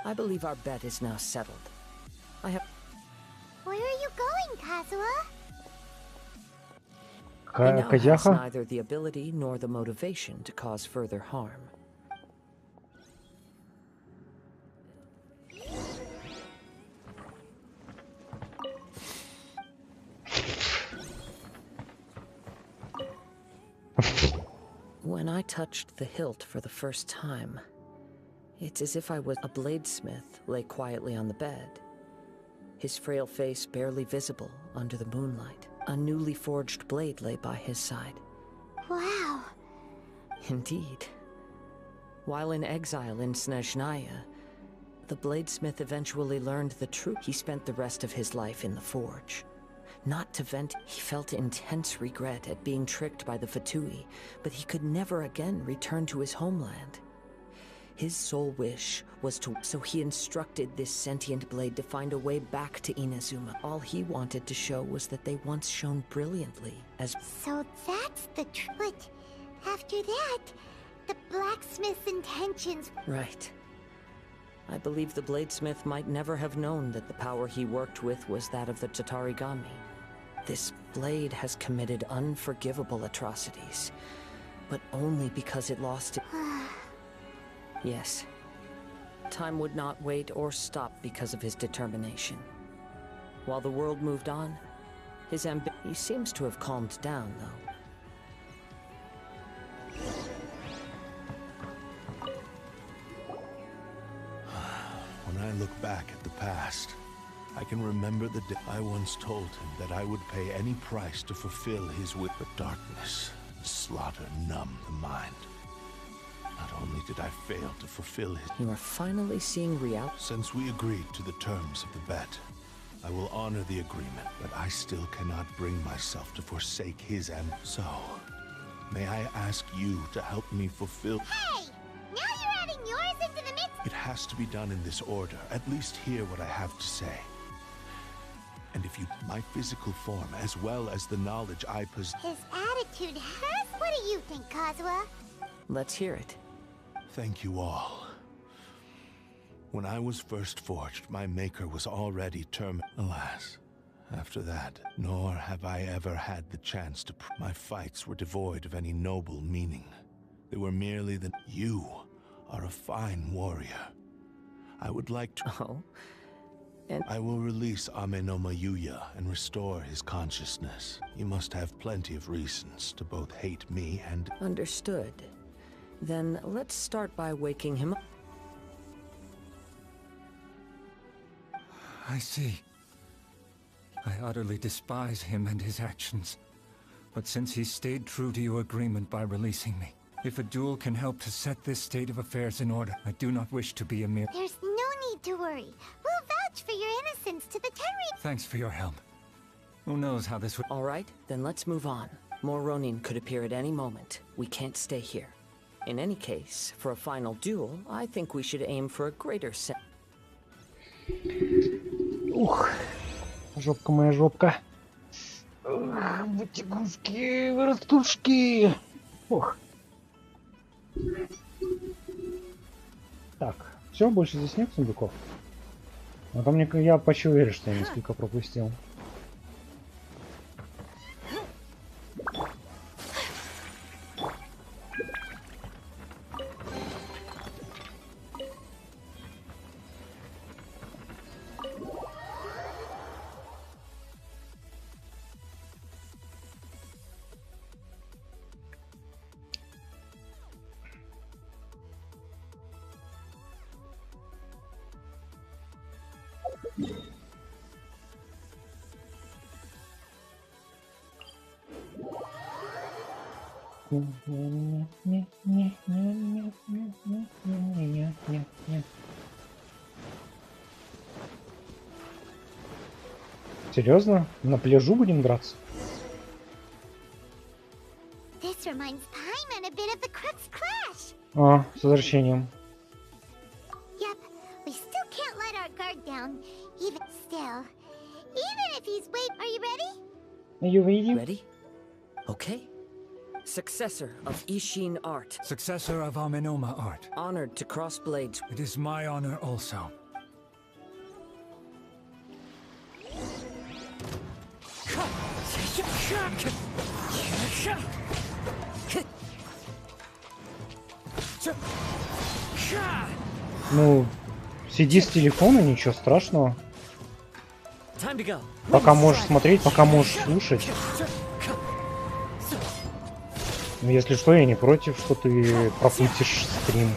I believe our bet is now settled. I have... Where are you going, Kazuha? He now has Козяха? neither the ability nor the motivation to cause further harm. When I touched the hilt for the first time, it's as if I was a bladesmith lay quietly on the bed, his frail face barely visible under the moonlight. A newly forged blade lay by his side. Wow. Indeed. While in exile in Snezhnaya, the bladesmith eventually learned the truth. He spent the rest of his life in the forge. Not to vent, he felt intense regret at being tricked by the Fatui, but he could never again return to his homeland. His sole wish was to... So he instructed this sentient blade to find a way back to Inazuma. All he wanted to show was that they once shone brilliantly as... So that's the But after that, the blacksmith's intentions... Right. I believe the bladesmith might never have known that the power he worked with was that of the Tatarigami. This blade has committed unforgivable atrocities, but only because it lost it. Yes. Time would not wait or stop because of his determination. While the world moved on, his ambition... He seems to have calmed down, though. When I look back at the past, I can remember the day I once told him that I would pay any price to fulfill his will. But darkness and slaughter numbed the mind. Not only did I fail to fulfill his... You are finally seeing reality. Since we agreed to the terms of the bet, I will honor the agreement, but I still cannot bring myself to forsake his So, may I ask you to help me fulfill... Hey! Now you're adding yours into the mix! It has to be done in this order. At least hear what I have to say. And if you... my physical form, as well as the knowledge I possess... His attitude has... What do you think, Kazuha? Let's hear it. Thank you all. When I was first forged, my maker was already Alas, after that, nor have I ever had the chance to... My fights were devoid of any noble meaning. They were merely the... You are a fine warrior. I would like to... Oh? And... I will release Amenoma Yuya and restore his consciousness. You must have plenty of reasons to both hate me and... Understood. Then let's start by waking him up. I see. I utterly despise him and his actions. But since he stayed true to your agreement by releasing me, if a duel can help to set this state of affairs in order, I do not wish to be a mere... There's no need to worry. We'll vouch for your innocence to the Tenri... Thanks for your help. Who knows how this would... All right, then let's move on. More Ronin could appear at any moment. We can't stay here. In any case, for a final duel, I think we should aim for a greater set. Ух, жопка моя жопка. Вытягушки, вырастушки. Ох. Так, все, больше здесь нет сундуков. А то мне, я почти уверен, что я несколько пропустил. Серьезно? На пляжу будем драться? This reminds Paimon a bit of the Crux Clash. А, с возвращением. Yep, we still can't let our guard down. Even still. Even if he's Are you ready? Are you ready? Ready? Okay. Successor of Ishin art. Successor of Amenoma art. Honored to cross blades. It is my honor also. Ну, сиди с телефона, ничего страшного. Time to go. Пока можешь смотреть, пока можешь слушать. Ну, если что, я не против, что ты пропустишь стрим.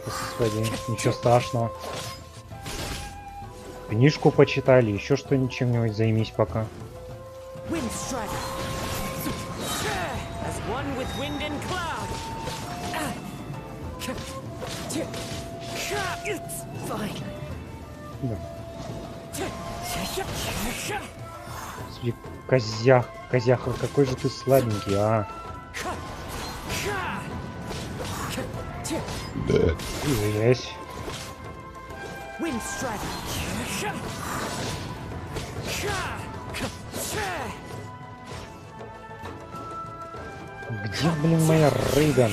Господи, ничего страшного. Книжку почитали, еще что-нибудь чем-нибудь займись пока. Да. Господи, козяха, какой же ты слабенький, а. Да. Извиняюсь. Где, блин, моя Рейган?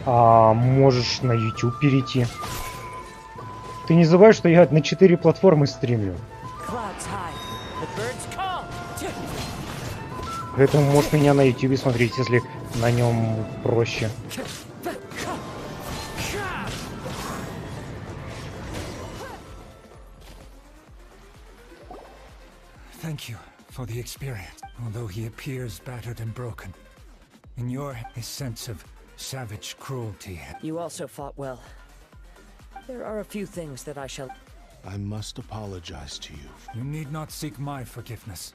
А можешь на YouTube перейти. Ты не забывай, что я на 4 платформы стримлю. Поэтому можешь меня на YouTube смотреть, если на нем проще. Thank you for the experience, although he appears battered and broken. In your sense of savage cruelty. You also fought well. There are a few things that I shall... I must apologize to you. You need not seek my forgiveness.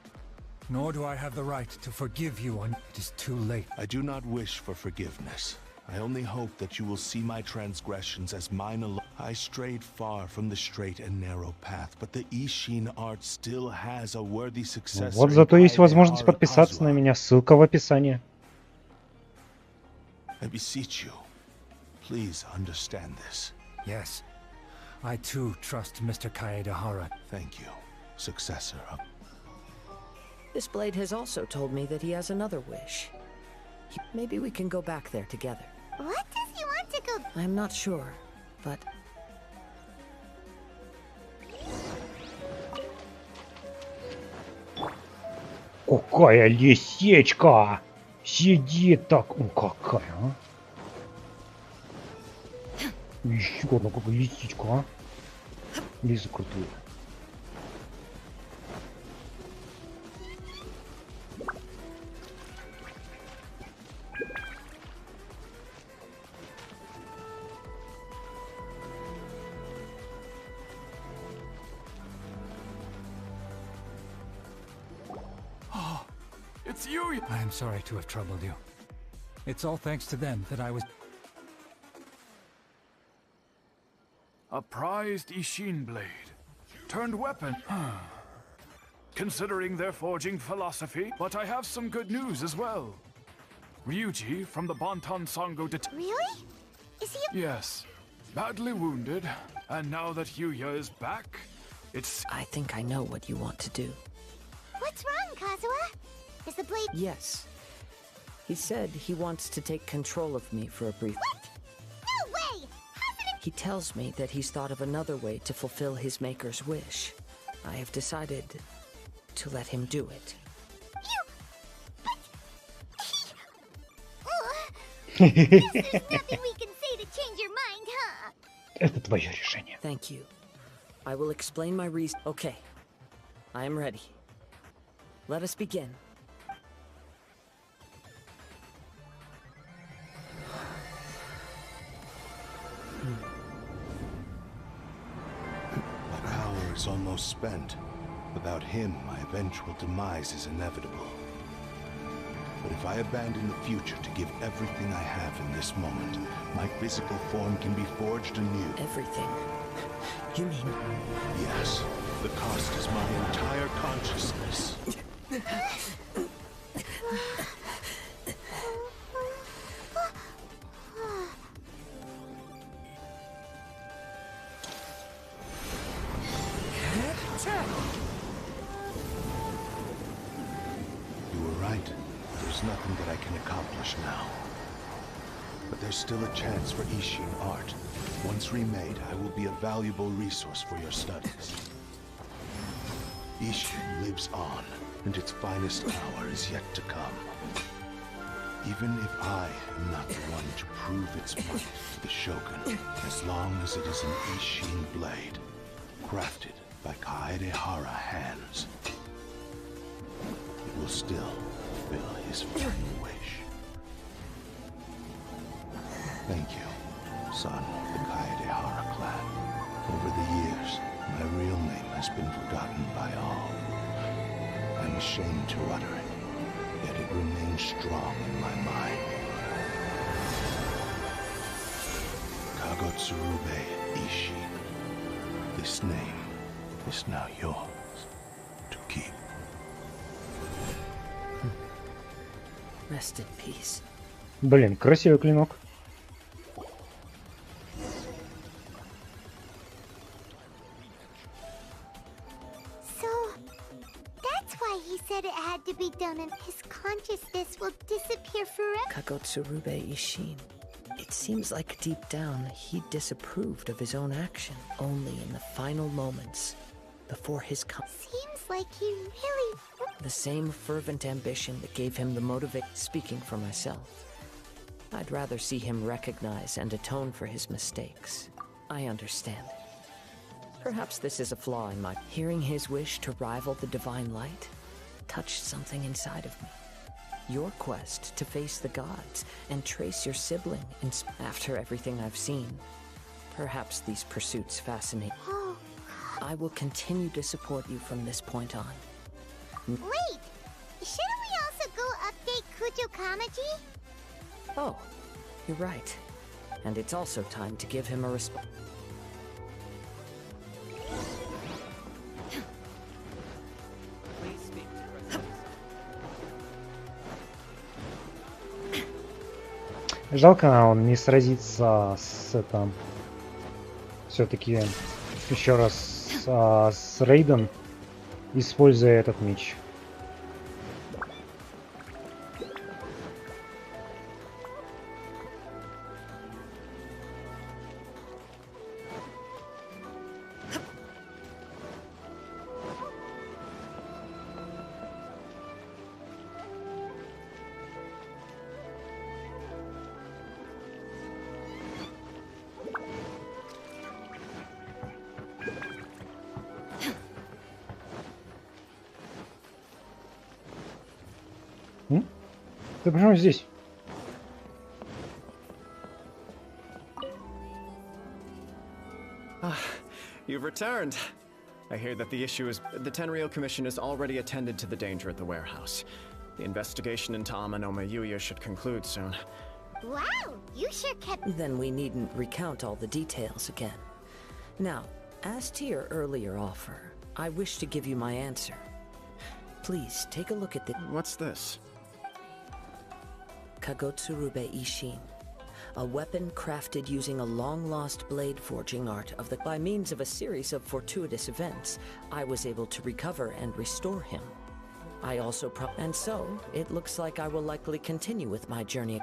Nor do I have the right to forgive you when it is too late. I do not wish for forgiveness. I only hope that you will see my transgressions as mine alone. I strayed far from the straight and narrow path, but the Ishin art still has a worthy successor. Вот зато есть возможность подписаться на меня. Ссылка в описании. I beseech you, please understand this. Yes, I too trust Mr. Kaedahara. Thank you, successor of... This blade has also told me that he has another wish. Maybe we can go back there together. What does he want to go? I'm not sure, but... Какая лисичка! Сидит так... Ну какая, а? Еще одна какая лисичка, а? Лиса крутая. It's you! I am sorry to have troubled you. It's all thanks to them that I was... A prized Ishin blade. Turned weapon. Considering their forging philosophy, but I have some good news as well. Ryuji from the Bonton Sango Really? Is he... Yes. Badly wounded. And now that Yuya is back, it's... I think I know what you want to do. What's wrong, Kazuha? Is the blade... Yes. He said he wants to take control of me for a brief... What? No way! Hasn't it... He tells me that he's thought of another way to fulfill his maker's wish. I have decided to let him do it. There's nothing we can say to change your mind, huh? Это твое решение. Thank you. I will explain my reason. Okay. I am ready. Let us begin. But how is almost spent. Without him, my eventual demise is inevitable. But if I abandon the future to give everything I have in this moment, my physical form can be forged anew. Everything? You mean... Yes. The cost is my entire consciousness. You were right. There's nothing that I can accomplish now. But there's still a chance for Ishin art. Once remade, I will be a valuable resource for your studies. Ishin lives on, and its finest hour is yet to come. Even if I am not the one to prove its might to the Shogun, as long as it is an Ishin blade, crafted by Kaedehara hands, it will still fulfill his final wish. Thank you, son of the Kaedehara clan. Over the years, my real name has been forgotten by all. I'm ashamed to utter it, yet it remains strong in my mind. Kagotsurube Ishin. This name is now yours to keep. Rest in peace. Блин, красивый клинок. So, that's why he said it had to be done and his consciousness will disappear forever. Kagotsurube Ishin. It seems like deep down he disapproved of his own action, only in the final moments before his Seems like he really... the same fervent ambition that gave him the motivation. Speaking for myself, I'd rather see him recognize and atone for his mistakes. I understand. Perhaps this is a flaw in my... Hearing his wish to rival the divine light touched something inside of me. Your quest to face the gods and trace your sibling after everything I've seen. Perhaps these pursuits fascinate. Oh. I will continue to support you from this point on. Wait! Shouldn't we also go update Kujo Kamaji? Oh, you're right. And it's also time to give him a response. Жалко, он не сразится с это. Все-таки еще раз с Рейден, используя этот меч. Ты почему здесь? You've returned. I hear that the issue is... The Tenryou Commission has already attended to the danger at the warehouse. The investigation into Amanoma Yuya should conclude soon. Wow, you sure kept... Then we needn't recount all the details again. Now, as to your earlier offer, I wish to give you my answer. Please, take a look at the... What's this? Kagotsurube Ishin. A weapon crafted using a long-lost blade forging art of the... By means of a series of fortuitous events, I was able to recover and restore him. I also And so, it looks like I will likely continue with my journey.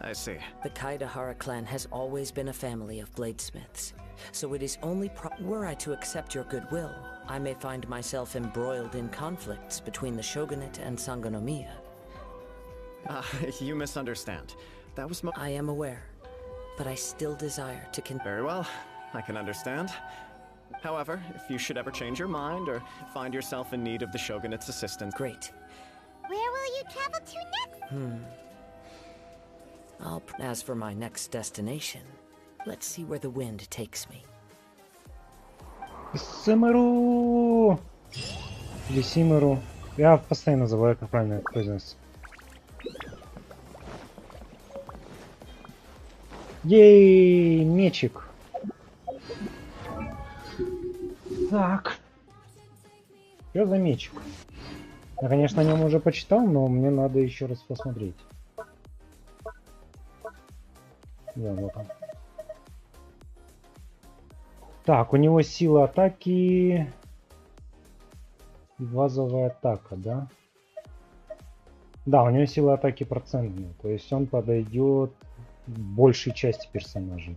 I see. The Kaedehara clan has always been a family of bladesmiths, so it is only were I to accept your goodwill, I may find myself embroiled in conflicts between the shogunate and Sangonomiya. You misunderstand. That was I am aware, but I still desire to Very well, I can understand. However, if you should ever change your mind or find yourself in need of the shogunate's assistance... Great. Where will you travel to next? As for my next destination, let's see where the wind takes me. Сэмэру! Или Симэру. Я постоянно забываю, как правильно это произносится. Ей, мечик. Так. Что за мечик? Я, конечно, о нем уже почитал, но мне надо еще раз посмотреть. Да, вот он. Так, у него сила атаки и базовая атака, да? Да, у него сила атаки процентная, то есть он подойдет большей части персонажей.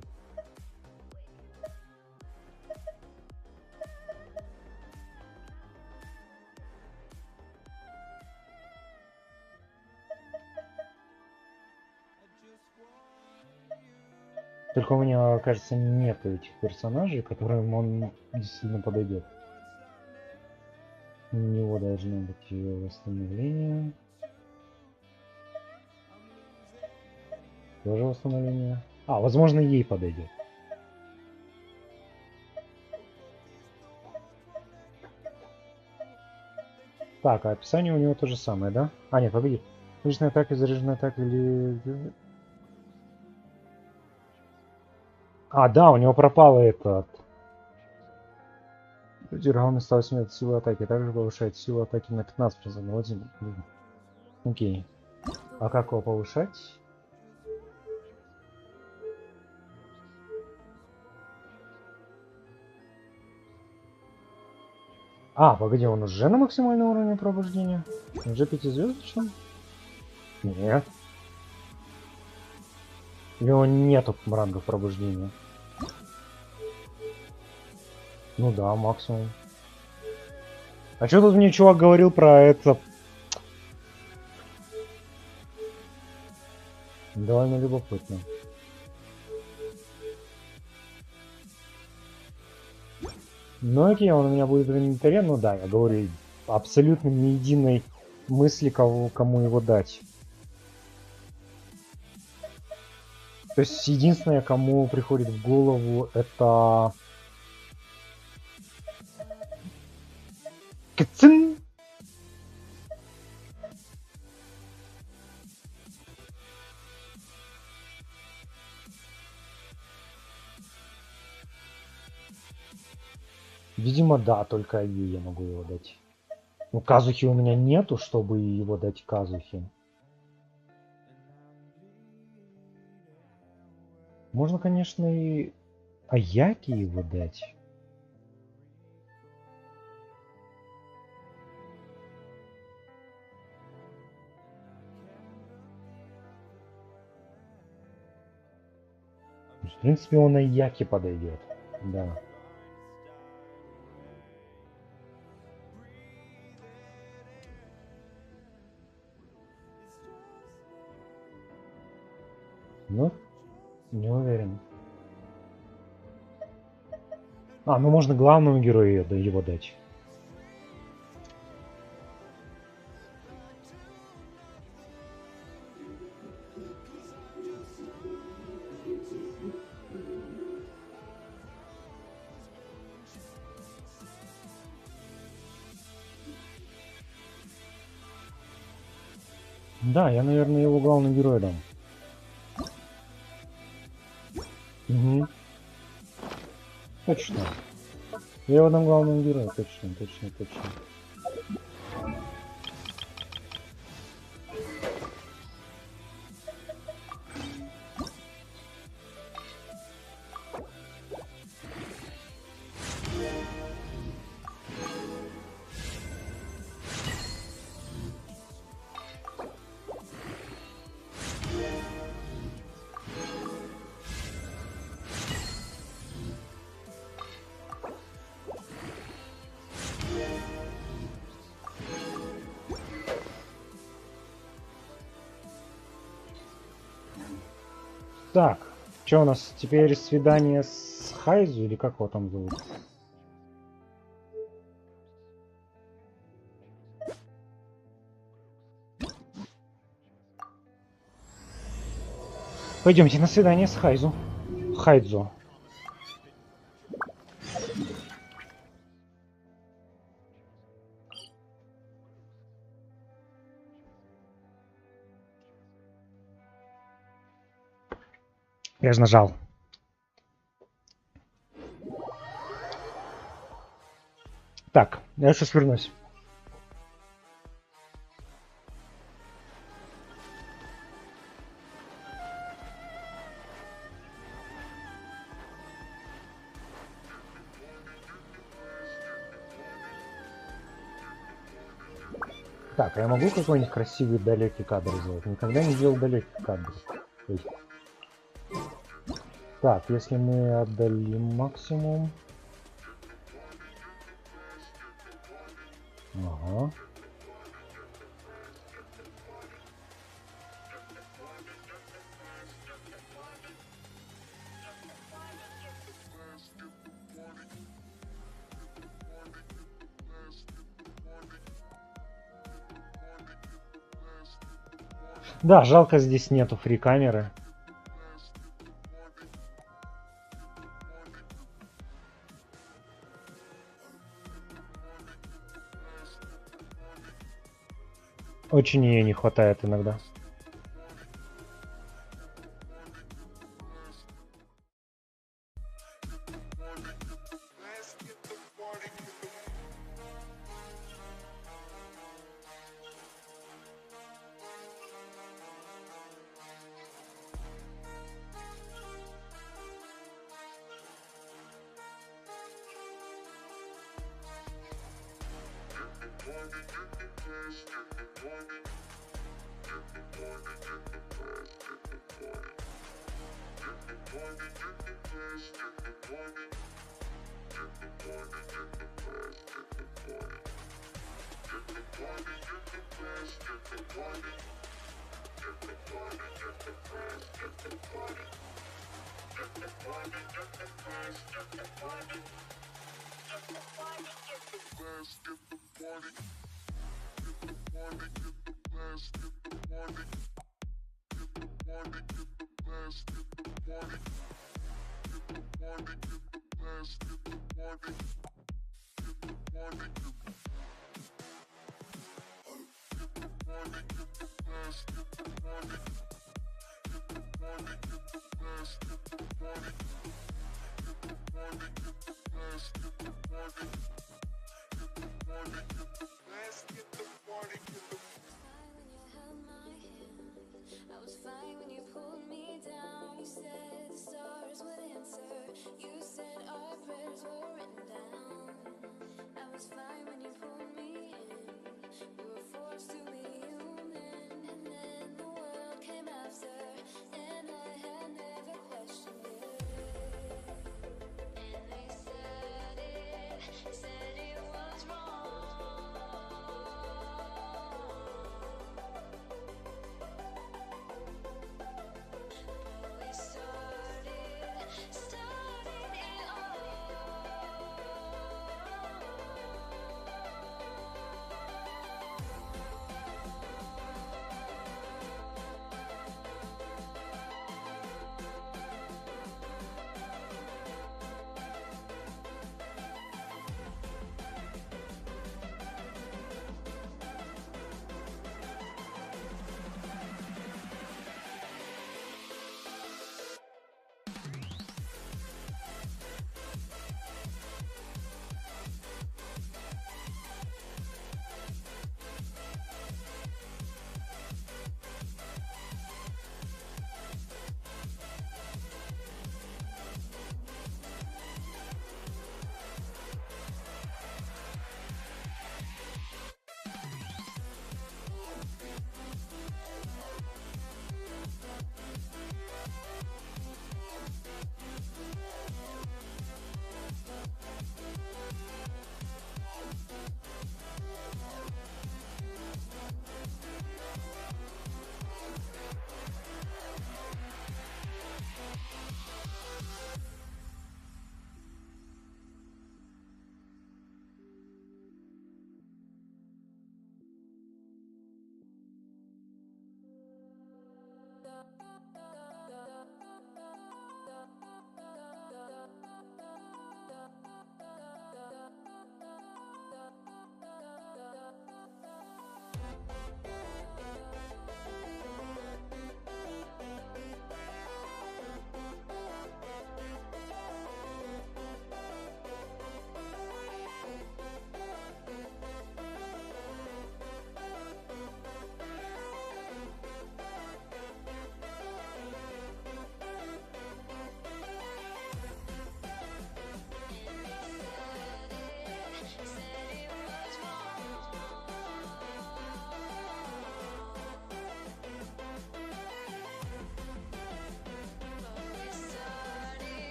Только у меня, кажется, нет этих персонажей, которым он действительно подойдет. У него должно быть восстановление. Тоже восстановление. А, возможно, ей подойдет. Так, а описание у него то же самое, да? А, нет, погоди. Личная атака, заряженная атака или... А, да, у него пропало этот... Равный 180 силы атаки. Также повышает силу атаки на 15%. Вот, окей. А как его повышать? А, погоди, он уже на максимальном уровне пробуждения? Уже 5-звездочным? Нет. У него нету рангов пробуждения. Ну да, максимум. А что тут мне чувак говорил про это? Довольно любопытно. Ну окей, он у меня будет в инвентаре, ну да, я говорю, абсолютно ни единой мысли, кому его дать. То есть единственное, кому приходит в голову, это... Кцин! Видимо, да, только ей я могу его дать. Ну, Казухи у меня нету, чтобы его дать Казухи. Можно, конечно, и Аяки его дать. В принципе, он Аяки подойдет. Да. Ну, не уверен. А, ну можно главному герою его дать. Да, я, наверное, его главный герой дам. Угу. Точно. Я его дам главному герою, точно. Так, что у нас теперь свидание с Хайзу или как его там зовут? Пойдемте на свидание с Хайзу. Хайдзо. Я же нажал. Так, я сейчас вернусь. Так, а я могу какой-нибудь красивый далекий кадр сделать? Никогда не делал далекий кадр. Ой. Так, если мы отдалим максимум. Ага. Да, жалко, здесь нету фри-камеры. Очень ее не хватает иногда.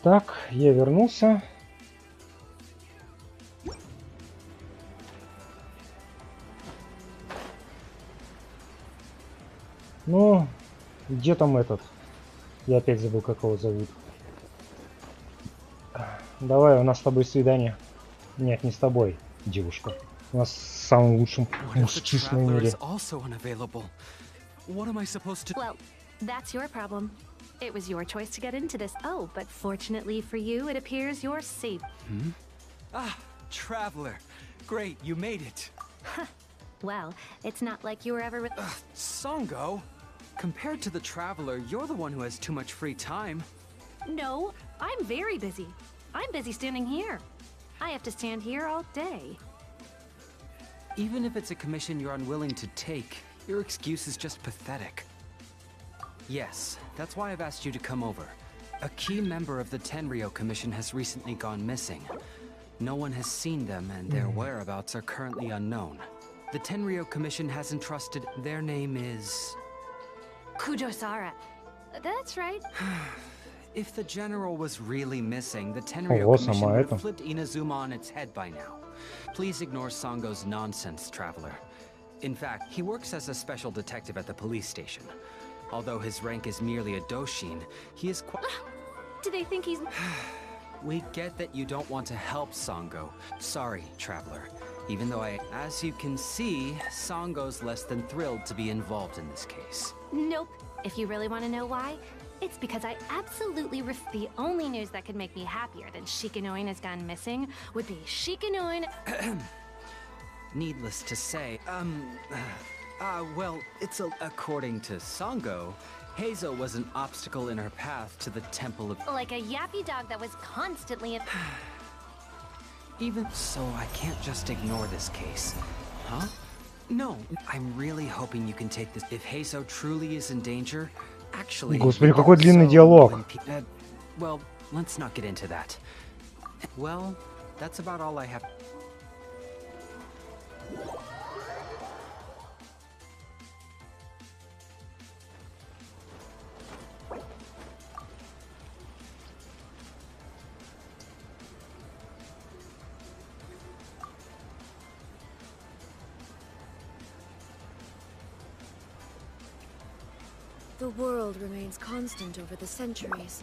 Так, я вернулся. Ну, где там этот? Я опять забыл, как его зовут. Давай, у нас с тобой свидание. Нет, не с тобой, девушка. У нас с самым лучшим мужчиной в мире. Well, that's your problem. It was your choice to get into this. Oh, but fortunately for you, it appears you're safe. Hmm? Ah, Traveler. Great, you made it. Well, it's not like you were ever with... Songo? Compared to the Traveler, you're the one who has too much free time. No, I'm very busy. I'm busy standing here. I have to stand here all day. Even if it's a commission you're unwilling to take, your excuse is just pathetic. Yes, that's why I've asked you to come over. A key member of the Tenryou Commission has recently gone missing. No one has seen them, and their whereabouts are currently unknown. The Tenryou Commission has entrusted... Their name is... Kujosara. That's right. If the General was really missing, the Tenryou Commission would have flipped Inazuma on its head by now. Please ignore Songo's nonsense, Traveler. In fact, he works as a special detective at the police station. Although his rank is merely a Doshin, he is quite... Do they think he's... We get that you don't want to help Songo. Sorry, Traveler. Even though as you can see, Songo's less than thrilled to be involved in this case. Nope. If you really want to know why, it's because I absolutely the only news that could make me happier than Shikanoin has gone missing would be Shikanoin... Needless to say, well, according to Songo, Heizo was an obstacle in her path to the Temple of... Like a yappy dog that was constantly... Even so, I can't just ignore this case. Huh? No, I'm really hoping you can take this. If Heizo truly is in danger, actually... Господи, какой длинный диалог. Well, let's not get into that. Well, that's about all I have. The world remains constant over the centuries,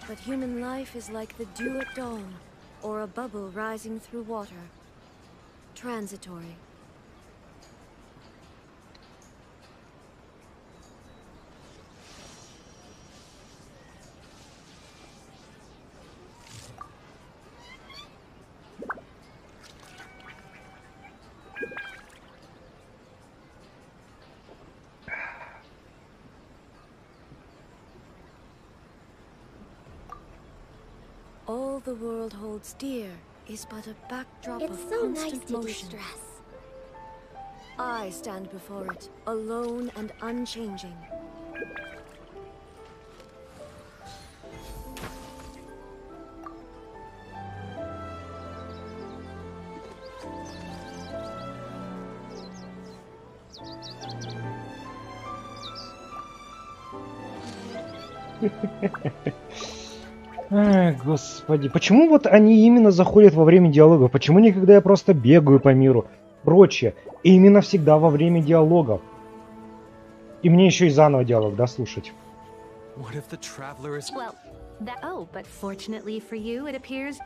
but human life is like the dew at dawn, or a bubble rising through water. Transitory. All the world holds dear is but a backdrop It's of so nice constant to motion. de-stress. I stand before it, alone and unchanging. Ай, господи, почему вот они именно заходят во время диалога? Почему не когда я просто бегаю по миру? Прочее. И именно всегда во время диалогов. И мне еще и заново диалог, да, слушать. What if the traveler is... Well, that. Oh, but fortunately for you, it appears.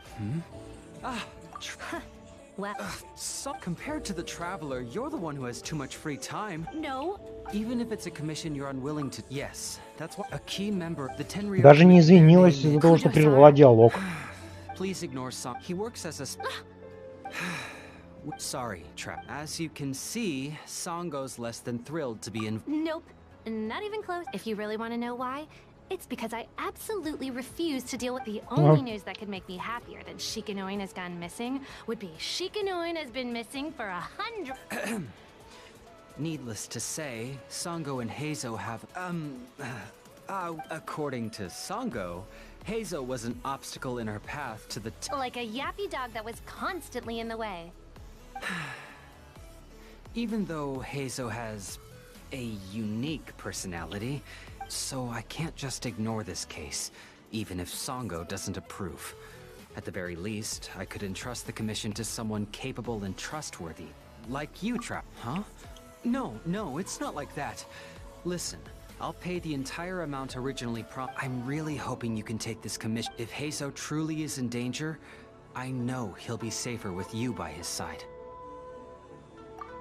Well, So, compared to the traveler, you're the one who has too much free time. no. Even if it's a commission you're unwilling to... Yes, that's what... A key member... The Tenryou... Даже не извинилась из-за того, что прервала диалог. Please ignore Song. He works as a... Sorry, Trap. As you can see, Songo's less than thrilled to be in... Nope. Not even close. If you really want to know why, it's because I absolutely refuse to deal with the only news that could make me happier than Shikanoin has gone missing would be Shikanoin has been missing for 100. Needless to say, Songo and Heizo have, according to Songo, Heizo was an obstacle in her path to the Like a yappy dog that was constantly in the way. Even though Heizo has a unique personality, so I can't just ignore this case, even if Songo doesn't approve. At the very least, I could entrust the commission to someone capable and trustworthy, like you, Trap. Huh? No, it's not like that. Listen, I'll pay the entire amount originally I'm really hoping you can take this commission. If Heizo truly is in danger, I know he'll be safer with you by his side.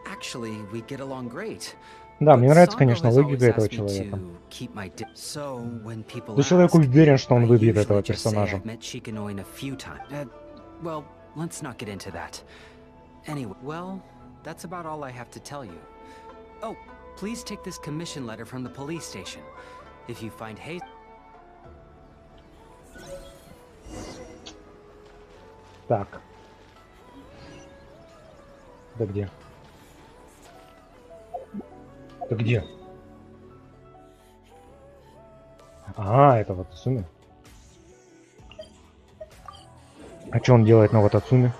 Actually, we get along great. Да, мне нравится, конечно, логика этого человека. Да человек уверен, что он выбьет этого персонажа. Well, let's not get into that. Anyway, well, that's about all I have to tell you. Oh, please take this commission letter from the police station. If you find Heizo... Так. Да где? Да где? А, это вот Атсуми. А что он делает на вот Атсуми?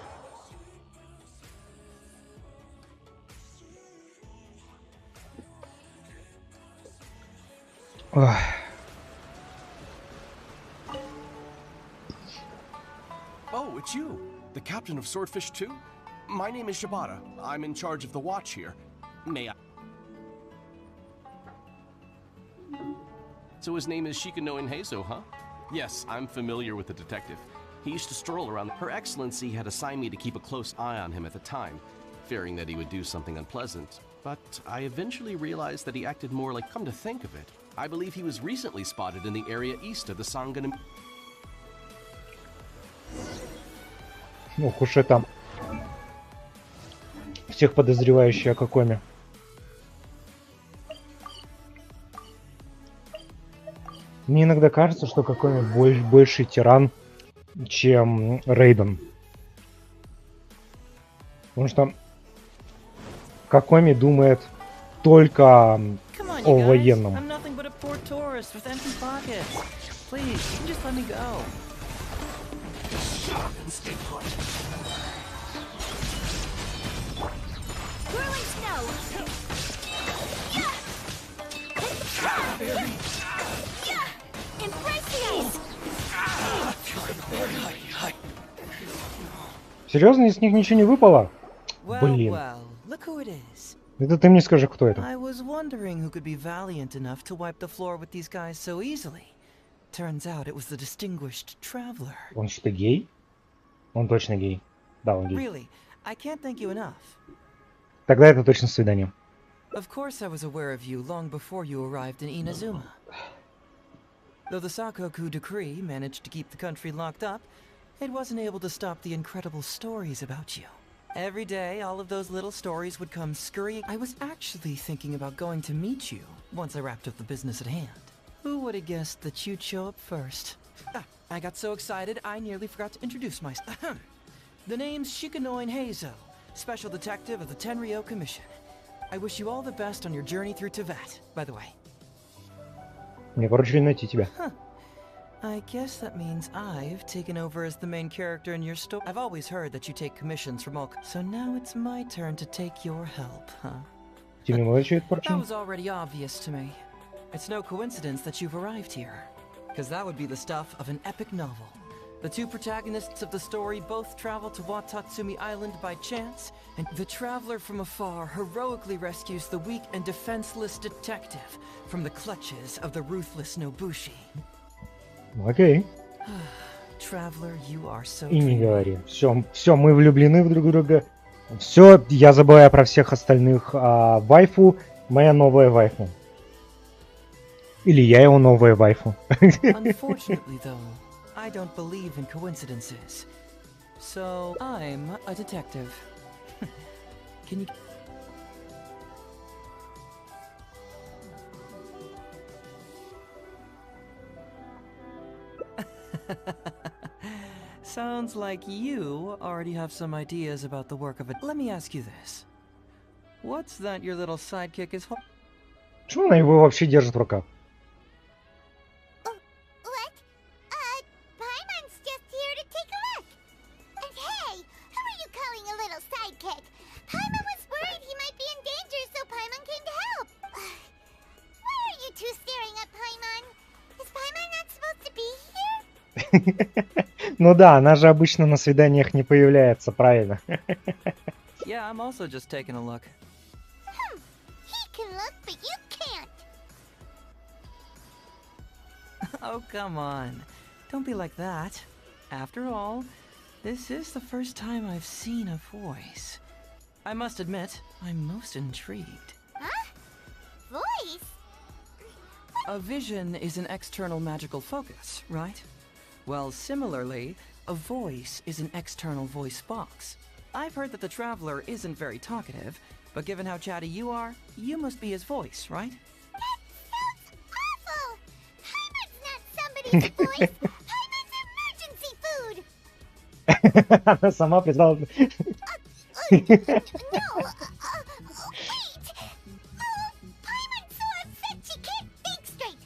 Ох. Oh, it's you, the captain of Swordfish 2? My name is Shibata. I'm in charge of the watch here. May I? So his name is Shikanoin Heizo, huh? Yes, I'm familiar with the detective. He used to stroll around. Her Excellency had assigned me to keep a close eye on him at the time, fearing that he would do something unpleasant. But I eventually realized that he acted more like... Come to think of it, I believe he was recently spotted in the area east of the Sangan... Ну, Хуше там всех подозревающий о Какоме. Мне иногда кажется, что Какоме больший тиран, чем Рейден. Потому что Какоме думает только о военном. Серьезно, из них ничего не выпало? Блин. Это ты мне скажи, кто это? I was wondering who could be valiant enough to wipe the floor with these guys so easily. Turns out it was the distinguished traveler. Он что, гей? Он точно гей. Да, он гей. Really, I can't thank you enough. Тогда это точно свидание. Of course I was aware of you long before you arrived in Inazuma. Though the Sakoku decree managed to keep the country locked up, it wasn't able to stop the incredible stories about you. Every day, all of those little stories would come scurrying. I was actually thinking about going to meet you once I wrapped up the business at hand. Who would have guessed that you'd show up first? I got so excited I nearly forgot to introduce myself. The name's Shikanoin Heizo, Special Detective of the Tenryou Commission. I wish you all the best on your journey through Teyvat, by the way. Мне поручили найти тебя. Huh. I guess that means I've taken over as the main character in your story. I've always heard that you take commissions from all... So now it's my turn to take your help, huh? Тебе молодой That поручен? was already obvious to me. It's no coincidence that you've arrived here. Because that would be the stuff of an epic novel. The two protagonists of the story both travel to Watatsumi Island by chance, and the traveler from afar heroically rescues the weak and defenseless detective from the clutches of the ruthless Nobushi. Окей. Traveler, you are so И не dreamy. говори. Все, мы влюблены в друг друга. Все, я забываю про всех остальных. Вайфу, моя новая вайфу. Или я его новая вайфу. Unfortunately, though, I don't believe in coincidences. So, I'm a detective. Can you... Sounds like you already have some ideas about the work of it. Let me ask you this. What's that your little sidekick is... Почему она его вообще держит в руках? What? Paimon's just here to take a look. And hey, who are you calling a little sidekick? Paimon was worried he might be in danger, so Paimon came to help. Why are you two staring at Paimon? Is Paimon not supposed to be here? Ну да, она же обычно на свиданиях не появляется, правильно? Yeah, I'm also just taking a look. He can look, but you can't. Oh, come on. Don't be like that. After all, this is the first time I've seen a voice. I must admit, I'm most intrigued. Huh? Voice? A vision is an external magical focus, right? Well, similarly, a voice is an external voice box. I've heard that the Traveler isn't very talkative, but given how chatty you are, you must be his voice, right? Awful! Paimon's not somebody's voice. Paimon's emergency food. Она сама признала. No, wait! Paimon's so upset she can't think straight.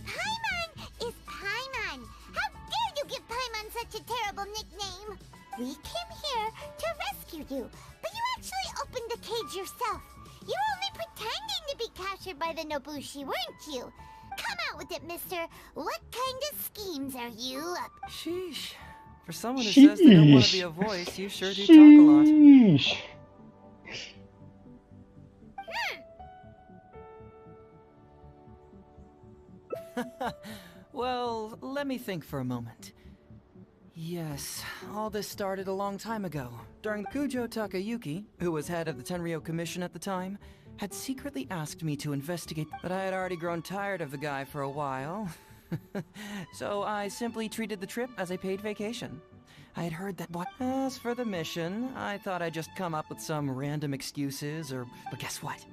Paimon is Paimon. How dare you give Paimon such a terrible nickname? We came here to rescue you, but you actually opened the cage yourself. You were only pretending to be captured by the Nobushi, weren't you? Come out with it, mister. What kind of schemes are you up? Sheesh. For someone who says they don't want to be a voice, you sure do talk a lot. Sheesh. Well, let me think for a moment. Yes, all this started a long time ago. During Kujo Takayuki, who was head of the Tenryou Commission at the time, had secretly asked me to investigate, but I had already grown tired of the guy for a while. So I simply treated the trip as a paid vacation. I had heard that as for the mission, I thought I'd just come up with some random excuses but guess what?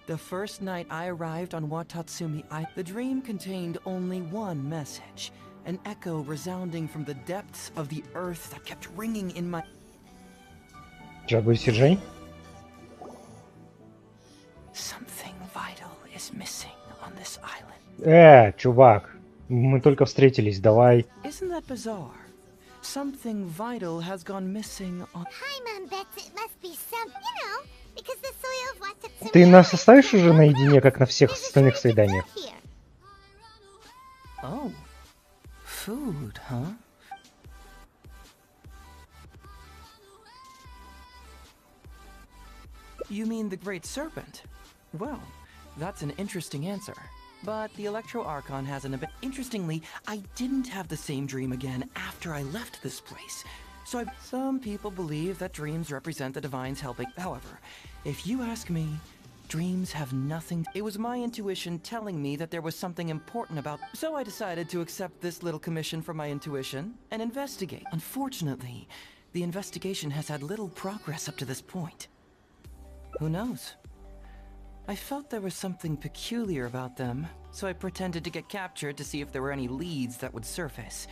The first night I arrived on Watatsumi Island, the dream contained only one message. An echo resounding from the depths of the earth that kept ringing in my... Сейчас будет Сержей? Something vital is missing on this island. Чувак, мы только встретились, давай. Isn't that bizarre? Something vital has gone missing on... Paimon bets it must be some, because the soil of Watatsumi... Ты нас оставишь уже наедине, как на всех остальных свиданиях? Oh. Food, huh? You mean the Great Serpent? Well, that's an interesting answer. But the Electro Archon has an... Interestingly, I didn't have the same dream again after I left this place. So some people believe that dreams represent the Divine's helping. However, if you ask me, dreams have nothing... It was my intuition telling me that there was something important about... So I decided to accept this little commission from my intuition and investigate. Unfortunately, the investigation has had little progress up to this point. Who knows? I felt there was something peculiar about them, so I pretended to get captured to see if there were any leads that would surface.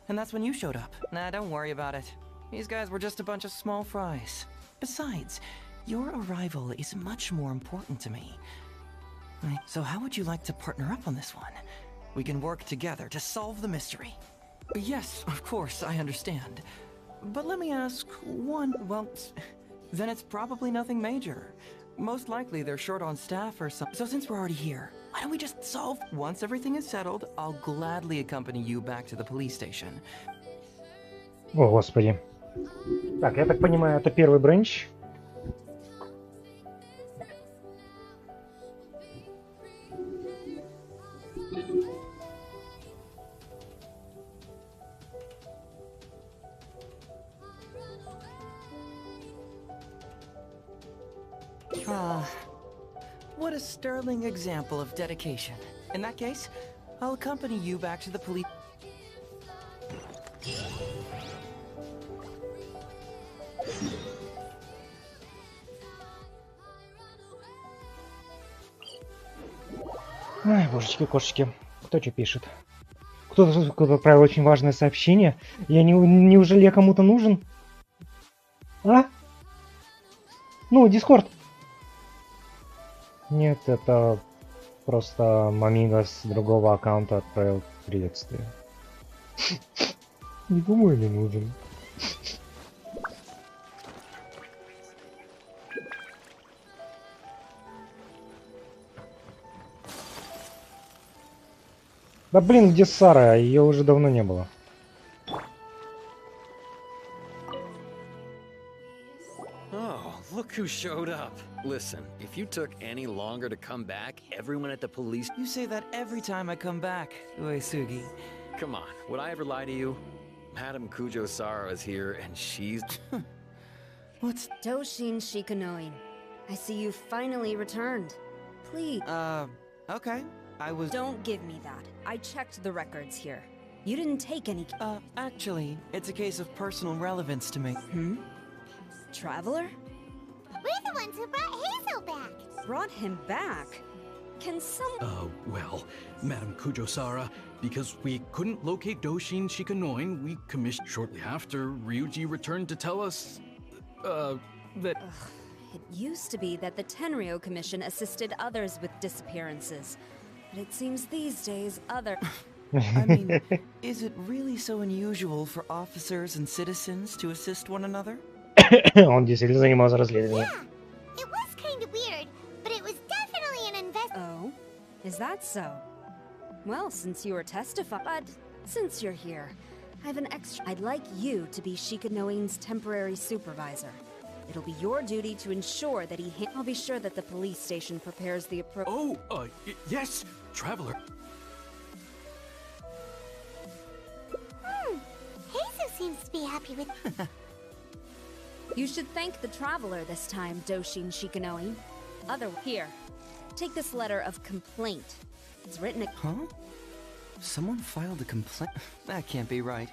And that's when you showed up. Nah, don't worry about it. These guys were just a bunch of small fries. Besides, your arrival is much more important to me. So how would you like to partner up on this one? We can work together to solve the mystery. Yes, of course, I understand. But let me ask one... Well, then it's probably nothing major. Most likely they're short on staff or something. So since we're already here, why don't we just solve... Once everything is settled, I'll gladly accompany you back to the police station. О, господи. Так, я так понимаю, это первый бренч. What a sterling example of dedication. In that case, I'll accompany you back to the police. Ай, божечки, кошечки. Кто что пишет? Кто-то отправил очень важное сообщение. Неужели я кому-то нужен? А? Ну, Discrod. Нет, это просто Мамига с другого аккаунта отправил приветствие. Никому я не нужен. Да блин, где Сара? Ее уже давно не было. Look who showed up. Listen, if you took any longer to come back, everyone at the police... You say that every time I come back, Uesugi. Come on, would I ever lie to you? Madame Kujo-Sara is here, and she's... What's... Doshin Shikanoin. I see you finally returned. Please... okay. I was... Don't give me that. I checked the records here. You didn't take any... Actually, it's a case of personal relevance to me. Traveler? We're the ones who brought Hazel back. Brought him back? Can someone... Well, Madame Kujo-Sara, because we couldn't locate Doshin Shikanoin, we commissioned shortly after Ryuji returned to tell us, that... It used to be that the Tenryo Commission assisted others with disappearances. But it seems these days other... I mean, is it really so unusual for officers and citizens to assist one another? Он действительно занимался расследованием. Yeah, it was kind of weird, but it was definitely an invest... Oh? Is that so? Well, since you were testifying... But since you're here, I have an extra... I'd like you to be Shikanoin's temporary supervisor. It'll be your duty to ensure that he... I'll be sure that the police station prepares the appropriate... Yes, Traveler. Jesus seems to be happy with... You should thank the Traveler this time, Doshin Shikanoin. Here, take this letter of complaint. It's written... Huh? Someone filed a complaint? That can't be right.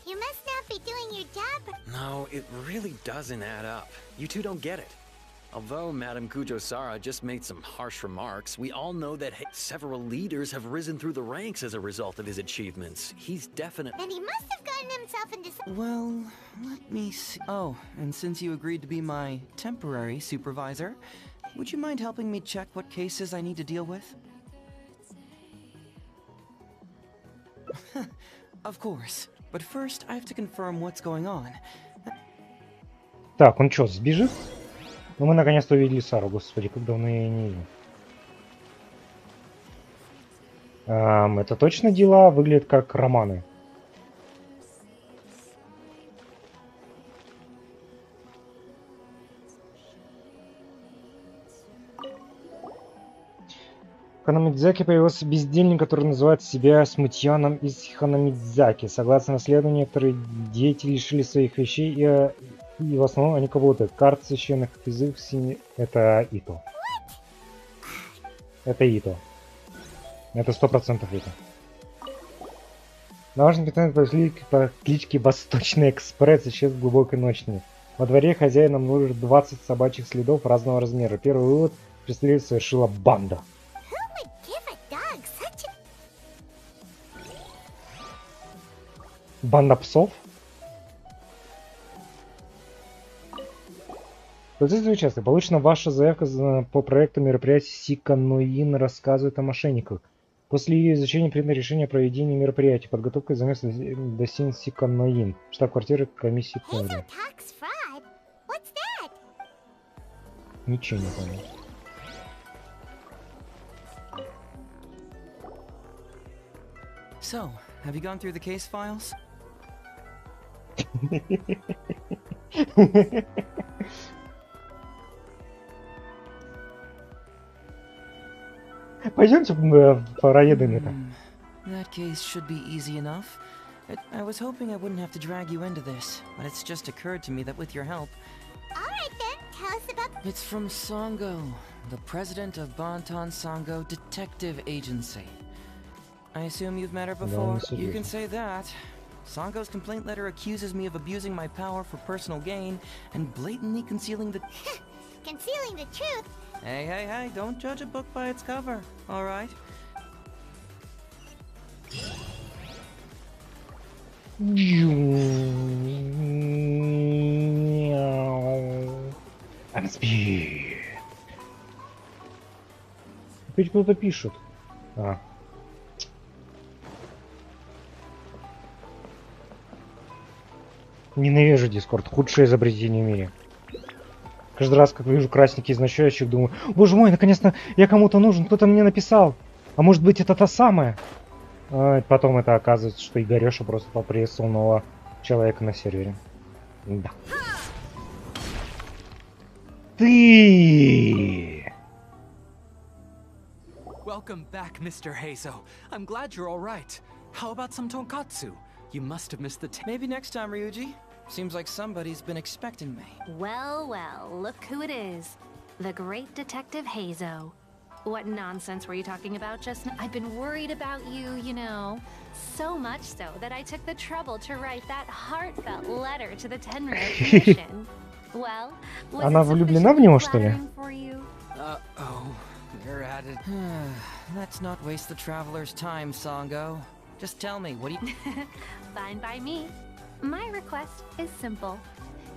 You must not be doing your job. No, it really doesn't add up. You two don't get it. Although Madame Kujo-Sara just made some harsh remarks, we all know that several leaders have risen through the ranks as a result of his achievements. He's definitely... And he must have gotten himself into some... Well, let me see... Oh, and since you agreed to be my temporary supervisor, would you mind helping me check what cases I need to deal with? Of course. But first, I have to confirm what's going on. Так, он что, сбежит? Ну, мы наконец-то увидели Сару, господи, как давно я ее не видел. Это точно дела выглядят как романы. В Ханамидзаке появился бездельник, который называет себя смутьяном из Ханамидзаки. Согласно расследованию, некоторые деятели лишили своих вещей и в основном они кого-то. Карт священных язык это Ито. Это Ито. Это 100% Ито. На важном питании по кличке Восточный Экспресс исчез в глубокой ночи. Во дворе хозяина обнаружили 20 собачьих следов разного размера. Первый вывод: преступление совершила банда. Банда псов? Подождите участок. Получена ваша заявка по проекту мероприятия Сиканоин рассказывает о мошенниках. После ее изучения принято решение о проведении мероприятия. Подготовкой займется Досин Сиканоин, штаб-квартира комиссии Тенри. Ничего не понял. So, have you gone through the case files? Пойдемте проедем это. That case should be easy enough. I was hoping I wouldn't have to drag you into this, but it's just occurred to me that with your help... Alright then, tell us about... It's from Sango, the president of Bantan Sango Detective Agency. I assume you've met her before? You can say that. Sango's complaint letter accuses me of abusing my power for personal gain and blatantly concealing the... Concealing the truth? Hey, hey, hey, don't judge a book by its cover, alright? Опять кто-то пишет. А. Ненавижу Discrod. Худшее изобретение в мире. Каждый раз, как вижу красненький значочек, думаю, боже мой, наконец-то я кому-то нужен, кто-то мне написал. А может быть это та самая? А потом это оказывается, что Игореша просто поприветствовал нового человека на сервере. Да. Ты! Welcome back, Mr. Heizo. I'm glad you're all right. How about some tonkatsu? You must have missed the Maybe next time, Ryuji. Seems like somebody's been expecting me. Well, well, look who it is. The great Detective Heizo. What nonsense were you talking about just now? I've been worried about you, you know. So much so that I took the trouble to write that heartfelt letter to the Tenryo Commission. Well, was Она влюблена в него, что ли? Uh-oh. You're at it. Let's not waste the traveler's time, Sango. Just tell me, what do you... Fine by me. My request is simple.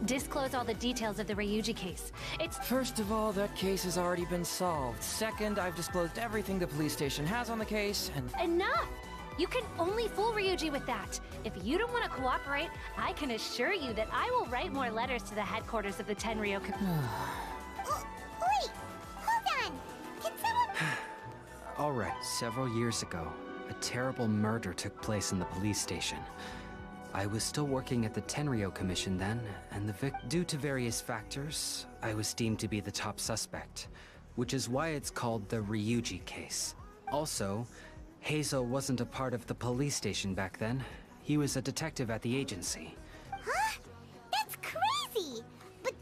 Disclose all the details of the Ryuji case. It's... First of all, that case has already been solved. Second, I've disclosed everything the police station has on the case, and... Enough! You can only fool Ryuji with that. If you don't want to cooperate, I can assure you that I will write more letters to the headquarters of the Tenryo Wait! Hold on! Can someone... Alright, several years ago, a terrible murder took place in the police station. I was still working at the Tenryo Commission then, and due to various factors, I was deemed to be the top suspect, which is why it's called the Ryuji case. Also, Heizo wasn't a part of the police station back then. He was a detective at the agency. Huh? That's crazy! But...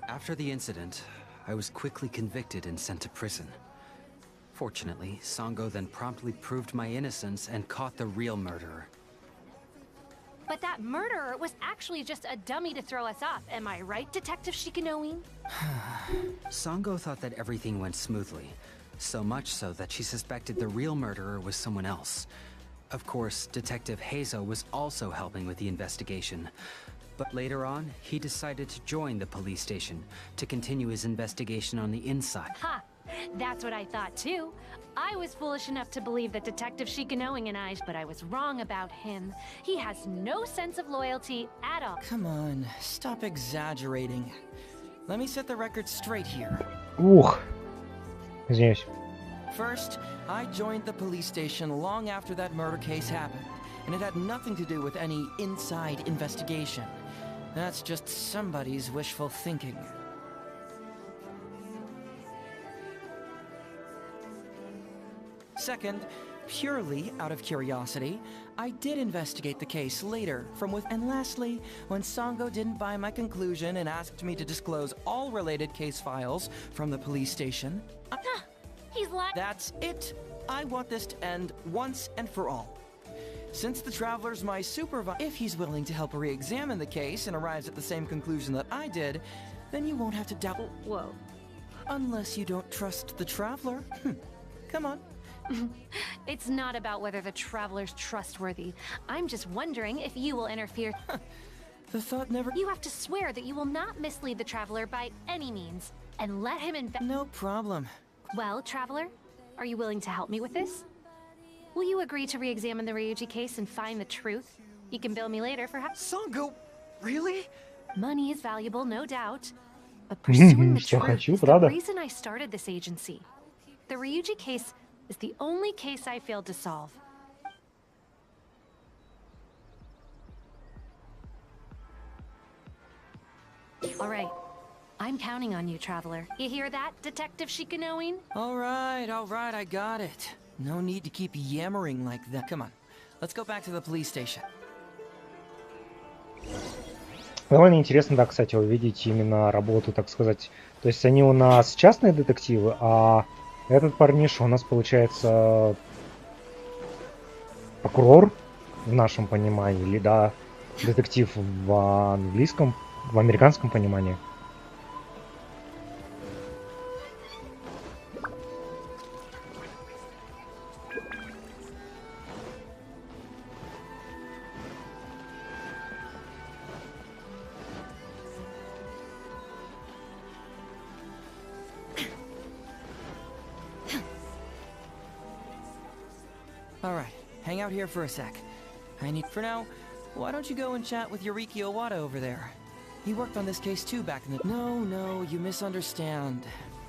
After the incident, I was quickly convicted and sent to prison. Fortunately, Sango then promptly proved my innocence and caught the real murderer. But that murderer was actually just a dummy to throw us off, am I right, Detective Shikanoin? Sango thought that everything went smoothly, so much so that she suspected the real murderer was someone else. Of course, Detective Heizo was also helping with the investigation. But later on, he decided to join the police station to continue his investigation on the inside. Ha! That's what I thought too. I was foolish enough to believe that Detective Shikanoing and but I was wrong about him. He has no sense of loyalty at all. Come on, stop exaggerating. Let me set the record straight here. Ух. Извиняюсь. First, I joined the police station long after that murder case happened, and it had nothing to do with any inside investigation. That's just somebody's wishful thinking. Second, purely out of curiosity, I did investigate the case later from and lastly, when Sango didn't buy my conclusion and asked me to disclose all related case files from the police station, He's lying. That's it. I want this to end once and for all. Since the Traveler's my supervisor, if he's willing to help re-examine the case and arrives at the same conclusion that I did, then you won't have to doubt. Whoa. Unless you don't trust the Traveler. Come on. It's not about whether the Traveler's trustworthy. I'm just wondering if you will interfere. The thought never... You have to swear that you will not mislead the Traveler by any means, and let him No problem. Well, Traveler, are you willing to help me with this? Will you agree to re-examine the Ryuji case and find the truth? You can bill me later for Sango, really? Money is valuable, no doubt. But pursuing the Что truth хочу, is the правда? reason I started this agency. The Ryuji case is the only case I failed to solve. All right. I'm counting on you, Traveler. You hear that, Detective Shikanoin? All right, I got it. No need to keep yammering like that. Come on, let's go back to the police station. Довольно интересно, да, кстати, увидеть именно работу, так сказать. То есть они у нас частные детективы, а этот парниш у нас получается прокурор в нашем понимании, или да, детектив в английском, в американском понимании. All right, hang out here for a sec. I need... For now, why don't you go and chat with Yoriki Owada over there? He worked on this case too back in the... No, you misunderstand.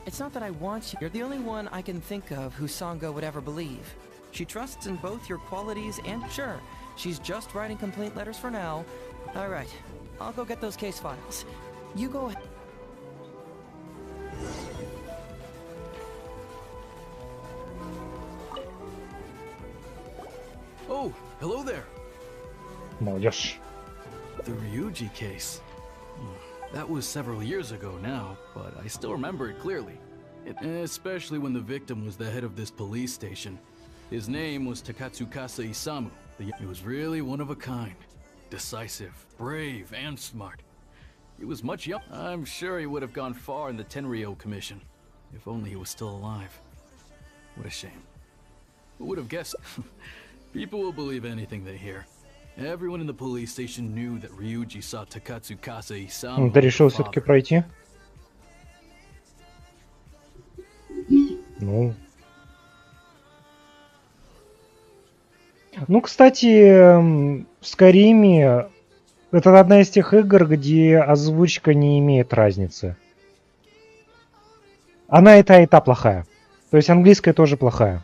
It's not that I want you. You're the only one I can think of who Sango would ever believe. She trusts in both your qualities and... Sure, she's just writing complaint letters for now. All right, I'll go get those case files. You go ahead. Oh, hello there. Молодежь. The Ryuji case. That was several years ago now, but I still remember it clearly. Especially when the victim was the head of this police station. His name was Takatsukasa Isamu. He was really one of a kind. Decisive, brave, and smart. He was much young. I'm sure he would have gone far in the Tenryou Commission. If only he was still alive. What a shame. Who would have guessed? People will believe anything they hear. Everyone in the police station knew that Ryuji saw Takatsukasa Isamu. Ты решил все-таки пройти? Ну, кстати, в Скайриме это одна из тех игр, где озвучка не имеет разницы. Она и та плохая. То есть английская тоже плохая.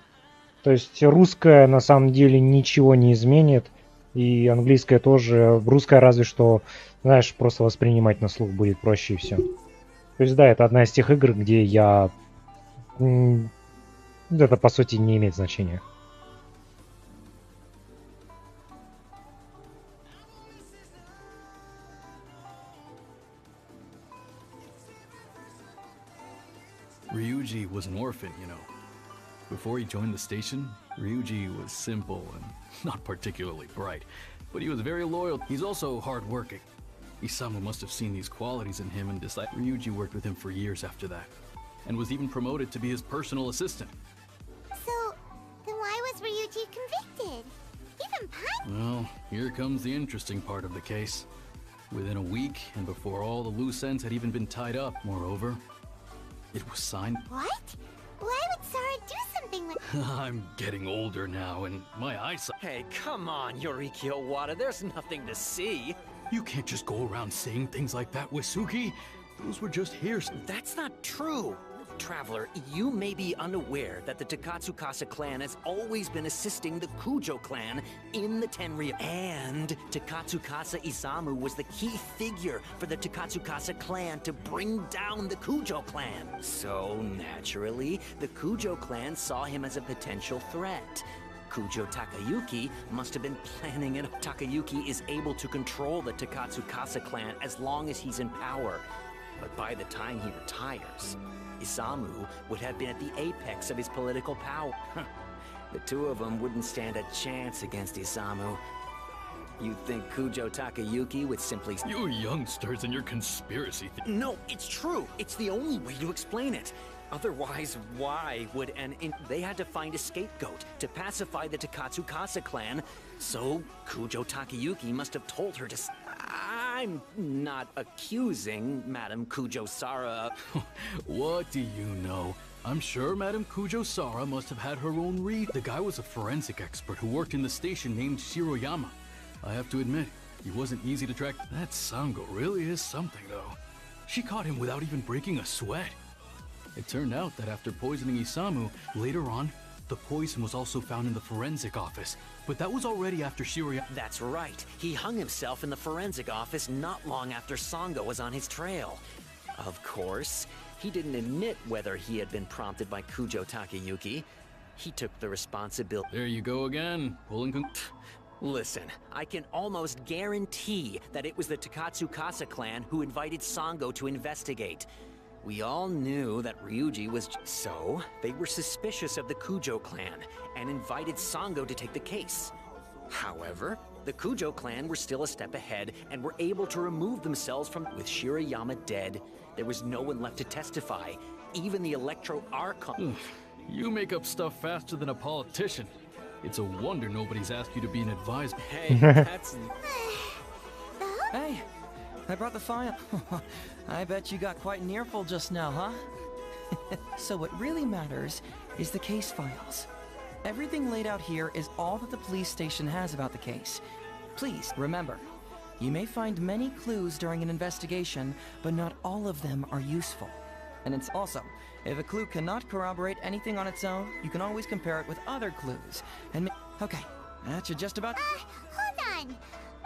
То есть русская на самом деле ничего не изменит. И английская тоже. Русская разве что, знаешь, просто воспринимать на слух будет проще и все. То есть да, это одна из тех игр, где я... Это по сути не имеет значения. Ryuji was an orphan, you know. Before he joined the station, Ryuji was simple and not particularly bright, but he was very loyal. He's also hardworking. Isamu must have seen these qualities in him and decided. Ryuji worked with him for years after that, and was even promoted to be his personal assistant. So, then why was Ryuji convicted? Even punished? Well, here comes the interesting part of the case. Within a week, and before all the loose ends had even been tied up, moreover, it was signed. What? Why would Sara do something like... I'm getting older now, and my eyesight... Hey, come on, Yoriki Owada, there's nothing to see. You can't just go around saying things like that, Wisuki. Those were just hearsay. That's not true. Traveler, you may be unaware that the Takatsukasa clan has always been assisting the Kujo clan in the Tenryou. And Takatsukasa Isamu was the key figure for the Takatsukasa clan to bring down the Kujo clan. So, naturally, the Kujo clan saw him as a potential threat. Kujo Takayuki must have been planning it. Takayuki is able to control the Takatsukasa clan as long as he's in power. But by the time he retires, Isamu would have been at the apex of his political power. The two of them wouldn't stand a chance against Isamu. You'd think Kujo Takayuki would simply... You youngsters and your conspiracy... No, it's true! It's the only way to explain it! Otherwise, why would They had to find a scapegoat to pacify the Takatsukasa clan, so Kujo Takayuki must have told her to... I'm not accusing Madame Kujo-Sara. What do you know? I'm sure Madame Kujo-Sara must have had her own read. The guy was a forensic expert who worked in the station named Shiroyama. I have to admit, he wasn't easy to track. That Sango really is something, though. She caught him without even breaking a sweat. It turned out that after poisoning Isamu, later on, the poison was also found in the forensic office. But that was already after Shiroyama. That's right. He hung himself in the forensic office not long after Sango was on his trail. Of course, he didn't admit whether he had been prompted by Kujo Takayuki. He took the responsibility. There you go again, pulling. Listen, I can almost guarantee that it was the Takatsukasa clan who invited Sango to investigate. We all knew that Ryuji was so they were suspicious of the Kujo clan and invited Sango to take the case. However, the Kujo clan were still a step ahead and were able to remove themselves from. With Shiroyama dead, there was no one left to testify. Even the Electro Archon. You make up stuff faster than a politician. It's a wonder nobody's asked you to be an advisor. Hey, that's... Hey, I brought the file. I bet you got quite an earful just now, huh? So what really matters is the case files. Everything laid out here is all that the police station has about the case. Please, remember, you may find many clues during an investigation, but not all of them are useful. And it's also, if a clue cannot corroborate anything on its own, you can always compare it with other clues. And okay, that should just about... hold on.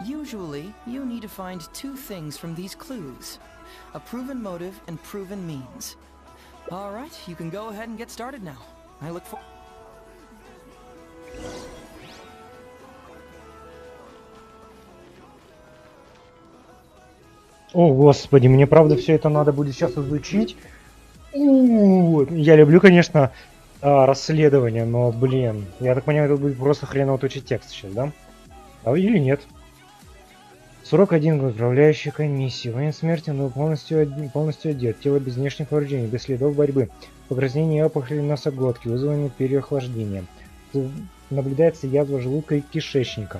Usually, you need to find two things from these clues. A proven motive and proven means. Alright, you can go ahead and get started now. I look for... О, господи, мне правда все это надо будет сейчас изучить. Я люблю, конечно, расследование, но, блин, я так понимаю, это будет просто хреново точить текст сейчас, да? А или нет? Срок 1 год. Управляющей комиссии. Воин смерти, но полностью одет. Тело без внешних повреждений, без следов борьбы. Покраснение и опухоли носоглотки, вызванные переохлаждением. Наблюдается язва желудка и кишечника,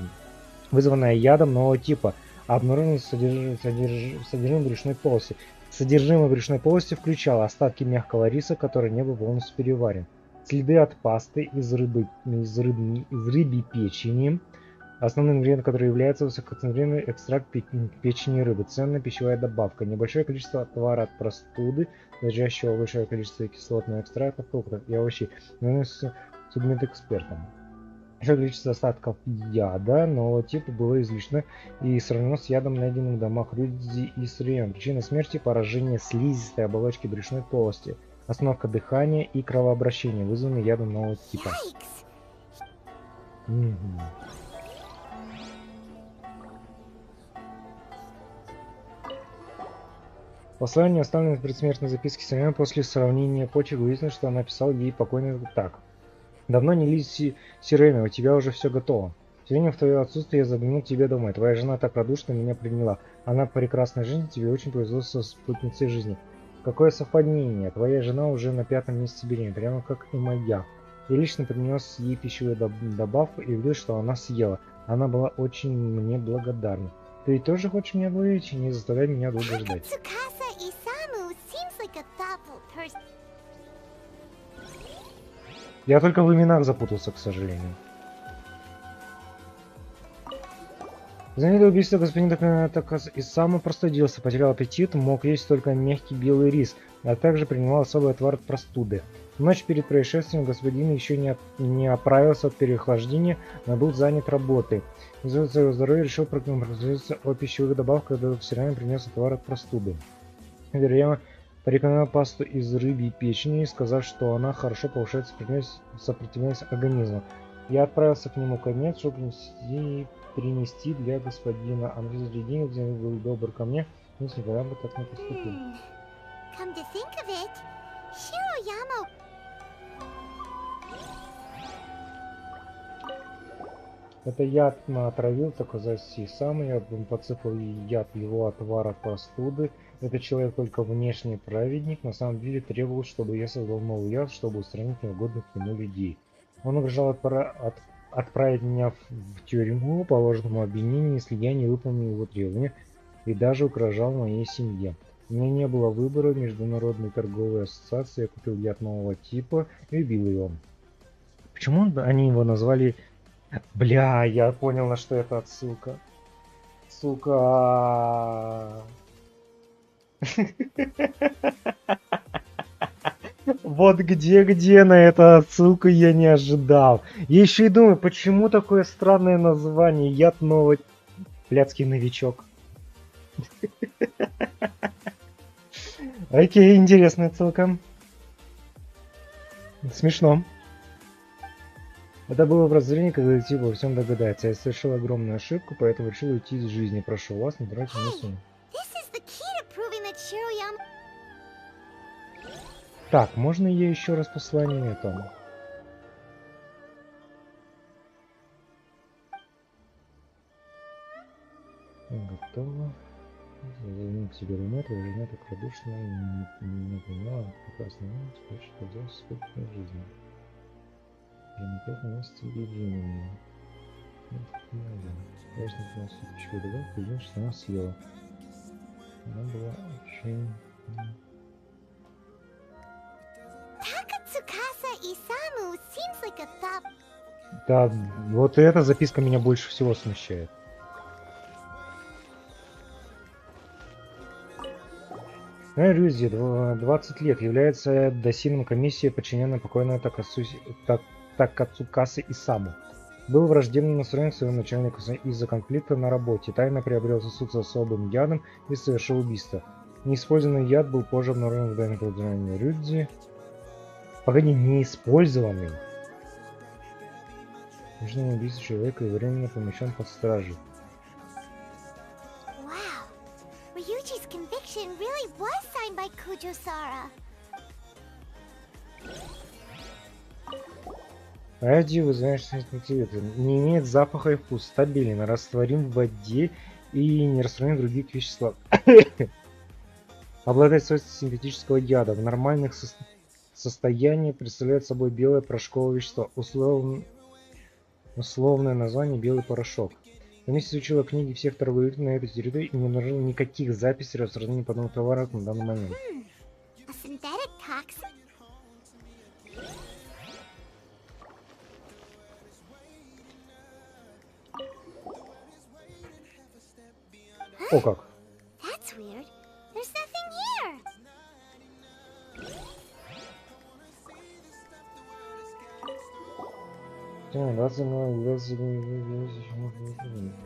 вызванная ядом нового типа. Обнаружено содержимое брюшной полости. Содержимое брюшной полости включало остатки мягкого риса, который не был полностью переварен. Следы от пасты из рыбьей печени. Основным ингредиентом, который является высококонцентрированный экстракт печени рыбы. Ценная пищевая добавка. Небольшое количество отвара от простуды, содержащего большое количество кислотного экстракта фруктов и овощей. Судмедэкспертом. Большое количество остатков яда нового типа было излишне и сравнено с ядом, найденным в домах Рюдзи и Срием. Причина смерти – поражение слизистой оболочки брюшной полости, остановка дыхания и кровообращение, вызванное ядом нового типа. Послание, оставленное в предсмертной записке Срием, после сравнения почек выяснилось, что она писала ей покойный так. Давно не лезь, Сиреме, у тебя уже все готово. Сегодня в твое отсутствие я заглянул к тебе домой. Твоя жена так радушно меня приняла. Она прекрасная жизнь, тебе очень повезло со спутницей жизни. Какое совпадение. Твоя жена уже на 5-м месяце беременна, прямо как и моя. Я лично принес ей пищевую добавку и увидел, что она съела. Она была очень мне благодарна. Ты ведь тоже хочешь меня вылечить? Не заставляй меня долго ждать. Я только в именах запутался, к сожалению. За ней убийство господина Исама простудился, потерял аппетит, мог есть только мягкий белый рис, а также принимал особый отвар от простуды. В ночь перед происшествием господин еще не оправился от переохлаждения, но был занят работой. Из-за своего здоровья решил проконсультироваться о пищевых добавках, когда все равно принес отвар от простуды. Вероятно, порекомендовал пасту из рыбьей печени, сказав, что она хорошо повышает сопротивляемость организма. Я отправился к нему в кабинет, чтобы принести для господина Андрея денег, где он был добр ко мне, но никогда бы так не поступил. Это яд отравил, так сказать, сам. Я подсыпал яд его отвар от простуды. Этот человек только внешний праведник, на самом деле требовал, чтобы я создал новый яд, чтобы устранить неугодных ему людей. Он угрожал отправить меня в тюрьму по ложному обвинению, если я не выполню его требования. и даже угрожал моей семье. У меня не было выбора в международной торговой ассоциации, я купил яд нового типа и убил его. Почему они его назвали... Бля, я понял, на что это отсылка. Сука. Вот где на эту отсылку я не ожидал. Я еще и думаю, почему такое странное название? Яд нового... Блядский новичок. Окей, интересная отсылка. Смешно. Это было образ зрения, когда типа во всем догадается. Я совершил огромную ошибку, поэтому решил уйти из жизни. Прошу вас, не тратьте на сон. Так, можно я еще раз послание этому? Готово. Завернуть себе румет, выжимать так радушно, не понимала, прекрасно, теперь что делать с собственной жизнью. Я не пять месяцев единственным. Важно приносить пищевую добавку, и что она съела. Она была очень... Да, вот эта записка меня больше всего смущает. Рюзи, 20 лет, является досином комиссии, подчиненной покойной Такацукасы Исаму. Был враждебно настроен к своему начальнику из-за конфликта на работе, тайно приобрел сосуд с особым ядом и совершил убийство. Неиспользованный яд был позже обнаружен в доме колдования Рюзи. Погоди, неиспользованный. Нужно убийство человека и временно помещен под стражей. Радио вызываешь цвета. Не имеет запаха и вкус, стабилен, растворим в воде и не растворим в других веществах. Обладает свойством синтетического яда. В нормальных состояниях представляет собой белое порошковое вещество. Условное название белый порошок. Комиссия изучила книги всех торговых на этой территории и не обнаружила никаких записей о распространении подобных товаров на данный момент. О как!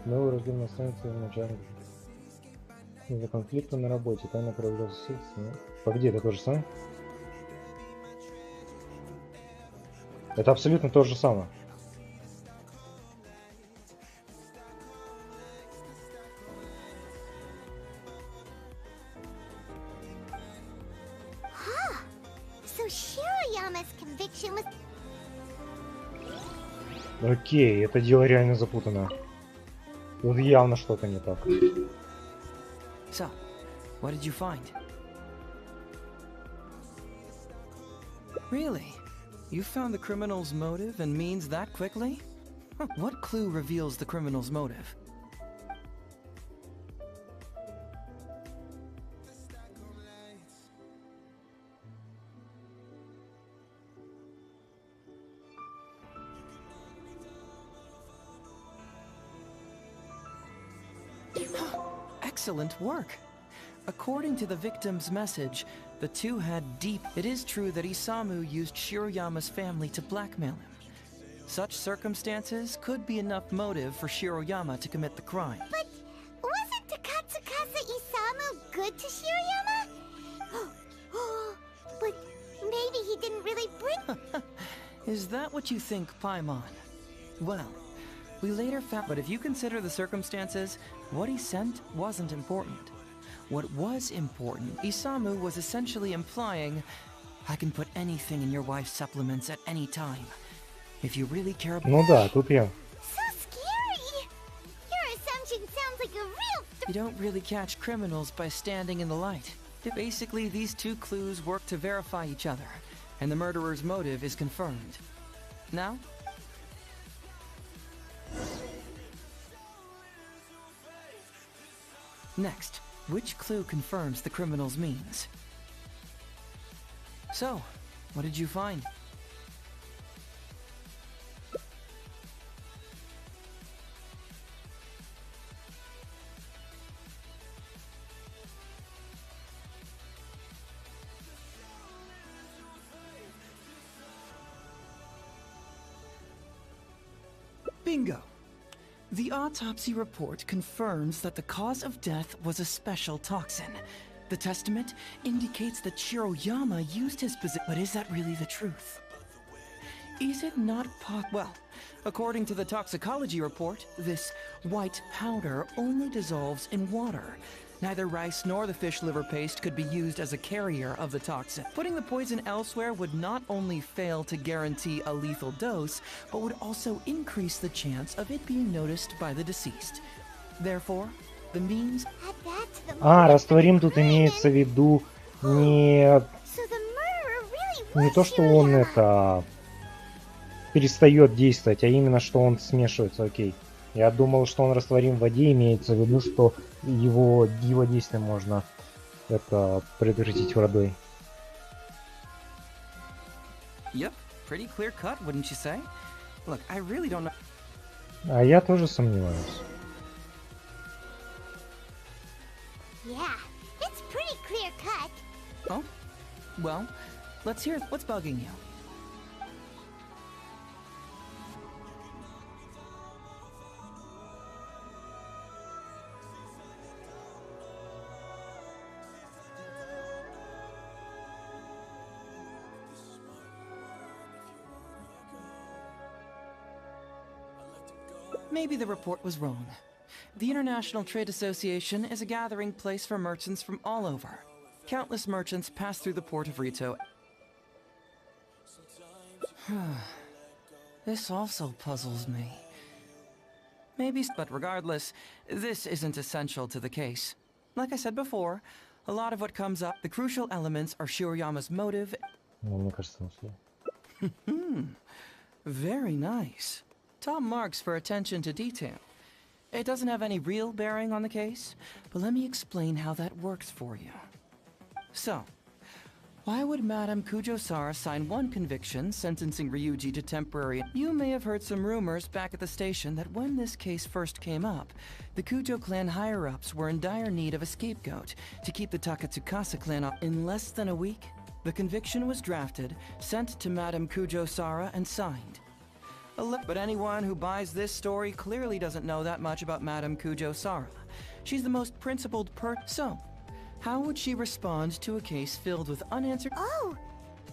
Новый разговор станции в начале. Из-за конфликта на работе. Тайно проявлял суть. Погоди, это то же самое? Это абсолютно то же самое. Окей, это дело реально запутано. Тут явно что-то не так. So, what did you find? Really? You found the criminal's motive and means that quickly? Huh. What clue reveals the criminal's motive? Excellent work. According to the victim's message, the two had deep... It is true that Isamu used Shiroyama's family to blackmail him. Such circumstances could be enough motive for Shiroyama to commit the crime. But wasn't Takatsukasa Isamu good to Shiroyama? But maybe he didn't really bring... Is that what you think, Paimon? Well, we later found... But if you consider the circumstances, what he sent wasn't important. What was important, Isamu was essentially implying, I can put anything in your wife's supplements at any time. If you really care about... Ну да, тут я. So scary! Your assumption sounds like a real... You don't really catch criminals by standing in the light. Basically, these two clues work to verify each other, and the murderer's motive is confirmed. Now? Next, which clue confirms the criminal's means? So, what did you find? Bingo! The autopsy report confirms that the cause of death was a special toxin. The testament indicates that Shiroyama used his position. But is that really the truth? Is it not well, according to the toxicology report, this white powder only dissolves in water. Neither rice nor the fish liver paste could be used as a carrier of the toxin. Putting the poison elsewhere would not only fail to guarantee a lethal dose, but would also increase the chance of it being noticed by the deceased. Therefore, the means... Растворим тут имеется в виду не то, что он это перестает действовать, а именно, что он смешивается, окей. Я думал, что он растворим в воде, имеется в виду, что его действие можно это предотвратить водой. Yep, pretty clear cut, wouldn't you say? Look, I really don't know. А я тоже сомневаюсь. Yeah, it's pretty clear cut. Oh, well, let's hear what's bugging you. Maybe the report was wrong. The International Trade Association is a gathering place for merchants from all over. Countless merchants pass through the port of Rito. This also puzzles me. Maybe, but regardless, this isn't essential to the case. Like I said before, a lot of what comes up, the crucial elements are Shiroyama's motive. Very nice. Top marks for attention to detail. It doesn't have any real bearing on the case, but let me explain how that works for you. So, why would Madame Kujo-Sara sign one conviction sentencing Ryuji to temporary... You may have heard some rumors back at the station that when this case first came up, the Kujo clan higher-ups were in dire need of a scapegoat to keep the Takatsukasa clan up. In less than a week, the conviction was drafted, sent to Madame Kujo-Sara, and signed. But anyone who buys this story clearly doesn't know that much about Madame Kujo-Sara. She's the most principled So, how would she respond to a case filled with unanswered... Oh,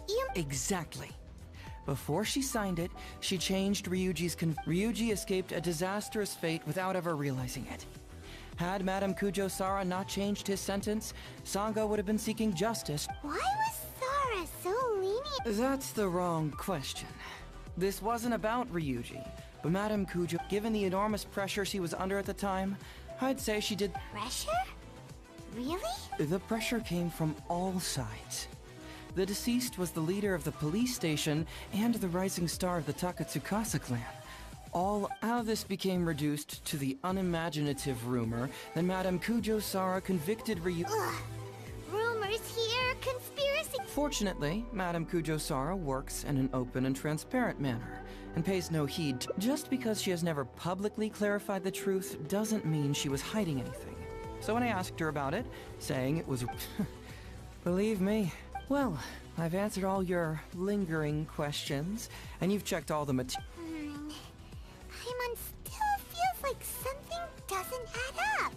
you... Exactly. Before she signed it, she changed Ryuji's Ryuji escaped a disastrous fate without ever realizing it. Had Madame Kujo-Sara not changed his sentence, Sango would have been seeking justice. Why was Sara so lenient? That's the wrong question. This wasn't about Ryuji, but Madame Kujo, given the enormous pressure she was under at the time, I'd say she did... Pressure? Really? The pressure came from all sides. The deceased was the leader of the police station and the rising star of the Takatsukasa clan. How this became reduced to the unimaginative rumor that Madame Kujo-Sara convicted Ryuji... Rumors here, conspiracy... Fortunately, Madame Kujo-Sara works in an open and transparent manner, and pays no heed just because she has never publicly clarified the truth doesn't mean she was hiding anything. So when I asked her about it, saying it was... Believe me, well, I've answered all your lingering questions, and you've checked all the material... Paimon still feels like something doesn't add up.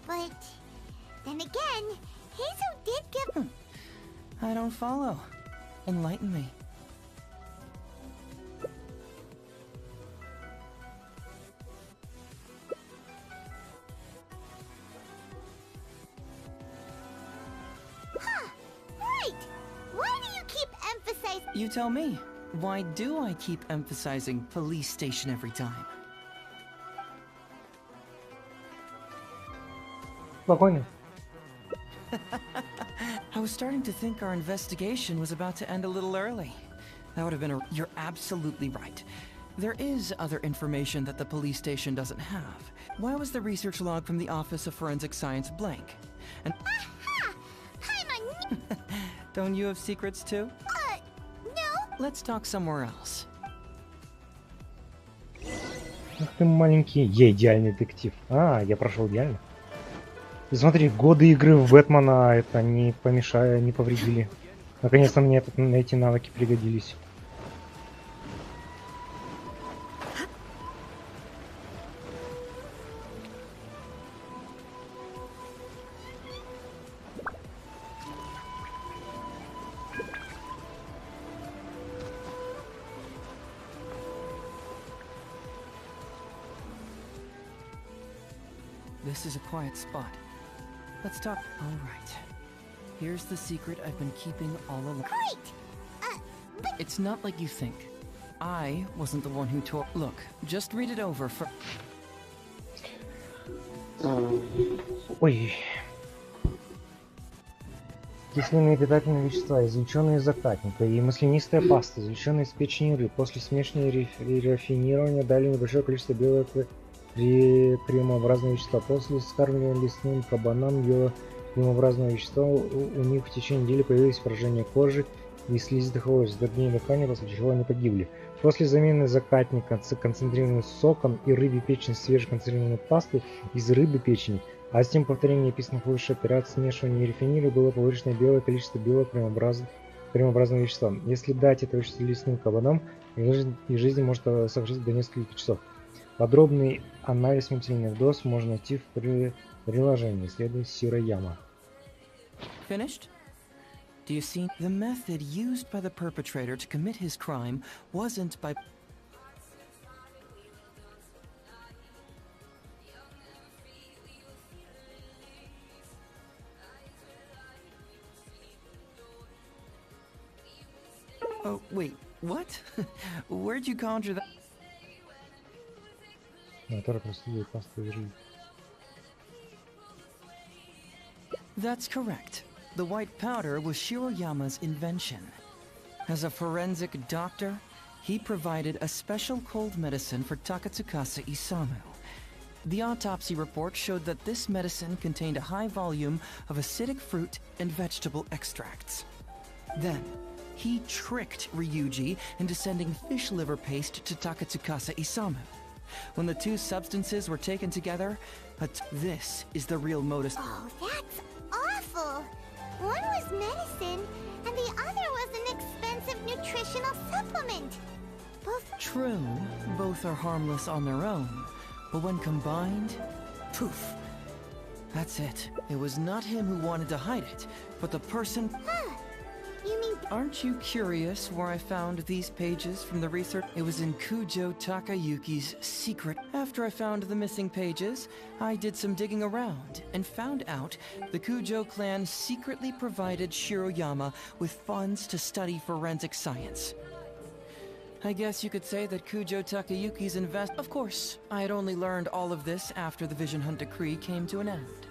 But then again, Heizo did give... I don't follow. Enlighten me. Huh, right! Why do you keep emphasizing... You tell me. Why do I keep emphasizing police station every time? Спокойно. I was starting to think our investigation was about to end a little early. That would have been You're absolutely right. There is other information that the police station doesn't have. Why was the research log from the Office of Forensic Science blank? And don't you have secrets too? No. Let's talk somewhere else. Ах ты маленький. Я идеальный детектив. А, я прошел идеально. И смотри, годы игры в Бэтмена это не помешали, не повредили. Наконец-то мне эти навыки пригодились. This is a quiet spot. Let's talk. All right. Here's the secret I've been keeping all along. Great! But... It's not like you think. I wasn't the one who tore... Look, just read it over for... Ой. Кисленные питательные вещества, извлеченные из закатника, и маслянистая паста, извлеченная из печени рыб. После смешивания и рафинирования дали небольшое количество белого кремообразного вещества. После скармливания лесным кабанам белого кремообразного вещества у них в течение недели появилось поражение кожи и слизистых волос, затруднение дыхания, после чего они погибли. После замены закатника концентрированным соком и рыбьей печени свежей концентрированной пастой из рыбы печени, а затем повторение описанных выше операций смешивания и рафинирования было повышенное белое количество белого кремообразного вещества. Если дать это вещество лесным кабанам, их жизнь может сохраниться до нескольких часов. Подробный анализ смертельных доз можно найти в приложении. Следует Сирояма. Finished? Do you see? The method used by the perpetrator to commit his crime wasn't by... Oh, wait, what? Where'd you conjure that? That's correct. The white powder was Shiroyama's invention. As a forensic doctor, he provided a special cold medicine for Takatsukasa Isamu. The autopsy report showed that this medicine contained a high volume of acidic fruit and vegetable extracts. Then, he tricked Ryuji into sending fish liver paste to Takatsukasa Isamu. When the two substances were taken together, this is the real modus. Oh, that's awful! One was medicine, and the other was an expensive nutritional supplement. Both... True, both are harmless on their own, but when combined, poof. That's it. It was not him who wanted to hide it, but the person... Huh. You mean... Aren't you curious where I found these pages from the research? It was in Kujo Takayuki's secret. After I found the missing pages, I did some digging around and found out the Kujo clan secretly provided Shiroyama with funds to study forensic science. I guess you could say that Kujo Takayuki's Of course, I had only learned all of this after the Vision Hunt decree came to an end.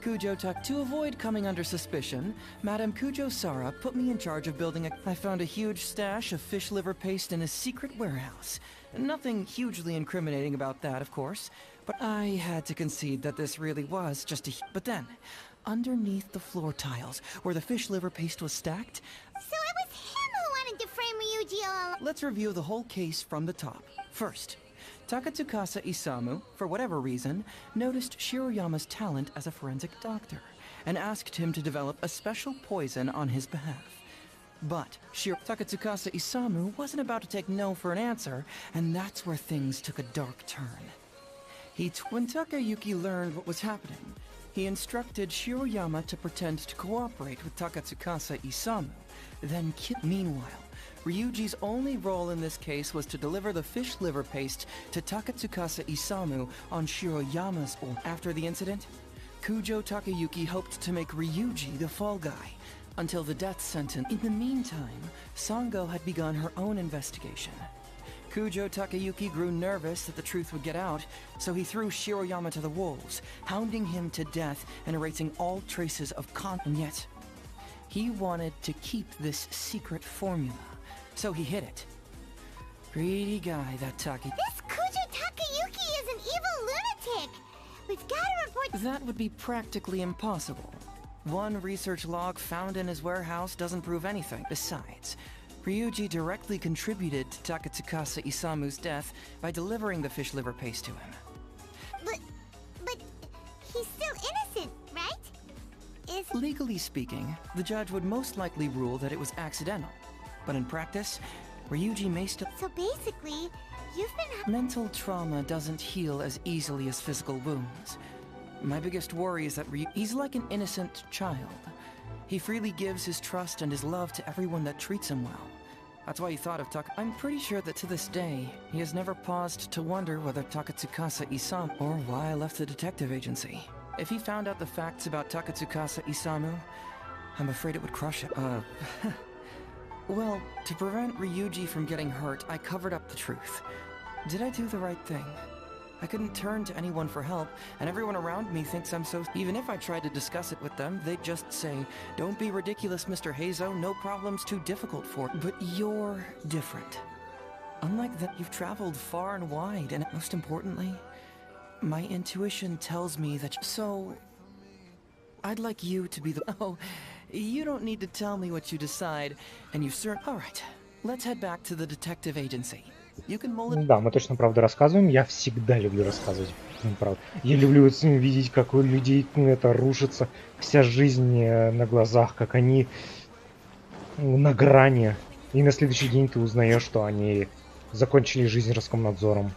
To avoid coming under suspicion, Madame Kujo-Sara put me in charge of building I found a huge stash of fish liver paste in a secret warehouse. Nothing hugely incriminating about that, of course, but I had to concede that this really was just a... But then, underneath the floor tiles, where the fish liver paste was stacked... So it was him who wanted to frame Ryuji all along. Let's review the whole case from the top. First, Takatsukasa Isamu, for whatever reason, noticed Shiroyama's talent as a forensic doctor and asked him to develop a special poison on his behalf. But Takatsukasa Isamu wasn't about to take no for an answer, and that's where things took a dark turn. When Takayuki learned what was happening, he instructed Shiroyama to pretend to cooperate with Takatsukasa Isamu, then kill. Meanwhile, Ryuji's only role in this case was to deliver the fish liver paste to Takatsukasa Isamu on Shiroyama's order. After the incident, Kujo Takayuki hoped to make Ryuji the fall guy, until the death sentence. In the meantime, Sango had begun her own investigation. Kujo Takayuki grew nervous that the truth would get out, so he threw Shiroyama to the wolves, hounding him to death and erasing all traces of and yet, he wanted to keep this secret formula. So he hid it. Greedy guy, that Taki. This Kujo Takayuki is an evil lunatic. We've got to report. That would be practically impossible. One research log found in his warehouse doesn't prove anything. Besides, Ryuji directly contributed to Takatsukasa Isamu's death by delivering the fish liver paste to him. But he's still innocent, right? Legally speaking, the judge would most likely rule that it was accidental. But in practice, Ryuji may still... So basically, you've been... Mental trauma doesn't heal as easily as physical wounds. My biggest worry is that he's like an innocent child. He freely gives his trust and his love to everyone that treats him well. That's why he thought of I'm pretty sure that to this day, he has never paused to wonder whether Takatsukasa Isamu or why I left the detective agency. If he found out the facts about Takatsukasa Isamu, I'm afraid it would crush him. Well, to prevent Ryuji from getting hurt, I covered up the truth. Did I do the right thing? I couldn't turn to anyone for help, and everyone around me thinks I'm so... Even if I tried to discuss it with them, they'd just say, "Don't be ridiculous, Mr. Heizo, no problem's too difficult for..." But you're different. Unlike that, you've traveled far and wide, and most importantly, my intuition tells me that... So... I'd like you to be the... Oh, you don't need to tell me what you decide, and you Alright, let's head back to the detective agency. Да, мы точно правду рассказываем. Я всегда люблю рассказывать правду. Я люблю видеть, как у людей это рушится, вся жизнь на глазах, как они на грани. И на следующий день ты узнаешь, что они закончили жизнь Роскомнадзором.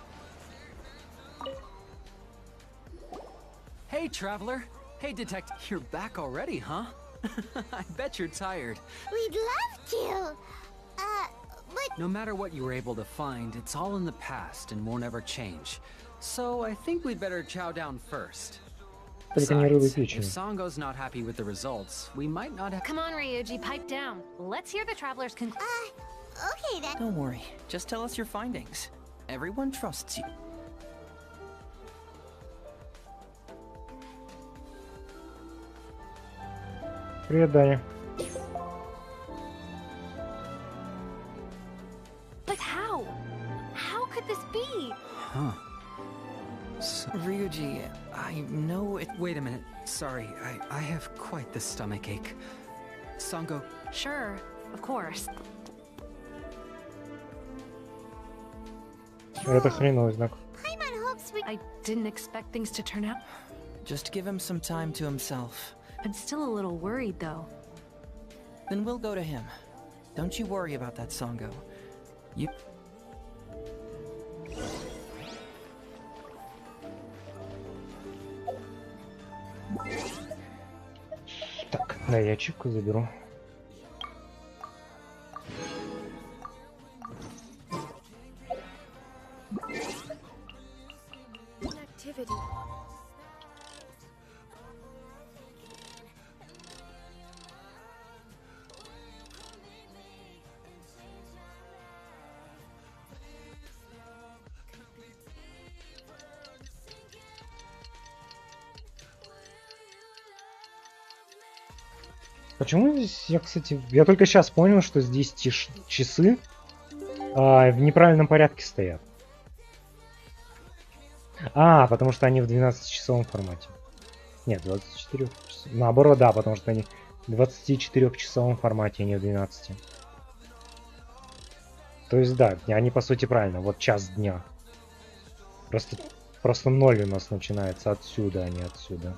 Hey, traveler. Hey, detective. You're back already, huh? I bet you're tired. We'd love to. But... No matter what you were able to find, it's all in the past and won't ever change. So I think we'd better chow down first. Besides, if Sango's not happy with the results, we might not have... Come on, Ryuji, pipe down. Let's hear the traveler's conclusion. Okay then. Don't worry, just tell us your findings. Everyone trusts you. Привет, Даня. But how? How could this be? Huh. Ryuji, I know it... Wait a minute. Sorry, I have quite the stomach ache. Sango. Sure, of course. Это хреновый знак. I didn't expect things to turn out. Just give him some time to himself. I'm still a little worried, though. Then we'll go to him. Don't you worry about that, Sango. You... Так, да, я ачивку заберу. Почему здесь, я, кстати, я только сейчас понял, что здесь часы в неправильном порядке стоят. Потому что они в 12-часовом формате. Нет, 24 часов. Наоборот, да, потому что они в 24-часовом формате, а не в 12. То есть, да, они по сути правильно. Вот час дня. Просто 0 у нас начинается отсюда, а не отсюда.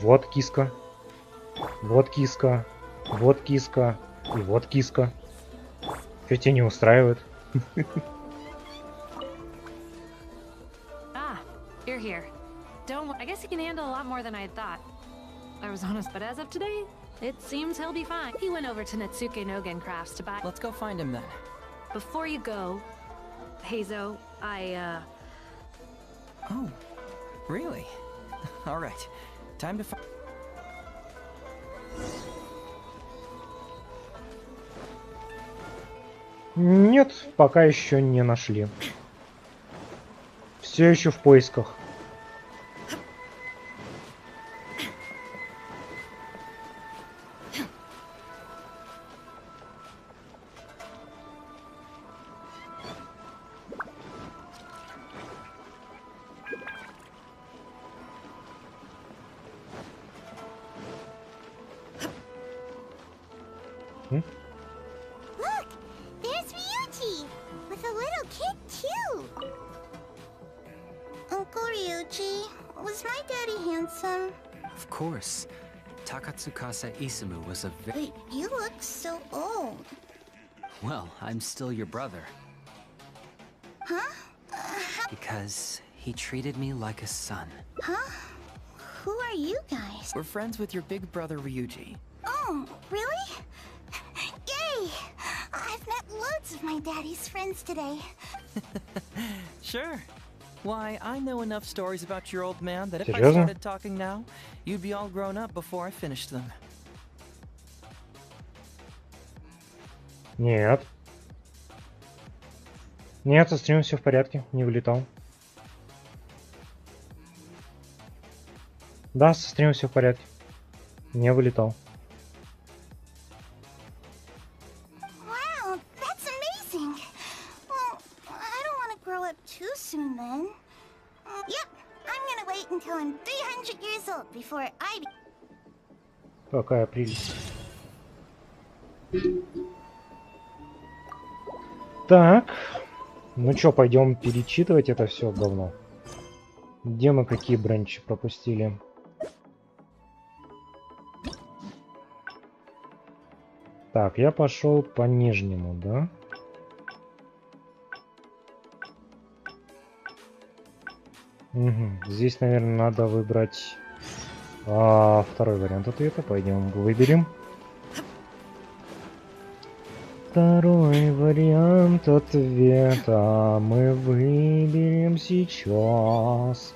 Вот киска. Вот киска. Вот киска. И вот киска. Что тебя не устраивает? You're here. I guess he can handle a lot more than I had thought. I was honest, but as of today, it seems he'll be fine. He went over to Natsuke Nogen Crafts to buy... Let's go find him then. Before you go, Heizo, Oh, really? All right. Time to find... Нет, пока еще не нашли. Все еще в поисках. Look, there's Ryuji with a little kid too. Uncle Ryuji, was my daddy handsome? Of course. Takatsukasa Isumu was a But you look so old. Well, I'm still your brother. Huh? Because he treated me like a son. Huh? Who are you guys? We're friends with your big brother Ryuji. Oh, really? Yay! I've met loads of my daddy's friends today. Sure. Why, I know enough stories about your old man that if I Серьезно? started talking now, you'd be all grown up before I finished them. Нет. Нет, со стримом все в порядке, не вылетал. Да, со стримом все в порядке. Не вылетал. Wow, that's amazing. Well, I don't want to grow up too soon then. Yep, I'm gonna wait until I'm 300 years old before I... Какая прелесть. Так. Ну чё, пойдем перечитывать это все говно. Где мы какие бранчи пропустили? Так, я пошел по нижнему, да? Угу. Здесь, наверное, надо выбрать второй вариант ответа. Пойдем выберем. Второй вариант ответа мы выберем сейчас.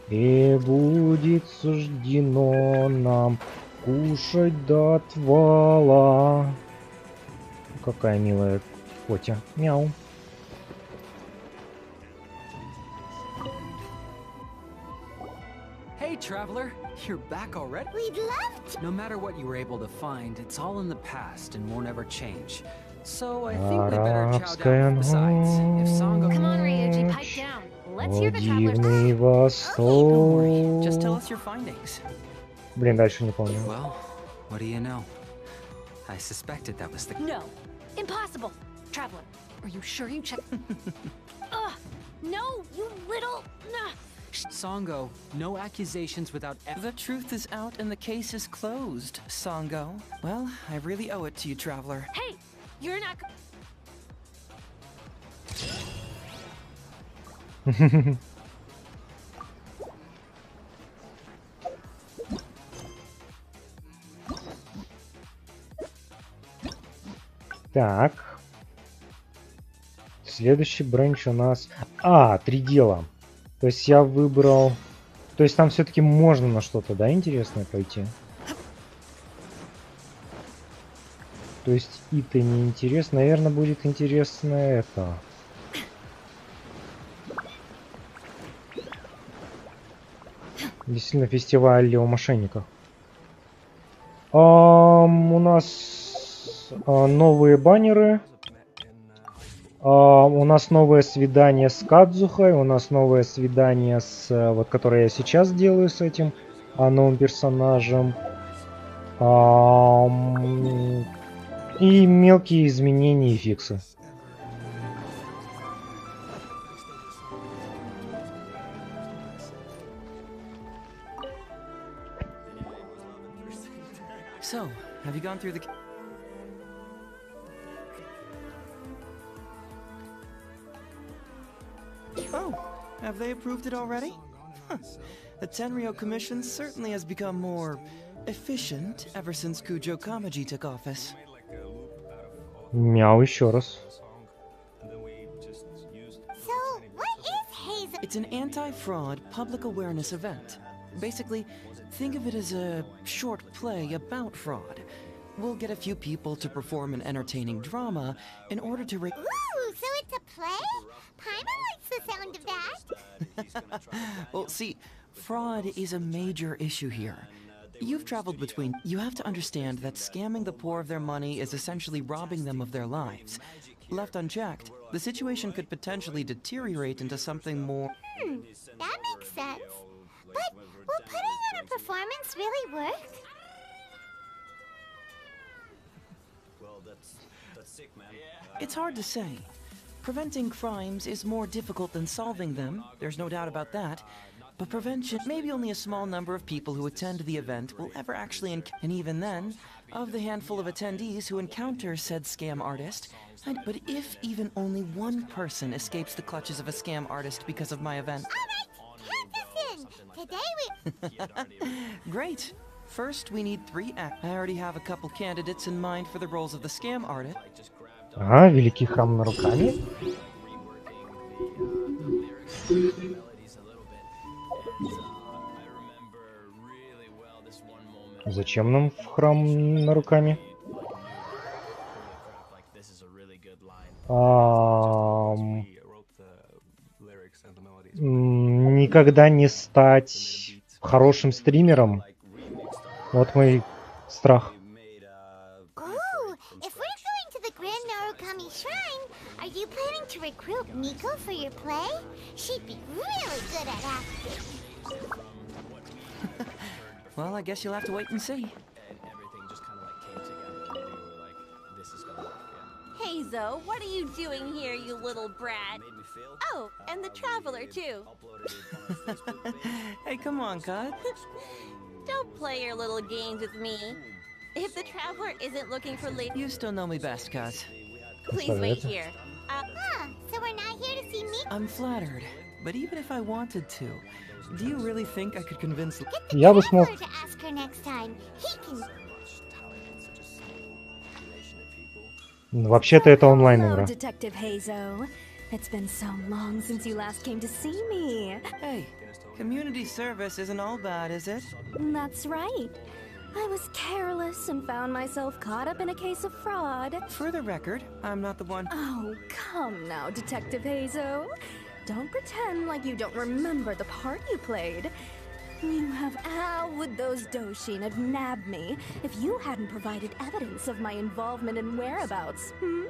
И будет суждено нам кушать до отвала. Какая милая котя. Мяу. Hey, traveler! You're back already? We'd love to. No matter what you were able to find, it's all in the past and won't ever change. So I think we better chow down. Besides, if Sango... Come on, Ryuji, pipe down. Let's hear the traveler's... Дивный Don't worry, just tell восток. us your findings. Блин, дальше не помню. Well, what do you know? I suspected that was the... No, impossible. Traveler, are you sure you checked? Ugh, no, you little... Sango, no accusations without... The truth is out and the case is closed, Sango. Well, I really owe it to you, traveler. Hey, you're not... Так. Следующий бранч у нас... 3 дела. То есть я выбрал... То есть там все-таки можно на что-то, да, интересное пойти? То есть это не интересно. Наверное, будет интересно это. Действительно, фестиваль о мошенниках. У нас новые баннеры. У нас новое свидание с Кадзухой. У нас новое свидание с... Вот, которое я сейчас делаю с этим новым персонажем. И мелкие изменения и фиксы. So, have you gone through the... Oh, have they approved it already? Huh. The Tenryo Commission certainly has become more efficient ever since Kujo Kamaji took office. Мяу еще раз. So, what is Hazel? It's an anti-fraud public awareness event. Basically, think of it as a short play about fraud. We'll get a few people to perform an entertaining drama in order to... Ooh, so it's a play? Paimon likes the sound of that. Well, see, fraud is a major issue here. You've traveled between... You have to understand that scamming the poor of their money is essentially robbing them of their lives. Left unchecked, the situation could potentially deteriorate into something more... That makes sense. But will putting on a performance really work? It's hard to say. Preventing crimes is more difficult than solving them, there's no doubt about that. But prevention, maybe only a small number of people who attend the event will ever actually and even then, of the handful of attendees who encounter said scam artist, but if even only one person escapes the clutches of a scam artist because of my event... Great! First, we need 3 acts. I already have a couple candidates in mind for the roles of the scam artist. Ага, великий храм на руками. Зачем нам в храм на руками? Никогда не стать хорошим стримером. Вот мой страх. Are you planning to recruit Miko for your play? She'd be really good at acting. Well, I guess you'll have to wait and see. Hey Zo, what are you doing here, you little brat? Oh, and the Traveler too. Hey, come on, Kat. Don't play your little games with me. If the Traveler isn't looking for You still know me best, Kat. Please wait here. So we're not here to see me? I'm flattered, but even if I wanted to, do you really think I could convince... Я бы смог. To ask her next time. He can... Вообще-то это онлайн-игра. Detective Hazo. It's been so long since you last came to see me. Hey, community service isn't all bad, is it? That's right. I was careless and found myself caught up in a case of fraud. For the record, I'm not the one... Oh, come now, Detective Hazo. Don't pretend like you don't remember the part you played. You have how would those Doshin have nabbed me if you hadn't provided evidence of my involvement and whereabouts, hmm?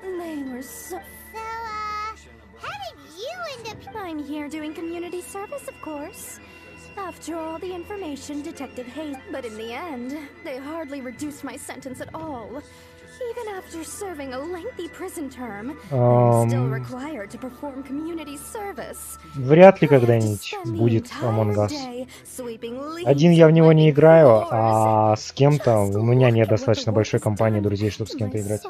They were so... how did you end up... I'm here doing community service, of course. After all the information Detective Hayes... But in the end, they hardly reduced my sentence at all. Even after serving a lengthy prison term, I'm still required to perform community service. Вряд ли когда-нибудь будет Among Us. Один я в него не играю, а с кем-то у меня нет достаточно большой компании друзей, чтобы с кем-то играть.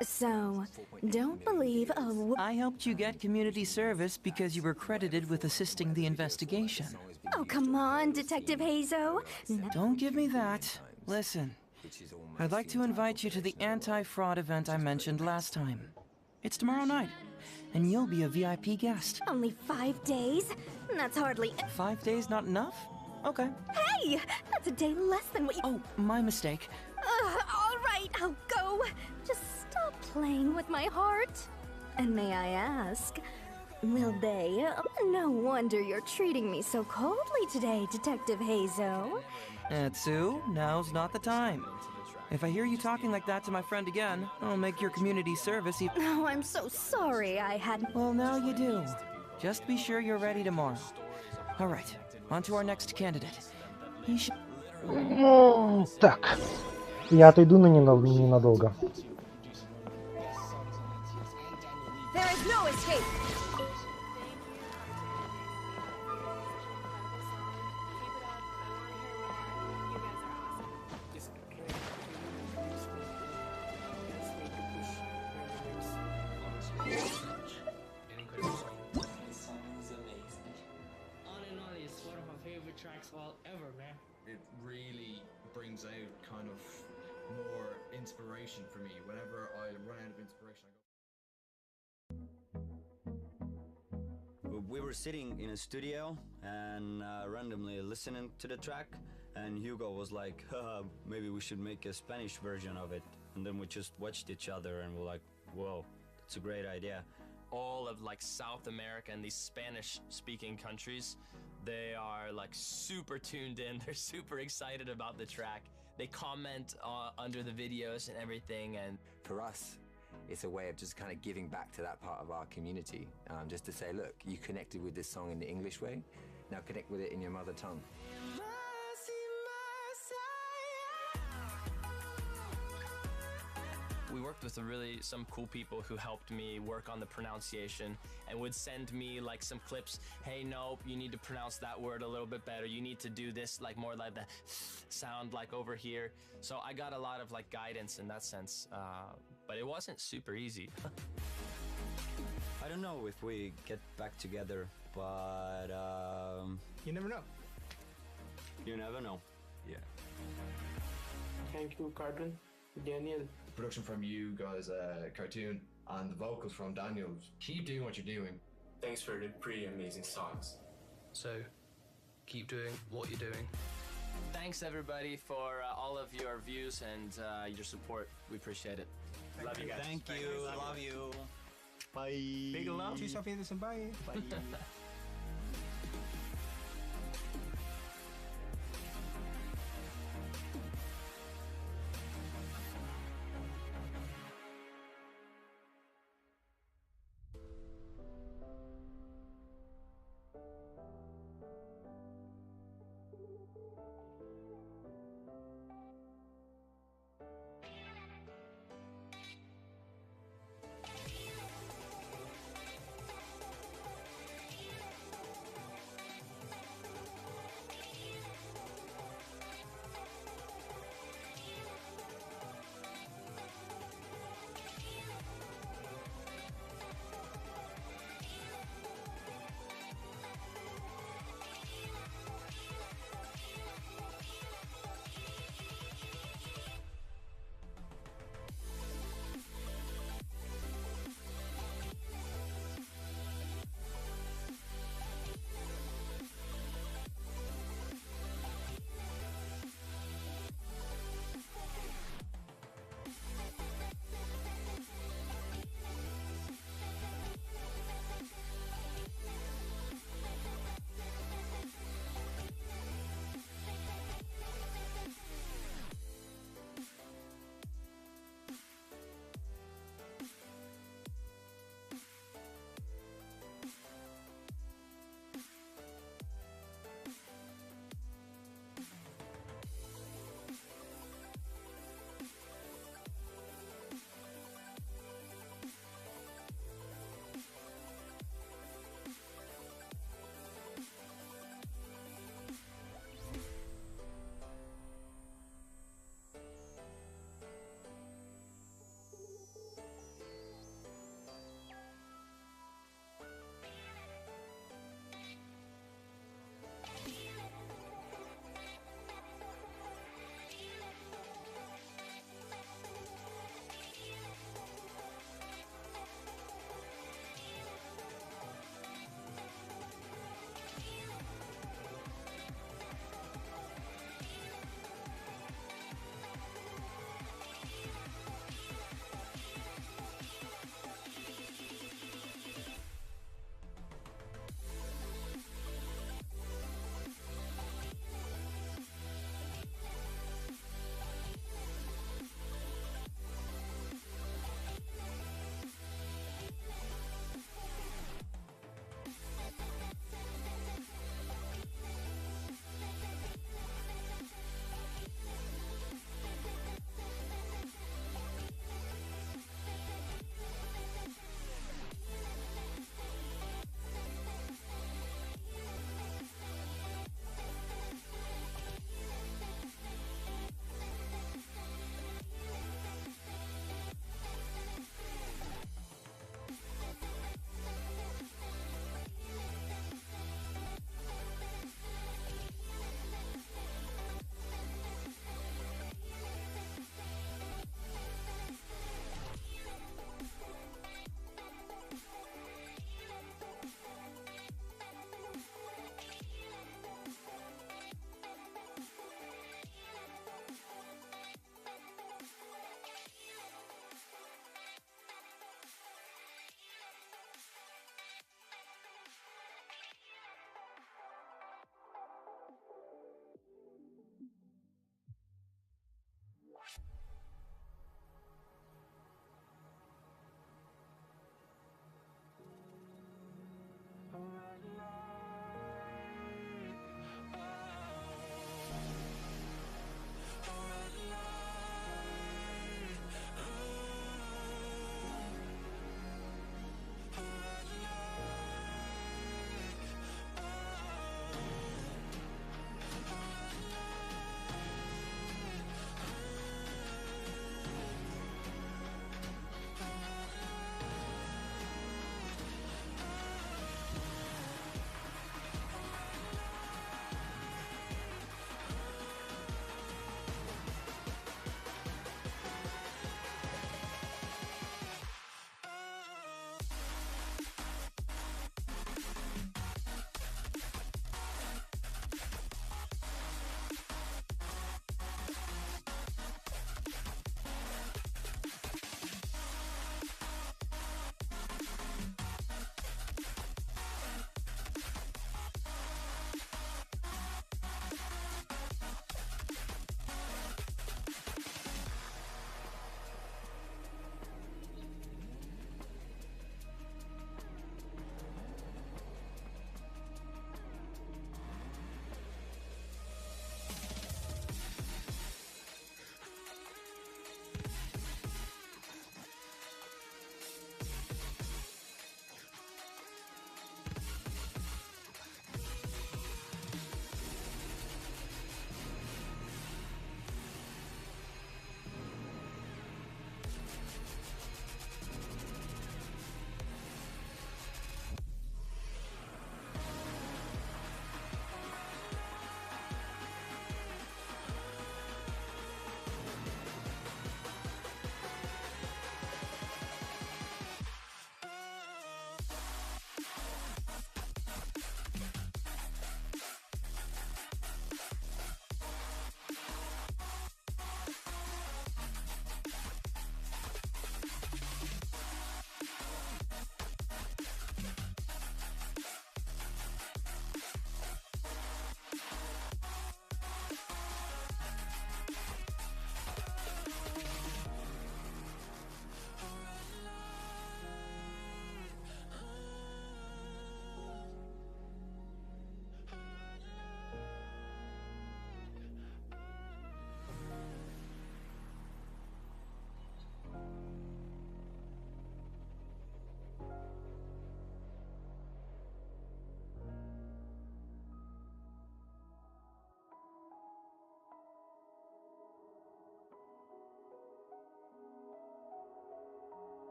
So, don't believe I helped you get community service because you were credited with assisting the investigation. Oh, come on, Detective Hazo. Don't give me that. Listen, I'd like to invite you to the anti-fraud event I mentioned last time. It's tomorrow night, and you'll be a VIP guest. Only 5 days? That's hardly... 5 days not enough? Okay. Hey! That's a day less than what you... Oh, my mistake. All right, I'll go. Just stop playing with my heart. And may I ask, will they... No wonder you're treating me so coldly today, Detective Hazo. Etsu, now's not the time. If I hear you talking like that to my friend again, I'll make your community service even... Oh, I'm so sorry I hadn't... Well, now you do. Just be sure you're ready tomorrow. All right, on to our next candidate. He should... Так, я отойду ненадолго. There is no escape. It really brings out kind of more inspiration for me. Whenever I run out of inspiration, I go. We were sitting in a studio and randomly listening to the track, and Hugo was like, maybe we should make a Spanish version of it. And then we just watched each other and we're like, whoa, that's a great idea. All of like South America and these Spanish speaking countries, they are like super tuned in. They're super excited about the track. They comment under the videos and everything. And for us, it's a way of just kind of giving back to that part of our community. Just to say, look, you connected with this song in the English way. Now connect with it in your mother tongue. We worked with some cool people who helped me work on the pronunciation and would send me like some clips. Hey, nope, you need to pronounce that word a little bit better. You need to do this like more like the sound like over here. So I got a lot of like guidance in that sense, but it wasn't super easy. I don't know if we get back together, but you never know. You never know. Yeah. Thank you, Cartoon. Daniel. Production from you guys, Cartoon, and the vocals from Daniel. Keep doing what you're doing. Thanks for the pretty amazing songs. So, keep doing what you're doing. Thanks everybody for all of your views and your support. We appreciate it. Love you guys. Thank you. Love you. Bye. Big love. Tschüss, auf Wiedersehen. Bye. Bye.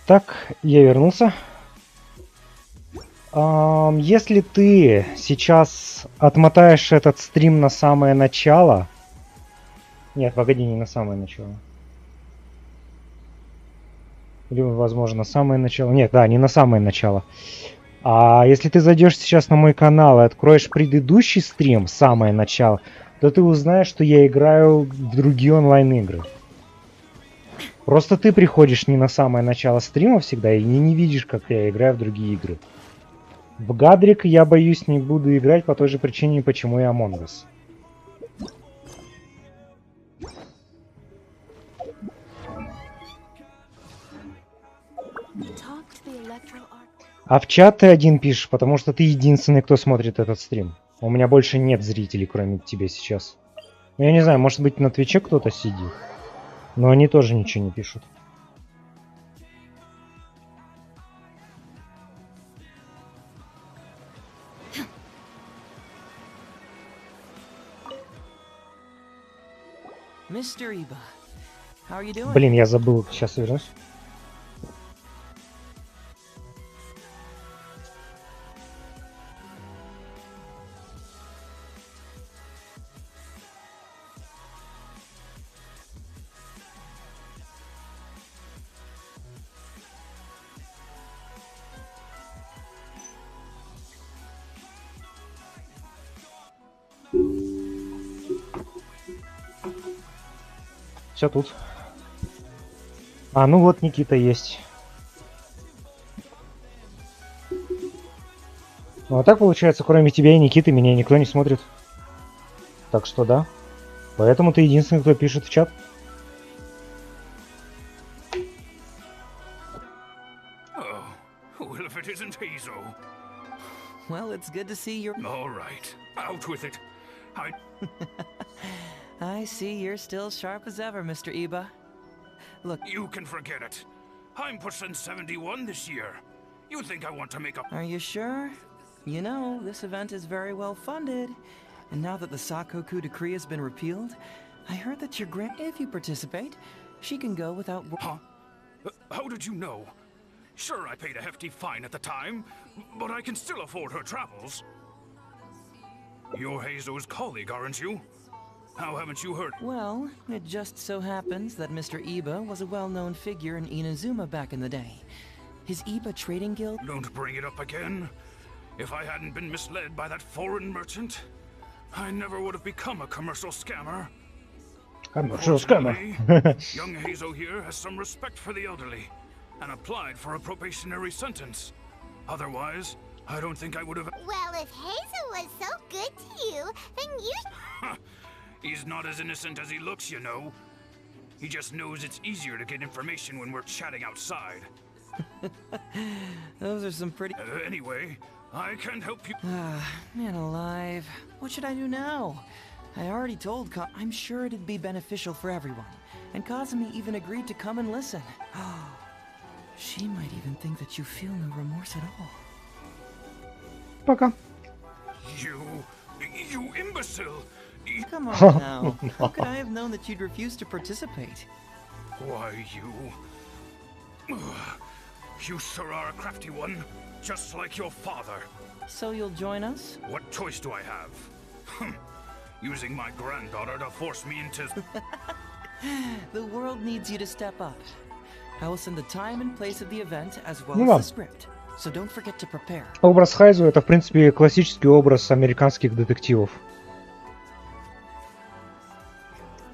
Так, я вернулся. Если ты сейчас отмотаешь этот стрим на самое начало... Нет, погоди, не на самое начало. Или, возможно, на самое начало. Нет, да, не на самое начало. А если ты зайдешь сейчас на мой канал и откроешь предыдущий стрим, самое начало, то ты узнаешь, что я играю в другие онлайн-игры. Просто ты приходишь не на самое начало стрима всегда и не видишь, как я играю в другие игры. В Гадрик я, боюсь, не буду играть по той же причине, почему и Among Us. А в чат ты один пишешь, потому что ты единственный, кто смотрит этот стрим. У меня больше нет зрителей, кроме тебя сейчас. Ну, я не знаю, может быть, на Твиче кто-то сидит. Но они тоже ничего не пишут. Блин, я забыл, сейчас вернусь. Все тут. А, ну вот Никита есть. Ну а так получается, кроме тебя и Никиты, меня никто не смотрит. Так что да. Поэтому ты единственный, кто пишет в чат. Well, if it isn't Hazel. Well, it's good to see you're... All right, out with it. I see you're still sharp as ever, Mr. Iba. Look... You can forget it. I'm pushing 71 this year. You think I want to make a... Are you sure? You know, this event is very well funded. And now that the Sakoku decree has been repealed, I heard that your grand... If you participate, she can go without... Huh? How did you know? Sure, I paid a hefty fine at the time, but I can still afford her travels. You're Heizo's colleague, aren't you? How haven't you heard? Well, it just so happens that Mr. Iba was a well-known figure in Inazuma back in the day. His Iba Trading Guild... Don't bring it up again. If I hadn't been misled by that foreign merchant, I never would have become a commercial scammer. Commercial scammer. Young Heizo here has some respect for the elderly, and applied for a probationary sentence. Otherwise, I don't think I would have... Well, if Hazel was so good to you, then you... He's not as innocent as he looks, you know. He just knows it's easier to get information when we're chatting outside. Those are some pretty... Anyway, I can't help you... Man alive. What should I do now? I already told I'm sure it'd be beneficial for everyone. And Kazumi even agreed to come and listen. She might even think that you feel no remorse at all. Пока. You imbecile! Come on now. How could I have known that you'd refuse to participate? Why, you sure are a crafty one, just like your father. So you'll join us? What choice do I have? Using my granddaughter to force me into... The world needs you to step up. I will send the time and place of the event as well as the script. So don't forget to prepare. Образ Хайзу — это, в принципе, классический образ американских детективов.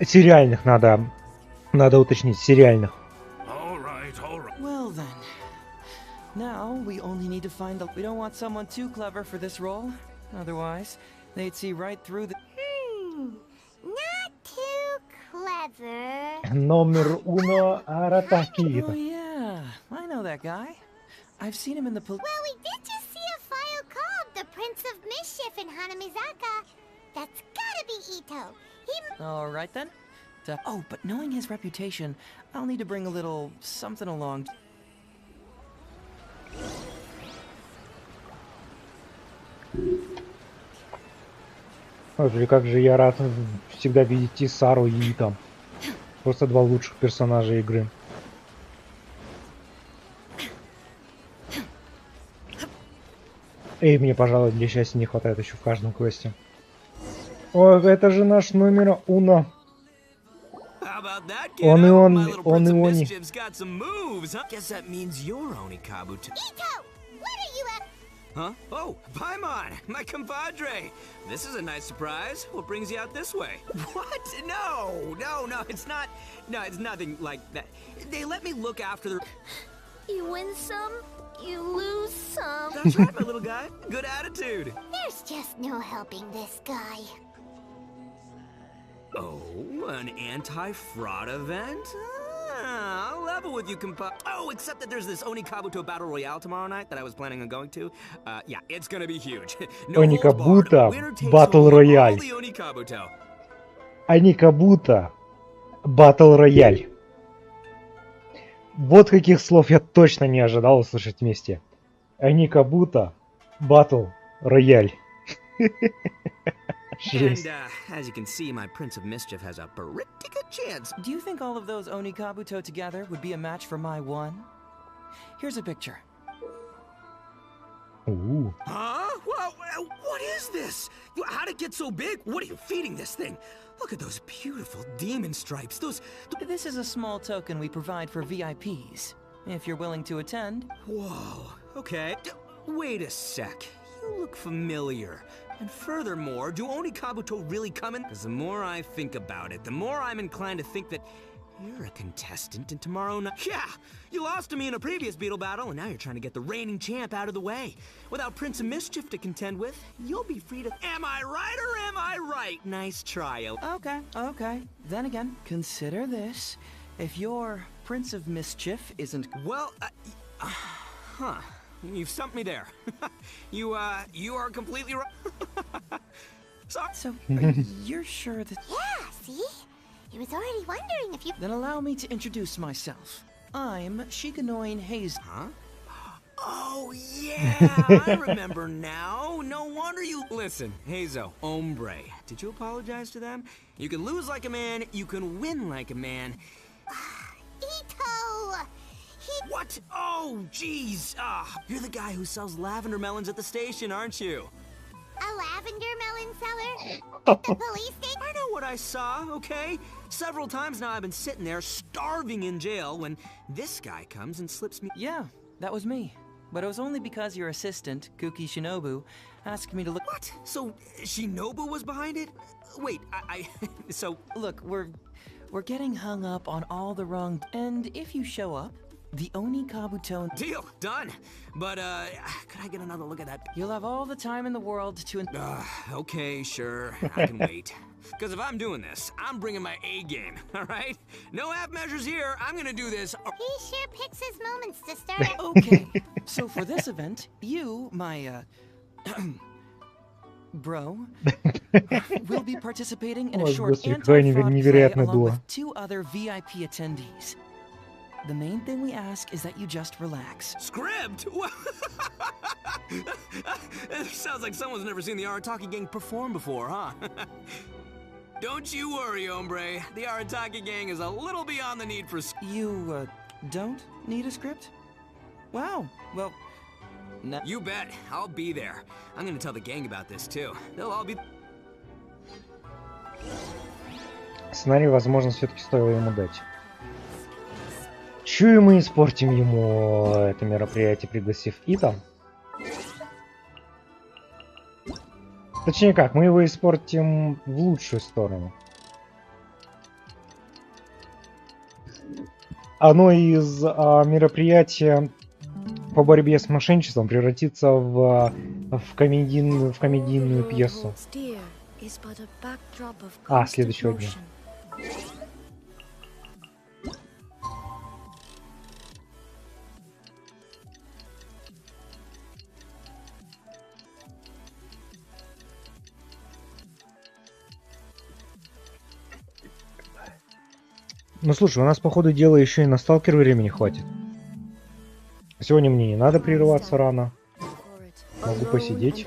Сериальных надо уточнить, сериальных. Well then. Now we only need to find we don't want someone too clever for this role. Otherwise, they'd see right through the... Not too clever. Номер uno Аратаки. Oh yeah, I know that guy. I've seen him in the Well, we did just see a file called The Prince of Mischief in Hanamizaka. That's gotta be Ito. Alright then. Oh, but knowing his reputation, I'll need to bring a little something along. Ой, как же я рад всегда видеть и Сару, и там. Просто два лучших персонажа игры. Эй, мне, пожалуй, для счастья не хватает еще в каждом квесте. О, это же наш номер уно. Он и он и они. Guess that means you're Onikabuto. Ito! What are you at? Huh? Oh, Paimon, my compadre. This is a nice surprise. What brings you out this way? What? No, it's not. No, it's nothing like that. They let me look after the. You win some, you lose some. That's right, my little guy. Good attitude. There's just no helping this guy. Oh, an anti-fraud event? I'll level with you, compa. Oh, except that there's this Onikabuto Battle Royale tomorrow night that I was planning on going to. Yeah, it's gonna be huge. No Onikabuto Battle Royale. Onikabuto Battle Royale. Вот каких слов я точно не ожидал услышать вместе. Onikabuto Battle Royale. And, as you can see, my Prince of Mischief has a pretty good chance. Do you think all of those Onikabuto together would be a match for my one? Here's a picture. Ooh. Huh? Well, what is this? How'd it get so big? What are you feeding this thing? Look at those beautiful demon stripes. Those... This is a small token we provide for VIPs. If you're willing to attend. Whoa. Okay. Wait a sec. You look familiar. And furthermore, do Onikabuto really come in? Because the more I think about it, the more I'm inclined to think that you're a contestant in tomorrow night. Yeah! You lost to me in a previous Beetle battle, and now you're trying to get the reigning champ out of the way. Without Prince of Mischief to contend with, you'll be free to... Am I right or am I right? Nice try. Okay. Then again, consider this. If your Prince of Mischief isn't... Well, huh. You've stumped me there. You are completely right. So, you're sure that... Yeah, see? He was already wondering if you... Then allow me to introduce myself. I'm Shikanoin Hayes. Huh? Oh, yeah! I remember now. No wonder you... Listen, Hazo, hombre. Did you apologize to them? You can lose like a man, you can win like a man. Ito! What? Oh, jeez. You're the guy who sells lavender melons at the station, aren't you? A lavender melon seller? At the police station? I know what I saw, okay? Several times now I've been sitting there starving in jail when this guy comes and slips me... Yeah, that was me. But it was only because your assistant, Kuki Shinobu, asked me to look... What? So, Shinobu was behind it? Wait, so... Look, we're getting hung up on all the wrong... And if you show up, the Onikabuto... Deal! Done! But, could I get another look at that? You'll have all the time in the world to... Okay, sure. I can wait. Because if I'm doing this, I'm bringing my A game, alright? No half measures here. I'm gonna do this... He sure picks his moments to start. Okay, so for this event, you, my, bro, will be participating in a short anti-fraud play along with 2 other VIP attendees. The main thing we ask is that you just relax. Script? It sounds like someone's never seen the Arataki gang perform before, huh? Don't you worry, hombre. The Arataki gang is a little beyond the need for... You, don't need a script? Wow, well... You bet. I'll be there. I'm gonna tell the gang about this, too. They'll all be... Сценарий, возможно, все-таки стоило ему дать. Чую, мы испортим ему это мероприятие, пригласив Ита. Точнее как, мы его испортим в лучшую сторону. Оно из мероприятия по борьбе с мошенничеством превратится в комедийную пьесу. Следующего дня. Ну слушай, у нас по ходу дела еще и на сталкер времени хватит. Сегодня мне не надо прерываться рано. Могу посидеть.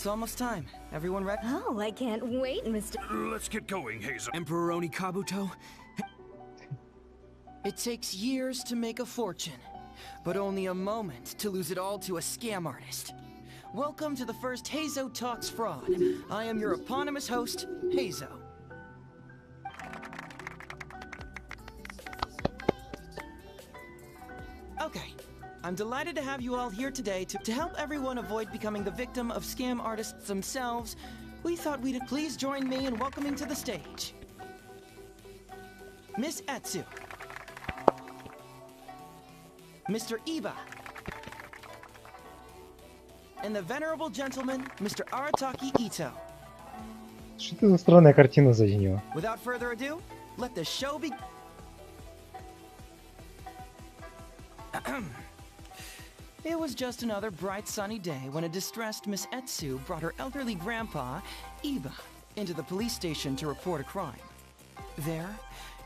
It's almost time. Everyone ready? Oh, I can't wait, Mr. Let's get going, Hazel. Emperor Oni Kabuto? It takes years to make a fortune, but only a moment to lose it all to a scam artist. Welcome to the first Hazo Talks Fraud. I am your eponymous host, Hazo. Okay, I'm delighted to have you all here today to help everyone avoid becoming the victim of scam artists themselves. We thought we'd please join me in welcoming to the stage Miss Etsu, Mr. Iba, and the venerable gentleman, Mr. Arataki Ito. Что это за странная картина за него? Without further ado, let the show begin. It was just another bright sunny day when a distressed Miss Etsu brought her elderly grandpa, Iba, into the police station to report a crime. There,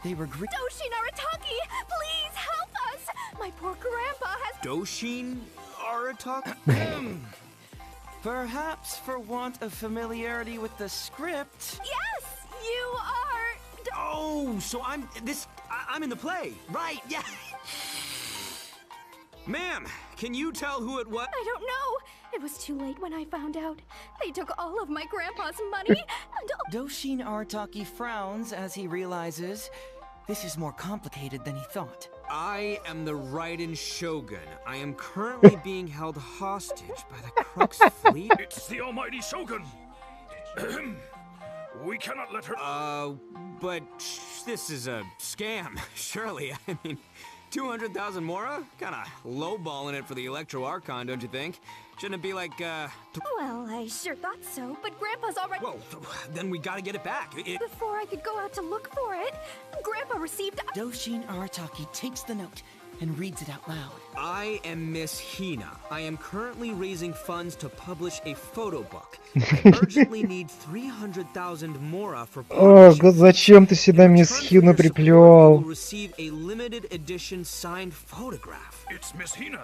they were Doshin Arataki, please help us! My poor grandpa has... Doshin Arataki? Perhaps for want of familiarity with the script... Yes! You are... Oh, so I'm in the play. Right, yeah. Ma'am, can you tell who it was? I don't know. It was too late when I found out. They took all of my grandpa's money and... Doshin Arataki frowns as he realizes this is more complicated than he thought. I am the Raiden Shogun. I am currently being held hostage by the Crux fleet. It's the almighty Shogun. We cannot let her... But this is a scam, surely. I mean, 200,000 Mora? Kinda lowballing it for the Electro Archon, don't you think? Shouldn't it be like, Well, I sure thought so, but Grandpa's already... Whoa, then we gotta get it back. Before I could go out to look for it, Grandpa received... Doshin Arataki takes the note and reads it out loud. I am Miss Hina. I am currently raising funds to publish a photo book. I urgently need 300,000 Mora for О, зачем ты сюда Мисс Хину приплел? Receive a limited edition signed photograph. It's Miss Hina.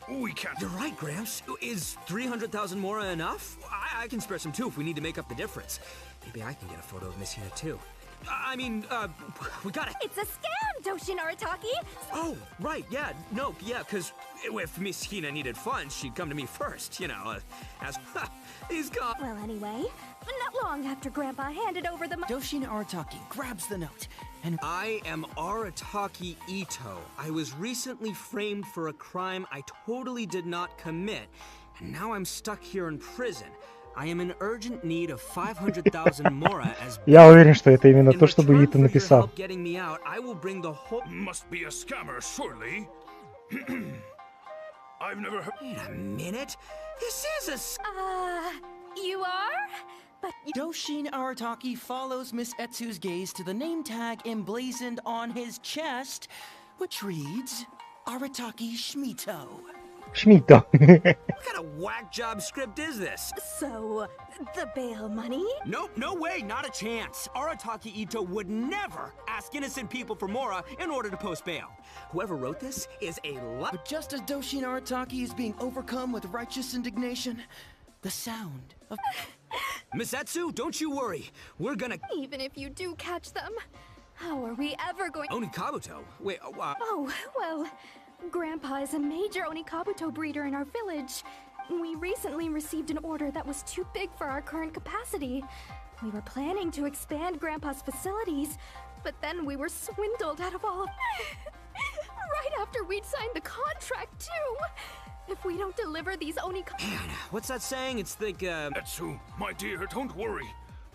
We can't... You're right, Gramps. Is 300,000 Mora enough? I can spare some too if we need to make up the difference. Maybe I can get a photo of Miss Hina too. I mean, we gotta... It's a scam, Doshin Arataki! Oh, right, yeah, no, yeah, because if Miss Hina needed funds, she'd come to me first, you know, as... he's gone... Well, anyway, not long after Grandpa handed over the... Doshin Arataki grabs the note and... I am Arataki Ito. I was recently framed for a crime I totally did not commit, and now I'm stuck here in prison. I am in urgent need of 500,000 Mora as... Я уверен, что это именно то, что бы Ито написал. Getting me out, I will bring the whole... Must be a scammer, surely. I've never heard... Wait a minute. This is a... You are? But... Doshin Arataki follows Miss Etsu's gaze to the name tag emblazoned on his chest, which reads, Arataki Shmito. Шмидто. What kind of whack job script is this? So, the bail money? Nope, no way, not a chance. Arataki Ito would never ask innocent people for Mora in order to post bail. Whoever wrote this is a But just as Doshin Arataki is being overcome with righteous indignation, the sound of... Miss Etsu, don't you worry. We're gonna... Even if you do catch them, how are we ever going... Oni Kabuto? Wait, Oh, well... Grandpa is a major Onikabuto breeder in our village. We recently received an order that was too big for our current capacity. We were planning to expand Grandpa's facilities, but then we were swindled out of all of... right after we'd signed the contract, too! If we don't deliver these Man, what's that saying? It's like, Etsu, my dear, don't worry.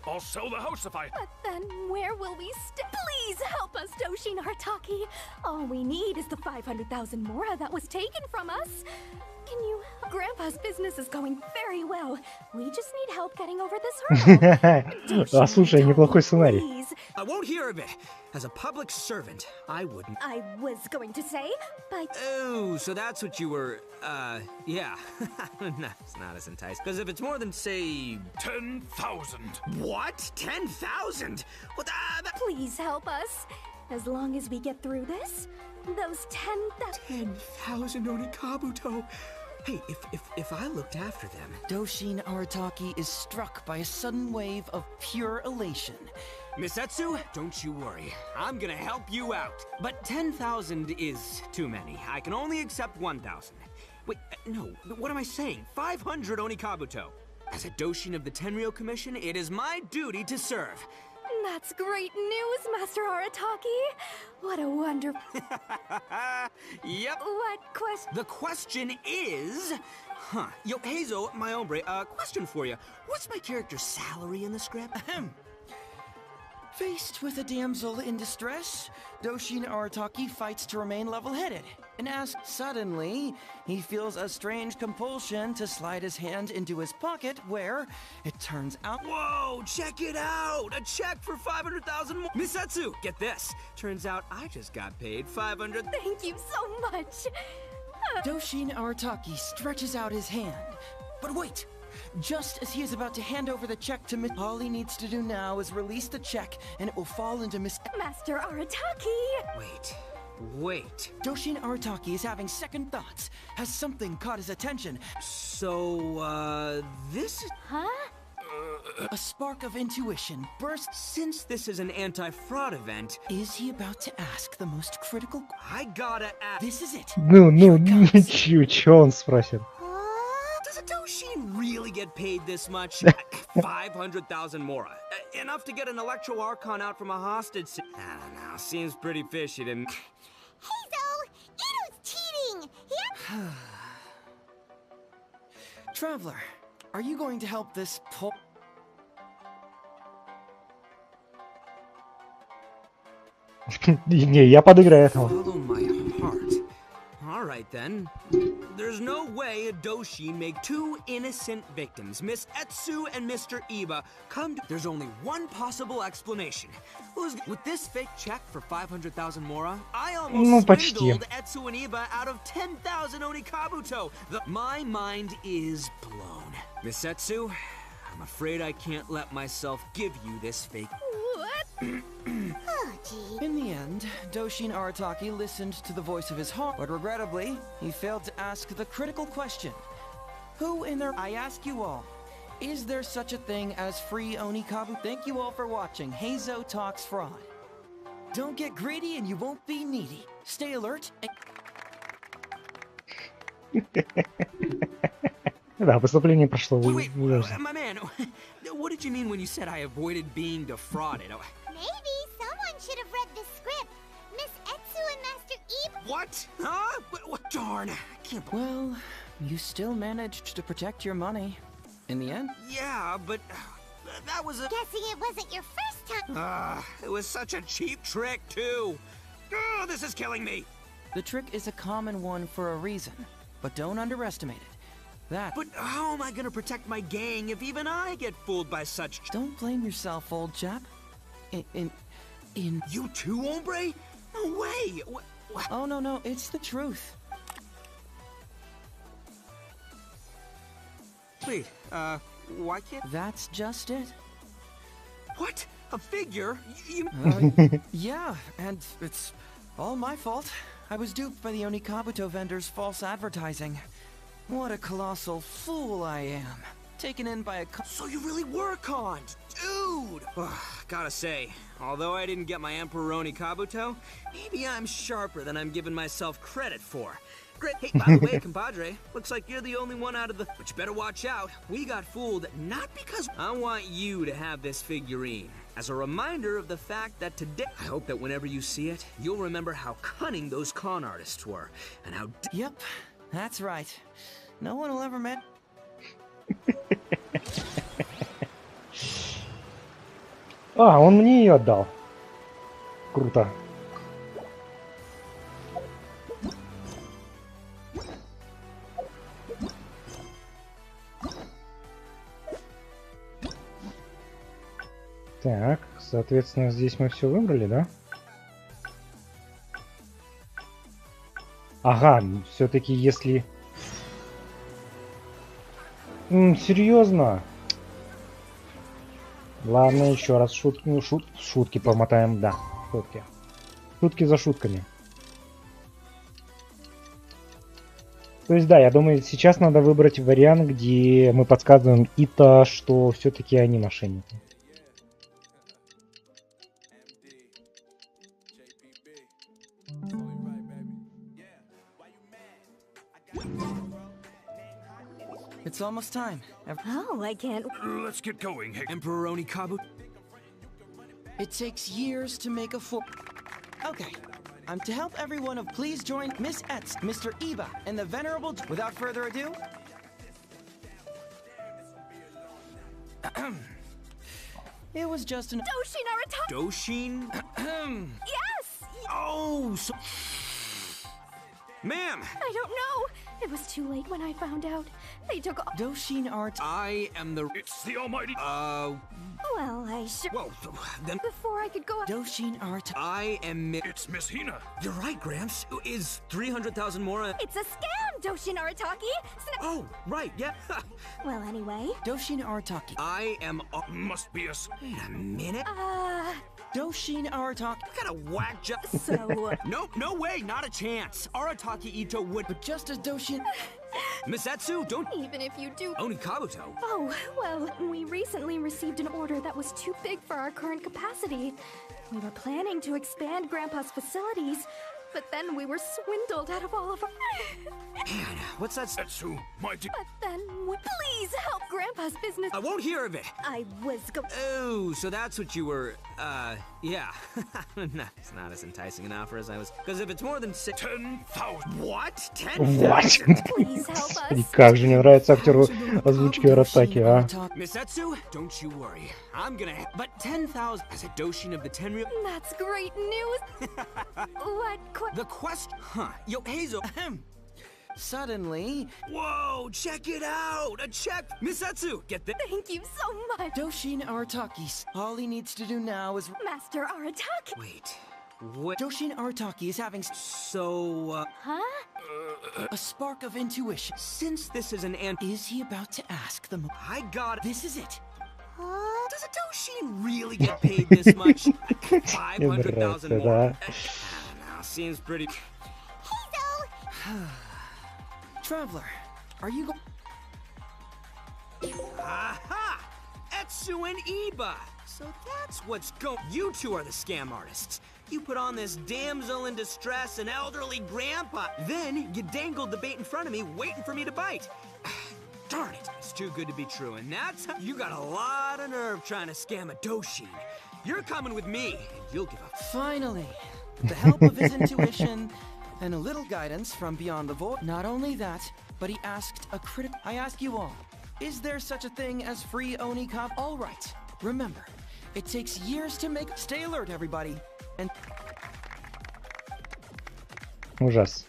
I'll sell the house if I... But then where will we stay? Please help us, Doshin Arataki! All we need is the 500,000 Mora that was taken from us. Can you... Grandpa's business is going very well. We just need help getting over this hurdle. А, слушай, неплохой сценарий. I won't hear of it. As a public servant, I wouldn't. I was going to say, but... Oh, so that's what you were, yeah. No, it's not as enticing. Because if it's more than, say... 10,000. What? 10,000? What the... Please help us. As long as we get through this, those 10,000... 10,000 Onikabuto. Hey, if I looked after them... Doshin Arataki is struck by a sudden wave of pure elation. Misetsu, don't you worry. I'm gonna help you out. But 10,000 is too many. I can only accept 1,000. Wait, no, what am I saying? 500 Onikabuto. As a Doshin of the Tenryou Commission, it is my duty to serve. That's great news, Master Arataki. What a wonderful... Yep. What question? The question is... Huh. Yo, Hazel, my hombre, question for you. What's my character's salary in the script? Ahem. Faced with a damsel in distress, Doshin Arataki fights to remain level-headed. And as suddenly, he feels a strange compulsion to slide his hand into his pocket where, it turns out... Whoa, check it out! A check for 500,000 more! Misetsu, get this! Turns out I just got paid 500... Thank you so much! Doshin Arataki stretches out his hand. But wait! Just as he is about to hand over the check to Miss... All he needs to do now is release the check, and it will fall into Miss... Master Arataki! Wait. Doshin Arataki is having second thoughts. Has something caught his attention? So, this is... Huh? A spark of intuition bursts. Since this is an anti-fraud event... Is he about to ask the most critical... I gotta ask... This is it. Ну, чё он спросит? Does a Doshin really get paid this much? 500,000 mora. Enough to get an Electro Archon out from a hostage... I don't know, seems pretty fishy to me. Hazel! Ito's cheating! Yep. Traveler, are you going to help this po... Не, я подыграю этому. Follow my heart. All right then. There's no way a Doshin make two innocent victims, Miss Etsu and Mr. Iba, come to... There's only one possible explanation. With this fake check for 500,000 mora, I almost swindled Etsu and Iba out of 10,000 Onikabuto. My mind is blown. Miss Etsu, I'm afraid I can't let myself give you this fake... What? Oh, gee. In the end, Doshin Arataki listened to the voice of his heart, but regrettably, he failed to ask the critical question. Who in their... I ask you all, is there such a thing as free Onikabu? Thank you all for watching Heizo Talks Fraud. Don't get greedy and you won't be needy. Stay alert and... Да, выступление прошло. Wait, my man, what did you mean when you said I avoided being defrauded? Maybe someone should have read the script. Miss Etsu and Master Ib... What? Huh? What? Darn, I can't... Well, you still managed to protect your money. In the end? Yeah, but that was a... Guessing it wasn't your first time. It was such a cheap trick, too. Oh, this is killing me. The trick is a common one for a reason, but don't underestimate it. But how am I gonna protect my gang if even I get fooled by such... Don't blame yourself, old chap. In... You too, hombre? No way! What? Oh, no, it's the truth. Wait, why can't... That's just it. What? A figure? Yeah, and it's all my fault. I was duped by the Onikabuto vendor's false advertising. What a colossal fool I am. Taken in by a... So you really were conned! Dude! Gotta say, although I didn't get my Emperor Onikabuto, maybe I'm sharper than I'm giving myself credit for. Great. Hey, by the way, compadre, looks like you're the only one out of the... But you better watch out. We got fooled, not because... I want you to have this figurine. As a reminder of the fact that today... I hope that whenever you see it, you'll remember how cunning those con artists were, and how... Yep, that's right. No one will ever met... А, он мне ее отдал. Круто. Так, соответственно, здесь мы все выбрали, да? Ага, все-таки если... серьезно? Ладно, еще раз шутки помотаем, да, шутки. Шутки за шутками. То есть, да, я думаю, сейчас надо выбрать вариант, где мы подсказываем Ита, что все-таки они мошенники. It's almost time. Oh, I can't. Let's get going. Emperor Onikabu. It takes years to make a full. Okay. I'm to help everyone of please join Miss Etz, Mr. Iba, and the venerable. Without further ado. It was just an. Doshin Arataki! Doshin? Yes! Oh, so... Ma'am! I don't know. It was too late when I found out. They took all. Doshin Art. I am the... It's the almighty... Well, I should. Whoa, then... Before I could go. Doshin Art. I am... It's Miss Hina. You're right, Gramps. Is 300,000 more... It's a scam, Doshin Arataki! Oh, right, yeah. Well, anyway. Doshin Arataki. I am... Must be a... Wait a minute. Doshin Arataki. What kind of whack job? So... No way, not a chance. Arataki Ito would... But just as Doshin... Misatsu, don't... Even if you do... Onikabuto. Oh, well, we recently received an order that was too big for our current capacity. We were planning to expand Grandpa's facilities, but then we were swindled out of all of our... Man, what's that? Setsu, my dear... But then we... Please help Grandpa's business... I won't hear of it. I was Oh, so that's what you were... yeah. No, it's not as enticing an offer as I was... Because if it's more than 10,000... What? 10,000? Please help us. И как же мне нравится актеру озвучки Аратаки, а? Misatsu, don't you worry. I'm gonna... But 10,000 as a Doshin of the Tenryo... That's great news. The quest... Huh. Yo, Hazel... Suddenly... Whoa, check it out! A check! Misatsu, get the... Thank you so much. Doshin Arataki. All he needs to do now is... Master Arataki. Wait. What? Doshin Arataki is having... So, Huh? A spark of intuition. Since this is an Is he about to ask them? I got it. This is it. Does a Doshin really get paid this much? 500,000 more? I don't know, seems pretty... Traveler, are you Aha! Etsu and Iba! So that's what's going... You two are the scam artists. You put on this damsel in distress and elderly grandpa. Then you dangled the bait in front of me, waiting for me to bite. Darn it, it's too good to be true. And that's how... You got a lot of nerve trying to scam a Doshin. You're coming with me, and you'll give up. Finally, with the help of his intuition and a little guidance from beyond the void. Not only that, but he asked a critic. I ask you all, is there such a thing as free Onikab? All right, remember, it takes years to make. Stay alert, everybody. And Ужас.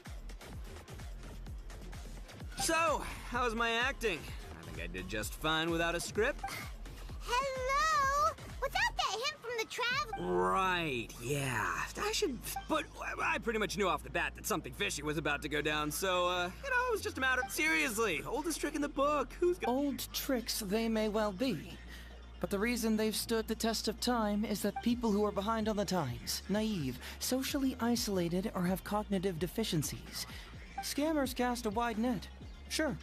So, how's my acting? I think I did just fine without a script. Hello? Was that hint from the travel? Right, yeah. I should... But I pretty much knew off the bat that something fishy was about to go down, so, you know, it was just a matter of... Seriously, oldest trick in the book. Who's... Old tricks they may well be. But the reason they've stood the test of time is that people who are behind on the times, naive, socially isolated, or have cognitive deficiencies. Scammers cast a wide net. Sure,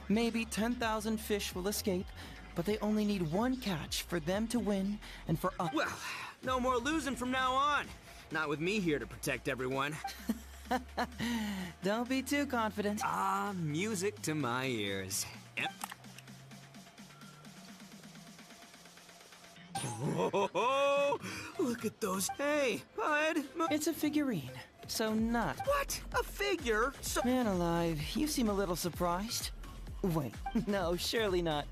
maybe 10,000 fish will escape, but they only need one catch for them to win and for us. Well, no more losing from now on. Not with me here to protect everyone. Don't be too confident. Ah, music to my ears. Whoa, look at those. Hey, bud. It's a figurine, so not. What? A figure? So Man alive, you seem a little surprised. Wait, no, surely not.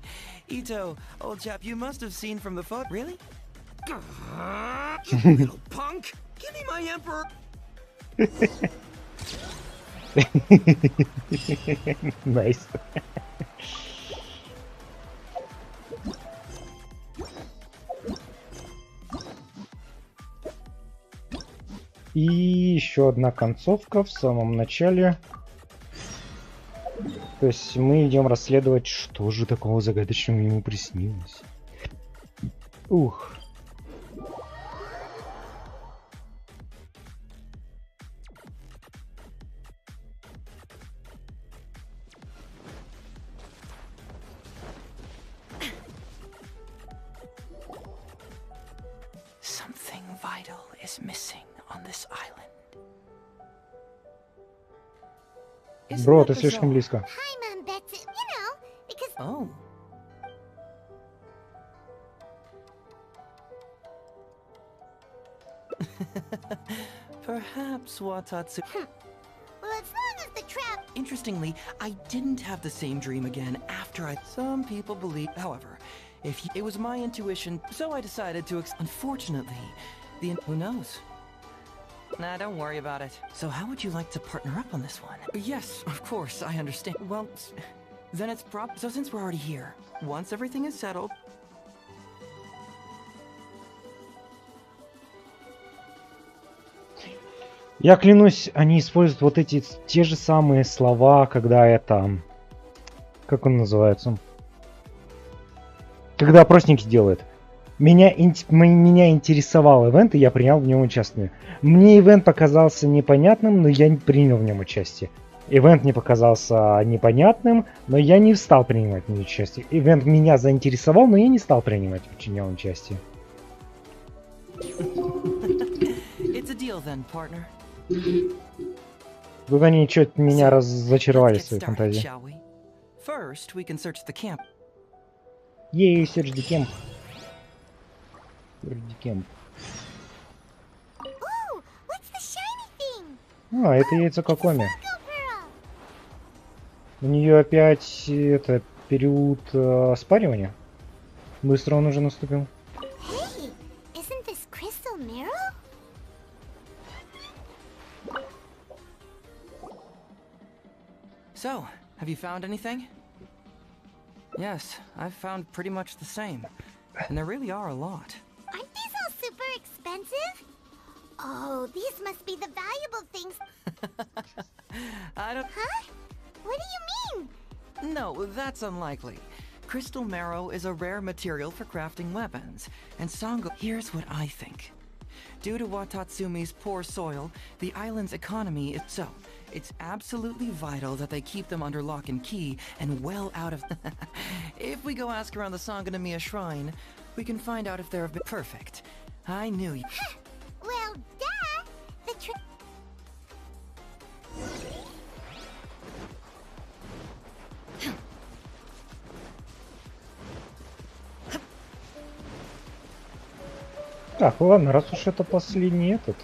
Ito, old chap, you must have seen from the photo. Really? You little punk! Give me my emperor! Nice. И еще одна концовка в самом начале. То есть мы идем расследовать, что же такого загадочного ему приснилось. Ух. is missing on this island. Бро, ты слишком близко. Hi, Mom Betsy. You know, because... Oh. Perhaps Watatsu... Well, as long as the trap... Interestingly, I didn't have the same dream again after I... Some people believe... However, it was my intuition, so I decided to... Unfortunately, who knows? Nah, don't worry about it. So how would you like to partner up on this one? Yes, of course, I understand. Well, then it's So since we're already here, once everything is settled... Я клянусь, они используют вот эти те же самые слова, когда это... Как он называется? Когда опросники делают. Меня интересовал ивент, и я принял в нем участие. Мне ивент показался непонятным, но я принял в нем участие. Ивент мне показался непонятным, но я не стал принимать в нем участие. Ивент меня заинтересовал, но я не стал принимать в нем участие. Тут они что-то меня разочаровали в своей фантазии. Ей, search the camp. А, это яйцо Какоми. У нее опять это период спаривания. Быстро он уже наступил. So, have you found anything? Yes, I've found pretty much the same. And there really are a lot. Aren't these all super expensive? Oh, these must be the valuable things. I don't... Huh? What do you mean? No, that's unlikely. Crystal marrow is a rare material for crafting weapons. And Sango... Here's what I think. Due to Watatsumi's poor soil, the island's economy is so... It's absolutely vital that they keep them under lock and key and well out of... If we go ask around the Sangonomiya shrine, we can find out if they're perfect. I knew you... Well, duh! The trick... Так, ладно, раз уж это последний этот...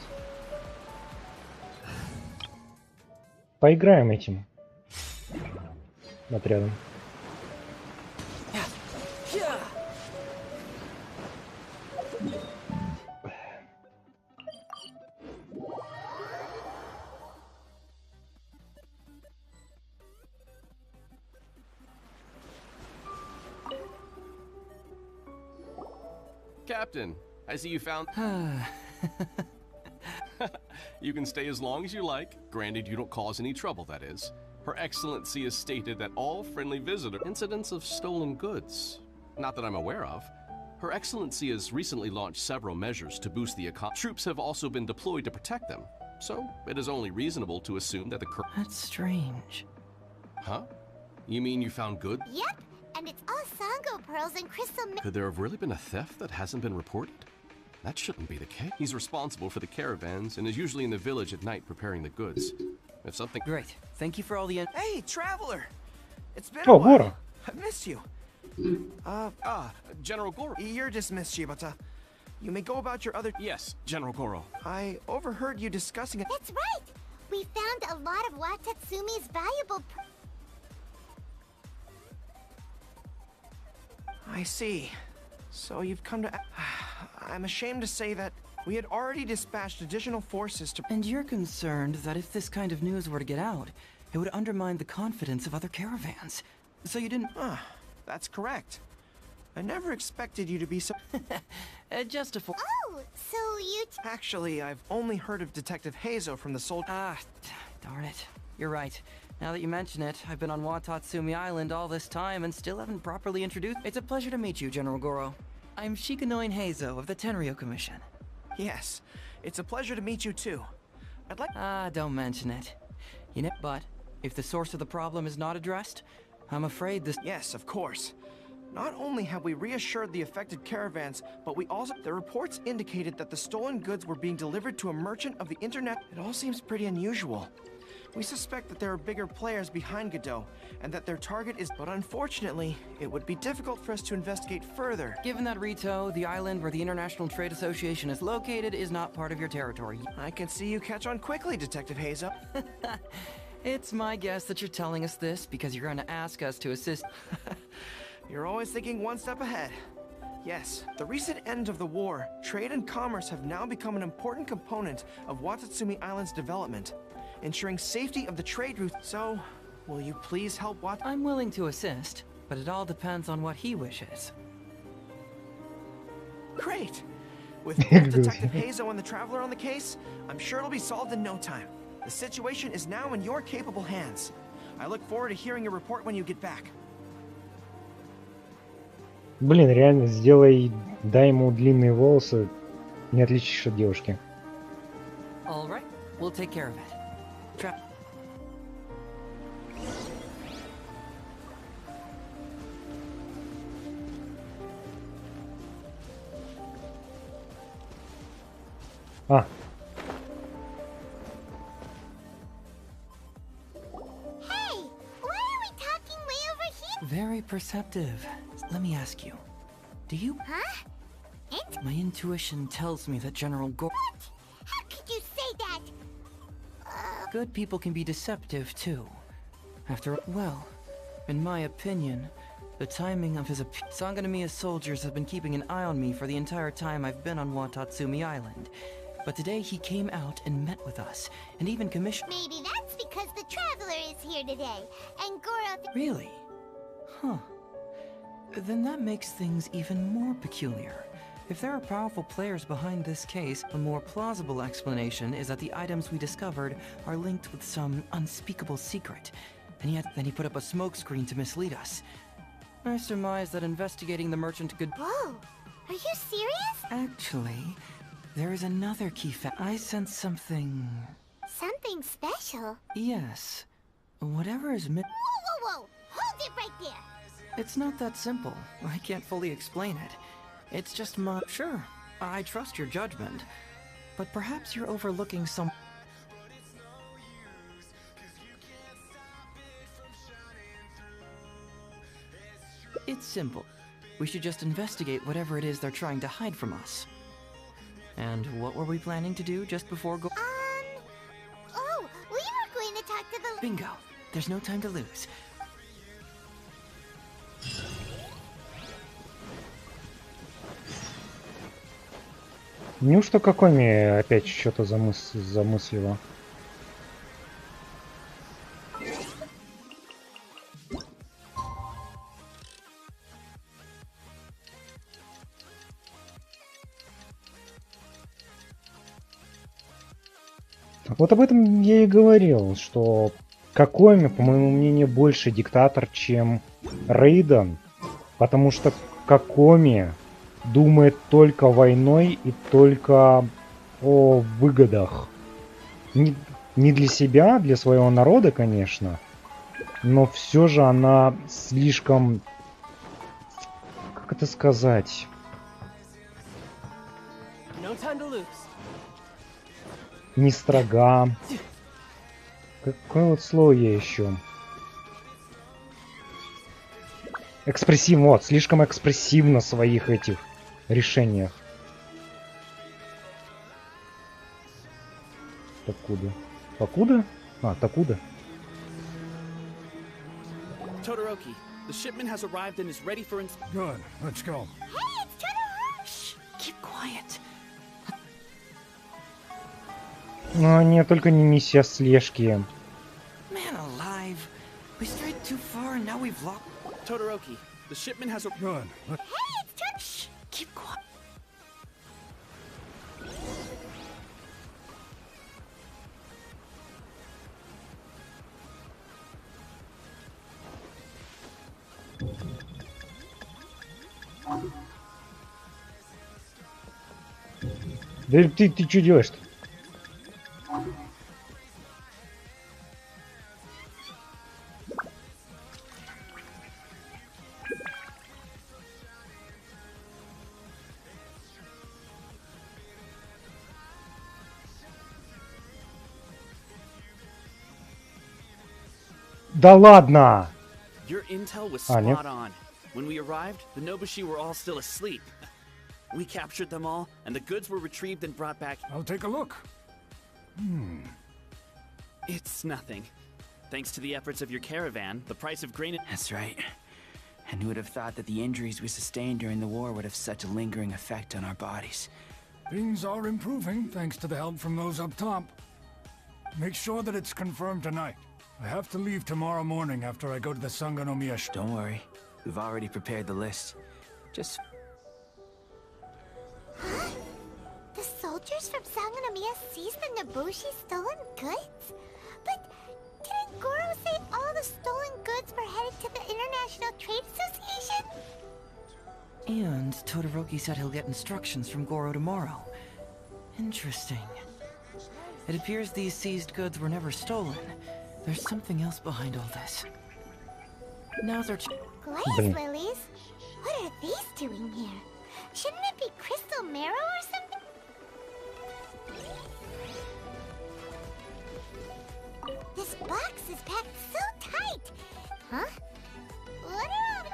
Поиграем этим отрядом. Captain, I see you found... You can stay as long as you like, granted you don't cause any trouble, that is. Her Excellency has stated that all friendly visitor incidents of stolen goods, not that I'm aware of. Her Excellency has recently launched several measures to boost the economy. Troops have also been deployed to protect them, so it is only reasonable to assume that the... That's strange. Huh? You mean you found goods? Yep, and it's all Sango pearls and crystal... Could there have really been a theft that hasn't been reported? That shouldn't be the case. He's responsible for the caravans and is usually in the village at night preparing the goods. If something... Great. Thank you for all the... Hey, traveler! It's been a while. Goro. I've missed you. General Goro. You're dismissed, Shibata. You may go about your other... Yes, General Goro. I overheard you discussing it. That's right! We found a lot of Watatsumi's valuable... I see. So you've come to... I'm ashamed to say that we had already dispatched additional forces to... And you're concerned that if this kind of news were to get out, it would undermine the confidence of other caravans. So you didn't... That's correct. I never expected you to be so... Just a... Oh, so you... Actually, I've only heard of Detective Heizo from the soldier... Darn it. You're right. Now that you mention it, I've been on Watatsumi Island all this time and still haven't properly introduced... It's a pleasure to meet you, General Goro. I'm Shikanoin Heizo of the Tenryo Commission. Yes, it's a pleasure to meet you too. I'd like... don't mention it. You know, but if the source of the problem is not addressed, I'm afraid this... Yes, of course. Not only have we reassured the affected caravans, but we also... The reports indicated that the stolen goods were being delivered to a merchant of the internet. It all seems pretty unusual. We suspect that there are bigger players behind Godot, and that their target is... But unfortunately, it would be difficult for us to investigate further. Given that Rito, the island where the International Trade Association is located, is not part of your territory. I can see you catch on quickly, Detective Hazel. It's my guess that you're telling us this because you're going to ask us to assist. You're always thinking one step ahead. Yes, the recent end of the war, trade and commerce have now become an important component of Watatsumi Island's development, ensuring safety of the trade route. So, will you please help I'm willing to assist, but it all depends on what he wishes. Great! With both Detective Hazo and the Traveler on the case, I'm sure it'll be solved in no time. The situation is now in your capable hands. I look forward to hearing your report when you get back. Блин, реально, дай ему длинные волосы, не отличишь от девушки. All right, we'll take care of it. А. Hey, why are we talking way over here? Very perceptive. Let me ask you, do you... Huh? My intuition tells me that General Gore... What? How could you say that? Good people can be deceptive, too. Well, in my opinion, the timing of his Sanganamiya soldiers have been keeping an eye on me for the entire time I've been on Watatsumi Island. But today he came out and met with us, and even commissioned... Maybe that's because the Traveler is here today, and Goro... Really? Huh. Then that makes things even more peculiar. If there are powerful players behind this case, a more plausible explanation is that the items we discovered are linked with some unspeakable secret. And yet, then he put up a smokescreen to mislead us. I surmise that investigating the merchant could... Whoa! Are you serious? Actually, there is another key fact. I sense something... Something special? Yes. Whatever is Whoa, whoa, whoa! Hold it right there! It's not that simple. I can't fully explain it. It's just my... Sure, I trust your judgment. But perhaps you're overlooking some... It's simple. We should just investigate whatever it is they're trying to hide from us. And what were we planning to do just before go... Oh, we were going to talk to the... Bingo! There's no time to lose. Неужто Какоми опять что-то замыслила? Вот об этом я и говорил, что Какоми, по моему мнению, больше диктатор, чем Рейден, потому что Какоми думает только войной и только о выгодах. Не для себя, для своего народа, конечно, но все же она слишком, как это сказать, не строга. Какое вот слово я еще? Экспрессивно, вот, слишком экспрессивно в своих этих решениях. Такуда. Покуда? А, Такуда. Todoroki, the shipment has arrived and is ready for Good, let's go. Hey, it's Todoroki! Shh, keep quiet. Ну, нет, только не миссия слежки. Man alive. We strayed too far and now we've lost... Todoroki, the shipment has Good. Hey, it's Todoroki! Shh, keep quiet. Да ты что делаешь-то? Да ладно! Your intel was Ah, spot on. When we arrived, the Nobushi were all still asleep. We captured them all, and the goods were retrieved and brought back. I'll take a look. It's nothing. Thanks to the efforts of your caravan, the price of grain... That's right. And who would have thought that the injuries we sustained during the war would have such a lingering effect on our bodies? Things are improving thanks to the help from those up top. Make sure that it's confirmed tonight. I have to leave tomorrow morning after I go to the Sangonomiya show. Don't worry. We've already prepared the list. Just... Huh? The soldiers from Sangonomiya seized the Nobushi stolen goods? But didn't Goro say all the stolen goods were headed to the International Trade Association? And Todoroki said he'll get instructions from Goro tomorrow. Interesting. It appears these seized goods were never stolen. There's something else behind all this. Now's our Glaze lilies? What are these doing here? Shouldn't it be crystal marrow or something? This box is packed so tight! Huh? What are...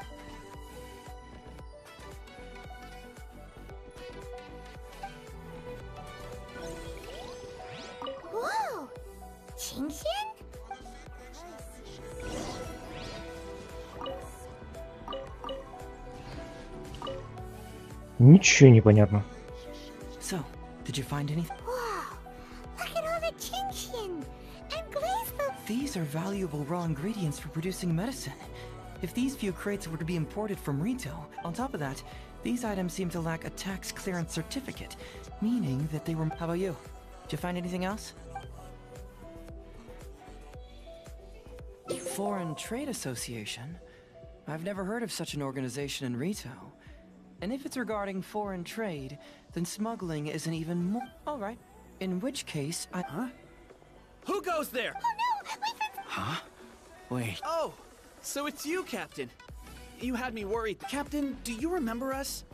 Whoa! Qingxian? Ничего не понятно. So, did you find anything? Wow! Look at all the Qingxian! And glaze lilies! These are valuable raw ingredients for producing medicine. If these few crates were to be imported from Rito, on top of that, these items seem to lack a tax clearance certificate, meaning that they were... How about you? Did you find anything else? Foreign Trade Association? I've never heard of such an organization in Rito. And if it's regarding foreign trade, then smuggling is an even more... Alright. In which case, I... Huh? Who goes there? Oh no! Huh? Wait. Oh! So it's you, Captain. You had me worried. Captain, do you remember us?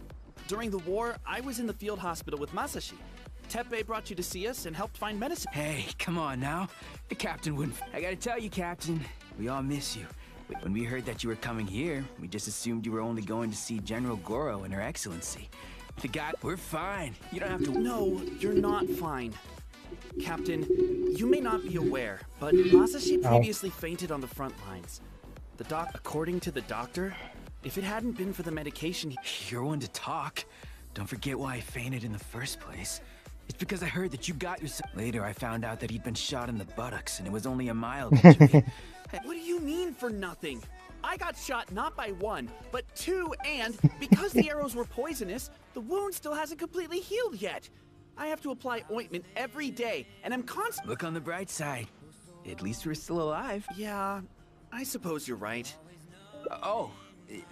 During the war, I was in the field hospital with Masashi. Teppei brought you to see us and helped find medicine. Hey, come on now. The captain wouldn't... I gotta tell you, Captain, we all miss you. When we heard that you were coming here, we just assumed you were only going to see General Goro and Her Excellency. The guy... We're fine. You don't have to... No, you're not fine. Captain, you may not be aware, but Masashi previously fainted on the front lines. According to the doctor, if it hadn't been for the medication... You're one to talk. Don't forget why I fainted in the first place. It's because I heard that you got yourself... Later, I found out that he'd been shot in the buttocks, and it was only a mild injury. What do you mean for nothing? I got shot not by one, but two, and because the arrows were poisonous, the wound still hasn't completely healed yet. I have to apply ointment every day, and I'm constantly... Look on the bright side. At least we're still alive. Yeah, I suppose you're right.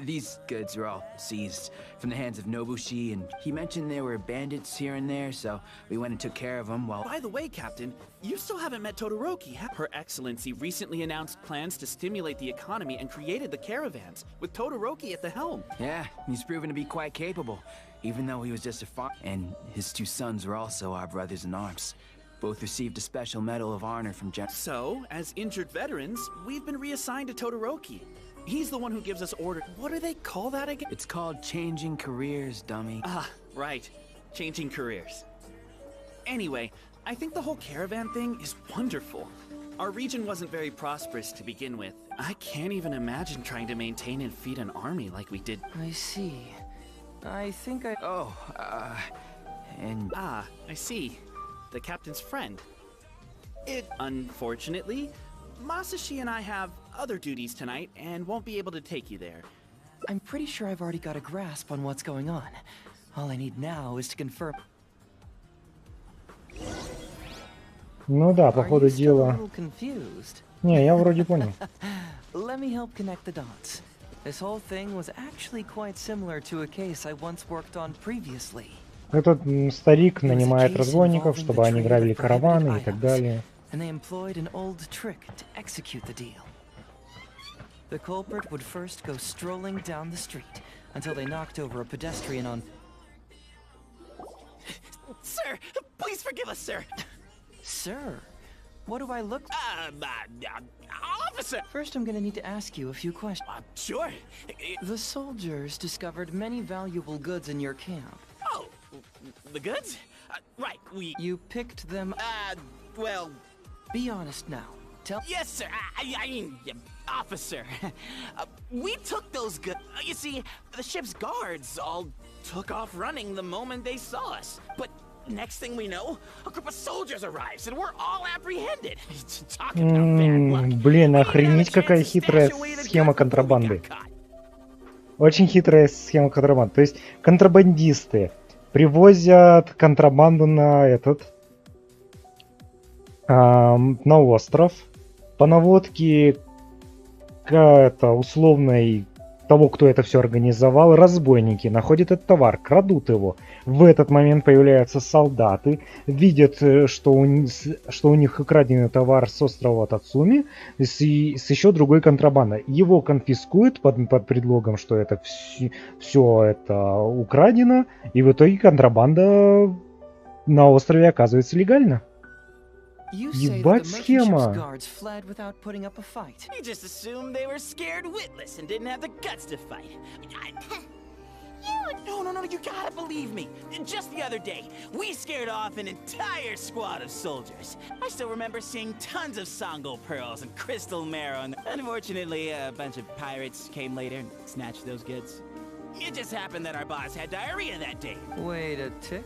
These goods are all seized from the hands of Nobushi, and he mentioned there were bandits here and there, so we went and took care of them while... By the way, Captain, you still haven't met Todoroki, Her Excellency recently announced plans to stimulate the economy and created the caravans, with Todoroki at the helm. Yeah, he's proven to be quite capable, even though he was just a farmer. And his two sons were also our brothers in arms. Both received a special medal of honor from General... So, as injured veterans, we've been reassigned to Todoroki. He's the one who gives us orders. What do they call that again? It's called changing careers, dummy. Ah, right. Changing careers. Anyway, I think the whole caravan thing is wonderful. Our region wasn't very prosperous to begin with. I can't even imagine trying to maintain and feed an army like we did. I see. I think I... and... Ah, I see. The captain's friend. Unfortunately, Masashi and I have other duties tonight and won't be able to take you there. I'm pretty sure I've already got a grasp on what's going on. All I need now is to confirm... Ну да, по ходу дела. Не, я вроде понял. Let me help connect the dots. This whole thing was actually quite similar to a case I once worked on previously. Этот старик нанимает разбойников, чтобы они грабили караваны и так далее. And they employed an old trick to execute the deal. The culprit would first go strolling down the street until they knocked over a pedestrian on... Sir, please forgive us, sir. Sir? What do I look? Officer! First, I'm gonna need to ask you a few questions. Sure. The soldiers discovered many valuable goods in your camp. Oh, the goods? Right, You picked them. Well... Be honest now. Tell. Yes, sir. I mean, officer. We took those goods. You see, the ship's guards all took off running the moment they saw us. But next thing we know, a group of soldiers arrives and we're all apprehended. Talking about bad luck. Блин, охренеть, какая хитрая схема контрабанды. Очень хитрая схема контрабанды. То есть контрабандисты привозят контрабанду на на остров. По наводке условной того, кто это все организовал, разбойники находят этот товар, крадут его. В этот момент появляются солдаты, видят, что у них украденный товар с острова Тацуми с еще другой контрабандой. Его конфискуют под предлогом, что это все это украдено, и в итоге контрабанда на острове оказывается легально. Ебать схема. You just assumed they were scared witless and didn't have the guts to fight. No, you gotta believe me. Just the other day, we scared off an entire squad of soldiers. I still remember seeing tons of Songo pearls and crystal marrow. Unfortunately, a bunch of pirates came later and snatched those goods. It just happened that our boss had diarrhea that day. Wait a tick.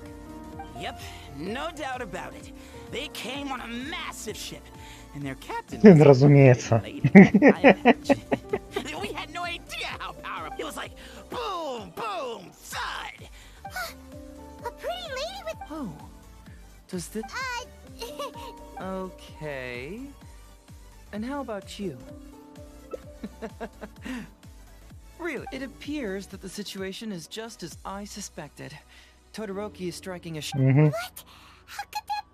Yep, no doubt about it. They came on a massive ship, and their captain... Разумеется. We had no idea how powerful. It was like boom, boom, thud. A pretty lady with... Oh, does this... Okay. And how about you? Really? It appears that the situation is just as I suspected. Todoroki is striking a What?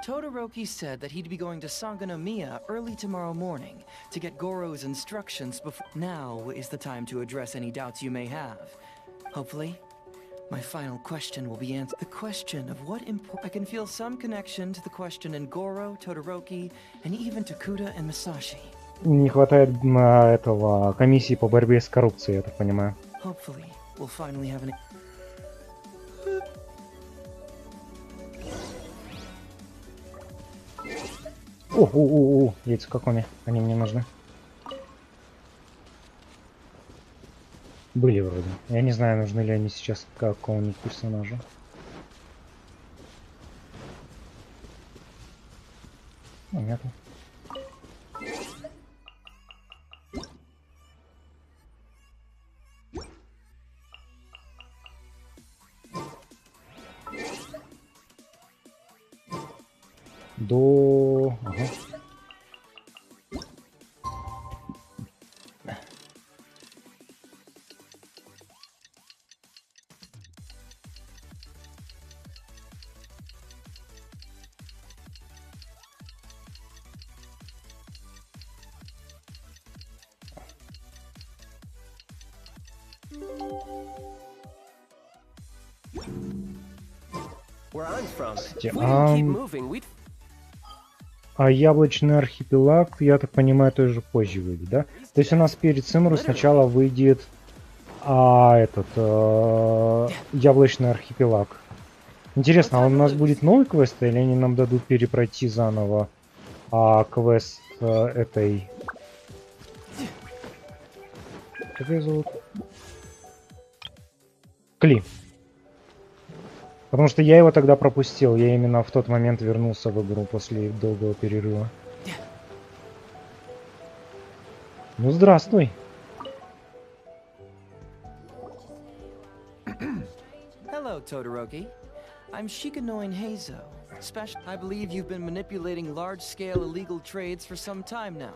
Todoroki said that he'd be going to Sangonomiya early tomorrow morning to get Goro's instructions before... Now is the time to address any doubts you may have. Hopefully, my final question will be answered. The question of what I can feel some connection to the question in Goro, Todoroki, and even to Kuda and Masashi. Не хватает этого комиссии по борьбе с коррупцией, я так понимаю. Hopefully, we'll finally have an... Яйца какоми, они мне нужны. Были вроде. Я не знаю, нужны ли они сейчас какому-нибудь персонажу. Понятно. Ага. Where I'm from, Кстати, if we didn't keep moving, we'd... А яблочный архипелаг, я так понимаю, тоже позже выйдет, да? То есть у нас перед Цимру сначала выйдет яблочный архипелаг. Интересно, а у нас будет новый квест, или они нам дадут перепройти заново квест этой... Как ее зовут? Кли. Потому что я его тогда пропустил, я именно в тот момент вернулся в игру после долгого перерыва. Ну здравствуй. Hello, Todoroki. I'm Shikanoin Heizo. I believe you've been manipulating large-scale illegal trades for some time now.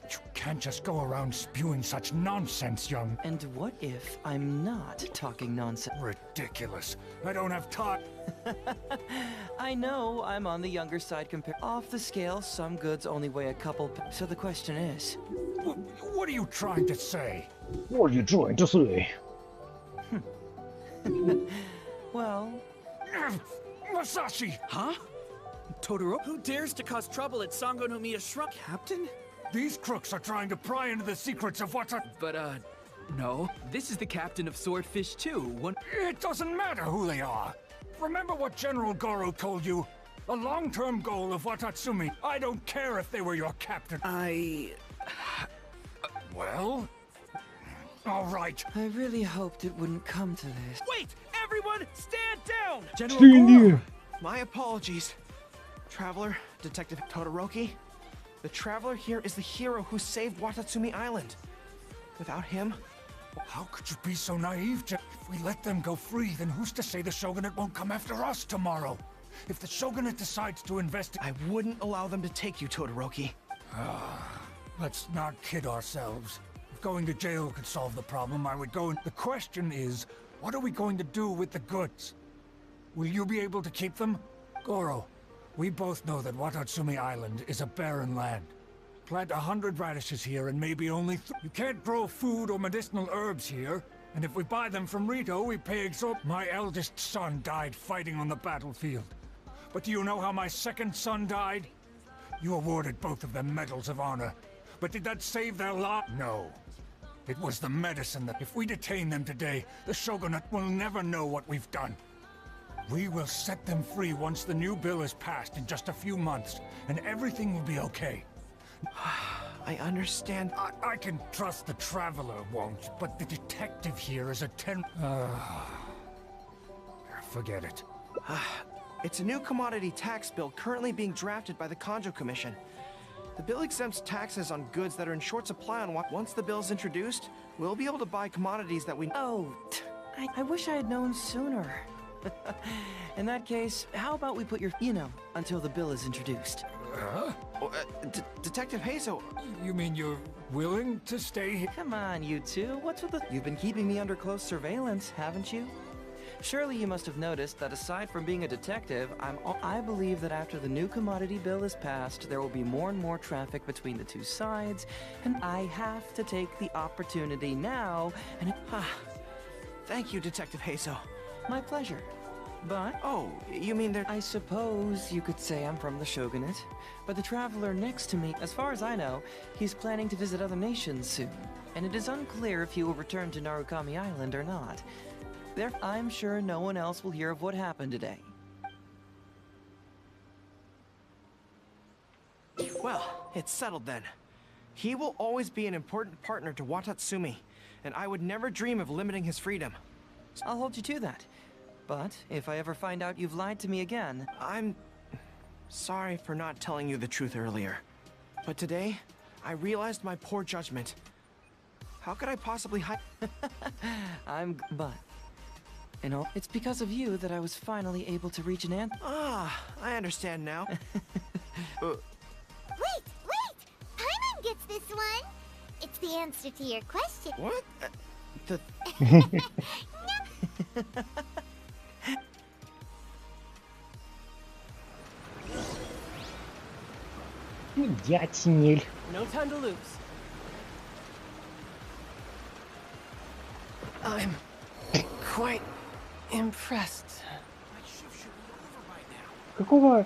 You can't just go around spewing such nonsense, young... And what if I'm not talking nonsense? Ridiculous. I don't have time. I know I'm on the younger side compared... Off the scale, some goods only weigh a couple... So the question is... What are you trying to say? What are you trying to say? Well... Masashi! Huh? Totoro? Who dares to cause trouble at Sango no Miya Shrine? Captain? These crooks are trying to pry into the secrets of what's... But, no. This is the captain of Swordfish too. One... It doesn't matter who they are. Remember what General Goro told you? A long-term goal of Watatsumi. I don't care if they were your captain. Well? All right. I really hoped it wouldn't come to this. Wait! Everyone, stand down! General Goro! My apologies. Traveler, Detective Todoroki. The Traveler here is the hero who saved Watatsumi Island. Without him... How could you be so naive, If we let them go free, then who's to say the Shogunate won't come after us tomorrow? If the Shogunate decides to investigate... I wouldn't allow them to take you, Todoroki. Let's not kid ourselves. If going to jail could solve the problem, I would go. The question is, what are we going to do with the goods? Will you be able to keep them? Goro, we both know that Watatsumi Island is a barren land. Plant 100 radishes here and maybe only you can't grow food or medicinal herbs here. And if we buy them from Rito, we pay My eldest son died fighting on the battlefield. But do you know how my second son died? You awarded both of them medals of honor. But did that save their lives? No. It was the medicine that if we detain them today, the Shogunate will never know what we've done. We will set them free once the new bill is passed in just a few months, and everything will be okay. I understand. I can trust the Traveler won't, but the detective here is a forget it. It's a new commodity tax bill currently being drafted by the Kanjo Commission. The bill exempts taxes on goods that are in short supply on once the bill's introduced, we'll be able to buy commodities that we... Oh, I wish I had known sooner. In that case, how about we put your, until the bill is introduced? Detective Heizo... You mean you're willing to stay here? Come on, you two. What's with the... You've been keeping me under close surveillance, haven't you? Surely you must have noticed that aside from being a detective, I believe that after the new commodity bill is passed, there will be more and more traffic between the two sides, and I have to take the opportunity now, and Thank you, Detective Heizo. My pleasure. But... Oh, you mean that... I suppose you could say I'm from the Shogunate, but the Traveler next to me, as far as I know, he's planning to visit other nations soon, and it is unclear if he will return to Narukami Island or not. I'm sure no one else will hear of what happened today. Well, it's settled then. He will always be an important partner to Watatsumi, and I would never dream of limiting his freedom. I'll hold you to that. But if I ever find out you've lied to me again... I'm sorry for not telling you the truth earlier. But today, I realized my poor judgment. How could I possibly hide... But... it's because of you that I was finally able to reach an answer. I understand now. Wait! Paimon gets this one! It's the answer to your question. What? Дятель. No time to lose. I'm quite impressed. Какого?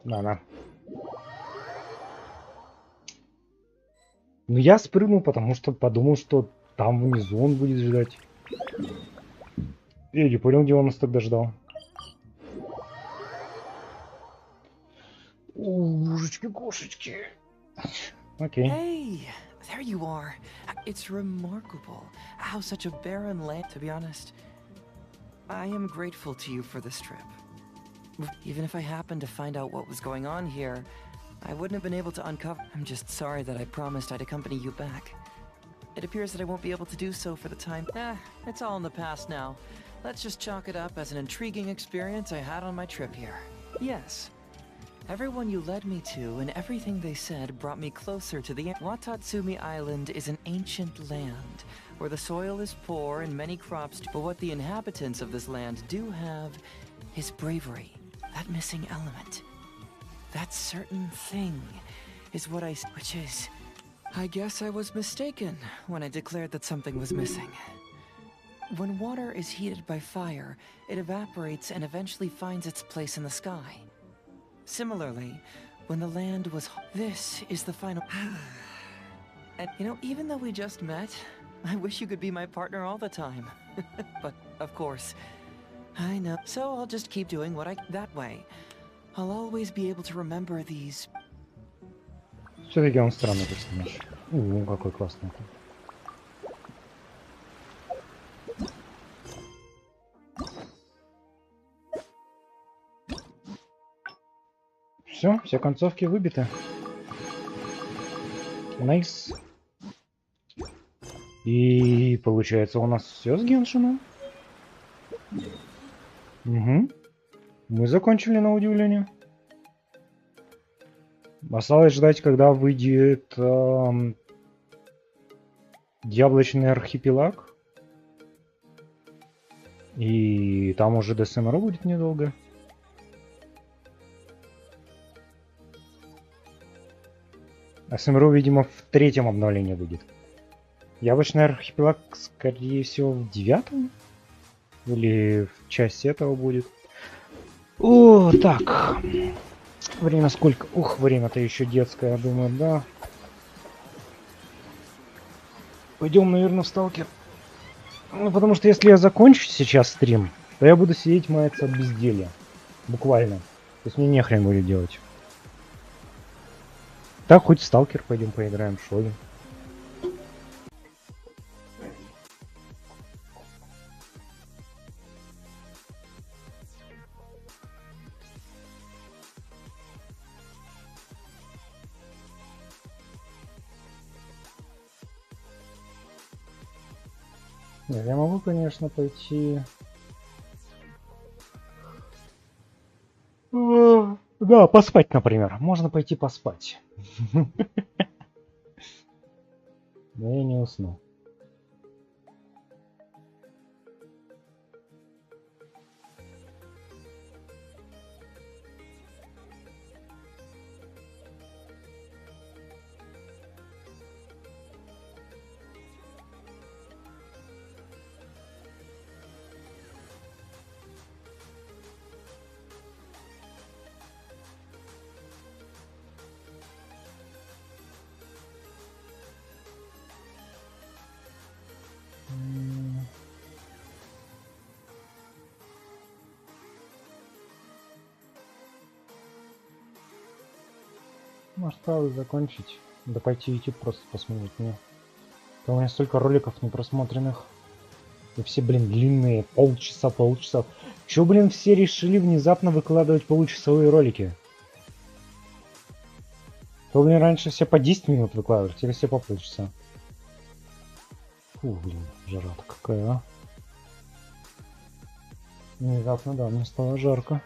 На. Ну я спрыгнул, потому что подумал, что там внизу он будет ждать. Я не понял, где он нас тогда ждал. Ужечки-кошечки. Окей. Hey, there you are. It's remarkable how such a barren land. To be honest, I am grateful to you for this trip. Even if I happened to find out what was going on here, I wouldn't have been able to uncover. I'm just sorry that I promised I'd accompany you back. It appears that I won't be able to do so for the time. It's all in the past now. Let's just chalk it up as an intriguing experience I had on my trip here. Yes. Everyone you led me to and everything they said brought me closer to the... Watatsumi Island is an ancient land, where the soil is poor and many crops... But what the inhabitants of this land do have is bravery. That missing element. That certain thing is what which is... I guess I was mistaken when I declared that something was missing. When water is heated by fire, it evaporates and eventually finds its place in the sky. Similarly, when the land was... This is the final... And, you know, even though we just met, I wish you could be my partner all the time. But, of course, I know. So I'll just keep doing what I... That way, I'll always be able to remember these... Все-таки он странный персонаж. Какой классный. Все концовки выбиты. Найс. И получается у нас все с Геншином. Угу. Мы закончили на удивление. Осталось ждать, когда выйдет Яблочный архипелаг. И там уже до СМР будет недолго. А СМР, видимо, в 3-м обновлении будет. Яблочный архипелаг, скорее всего, в 9-м? Или в части этого будет. О, так. Время сколько? Ух, время-то еще детское, я думаю, да. Пойдем, наверное, в сталкер. Ну, потому что если я закончу сейчас стрим, то я буду сидеть маяться от безделья. Буквально. То есть мне нехрен будет делать. Так, хоть в сталкер пойдем поиграем, шо ли. Нет, я могу, конечно, пойти... Да, поспать, например. Можно пойти поспать. Но я не усну. Может, правда, закончить. Да пойти YouTube просто посмотреть. Нет. У меня столько роликов непросмотренных. И все, блин, длинные. Полчаса. Чё, блин, все решили внезапно выкладывать получасовые ролики? То, блин, раньше все по 10 минут выкладывали, теперь все по полчаса. Фу, блин, жара-то какая, а. Внезапно, да, мне стало жарко.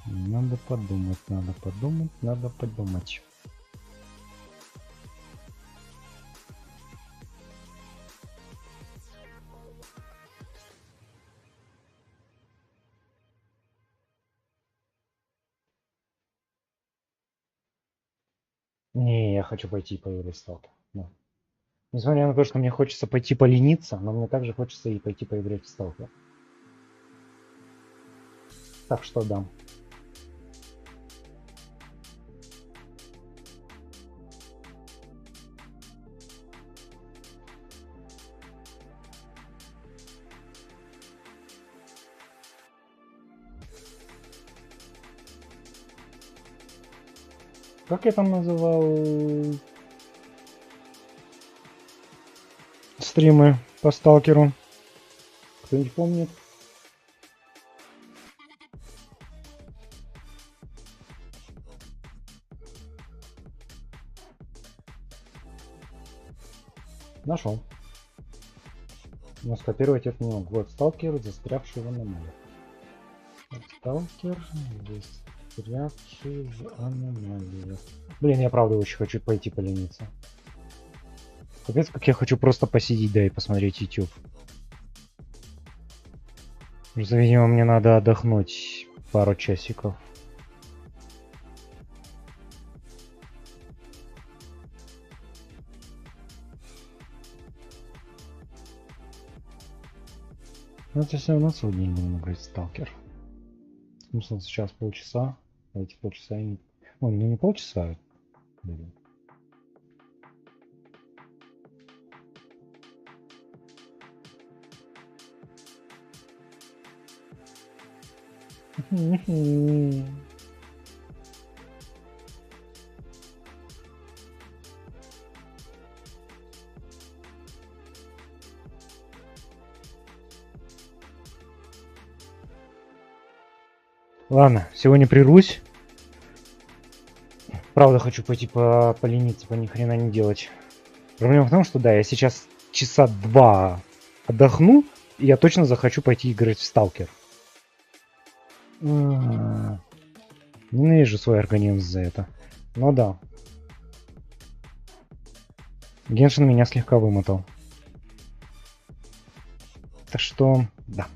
Надо подумать. Не, я хочу пойти поиграть в сталкер. Да. Несмотря на то, что мне хочется пойти полениться, но мне также хочется и пойти поиграть в сталкер. Так что да. Как я там называл стримы по сталкеру? Кто-нибудь помнит? Нашел. Но скопировать это не могу. Вот сталкер, застрявший в аномалиях. Сталкер, застрявший в аномалиях. Блин, я правда очень хочу пойти полениться. Капец, как я хочу просто посидеть, да, и посмотреть YouTube. Видимо, мне надо отдохнуть пару часиков. Но это все равно целый день будем играть в сталкер. Смысл сейчас полчаса. А эти полчаса и... Ой, ну не полчаса. Блин. Ладно, сегодня прервусь. Правда, хочу пойти полениться, по ни хрена не делать. Проблема в том, что да, я сейчас часа 2 отдохну, и я точно захочу пойти играть в сталкер. Ненавижу свой организм за это. Но да. Геншин меня слегка вымотал. Так что, да.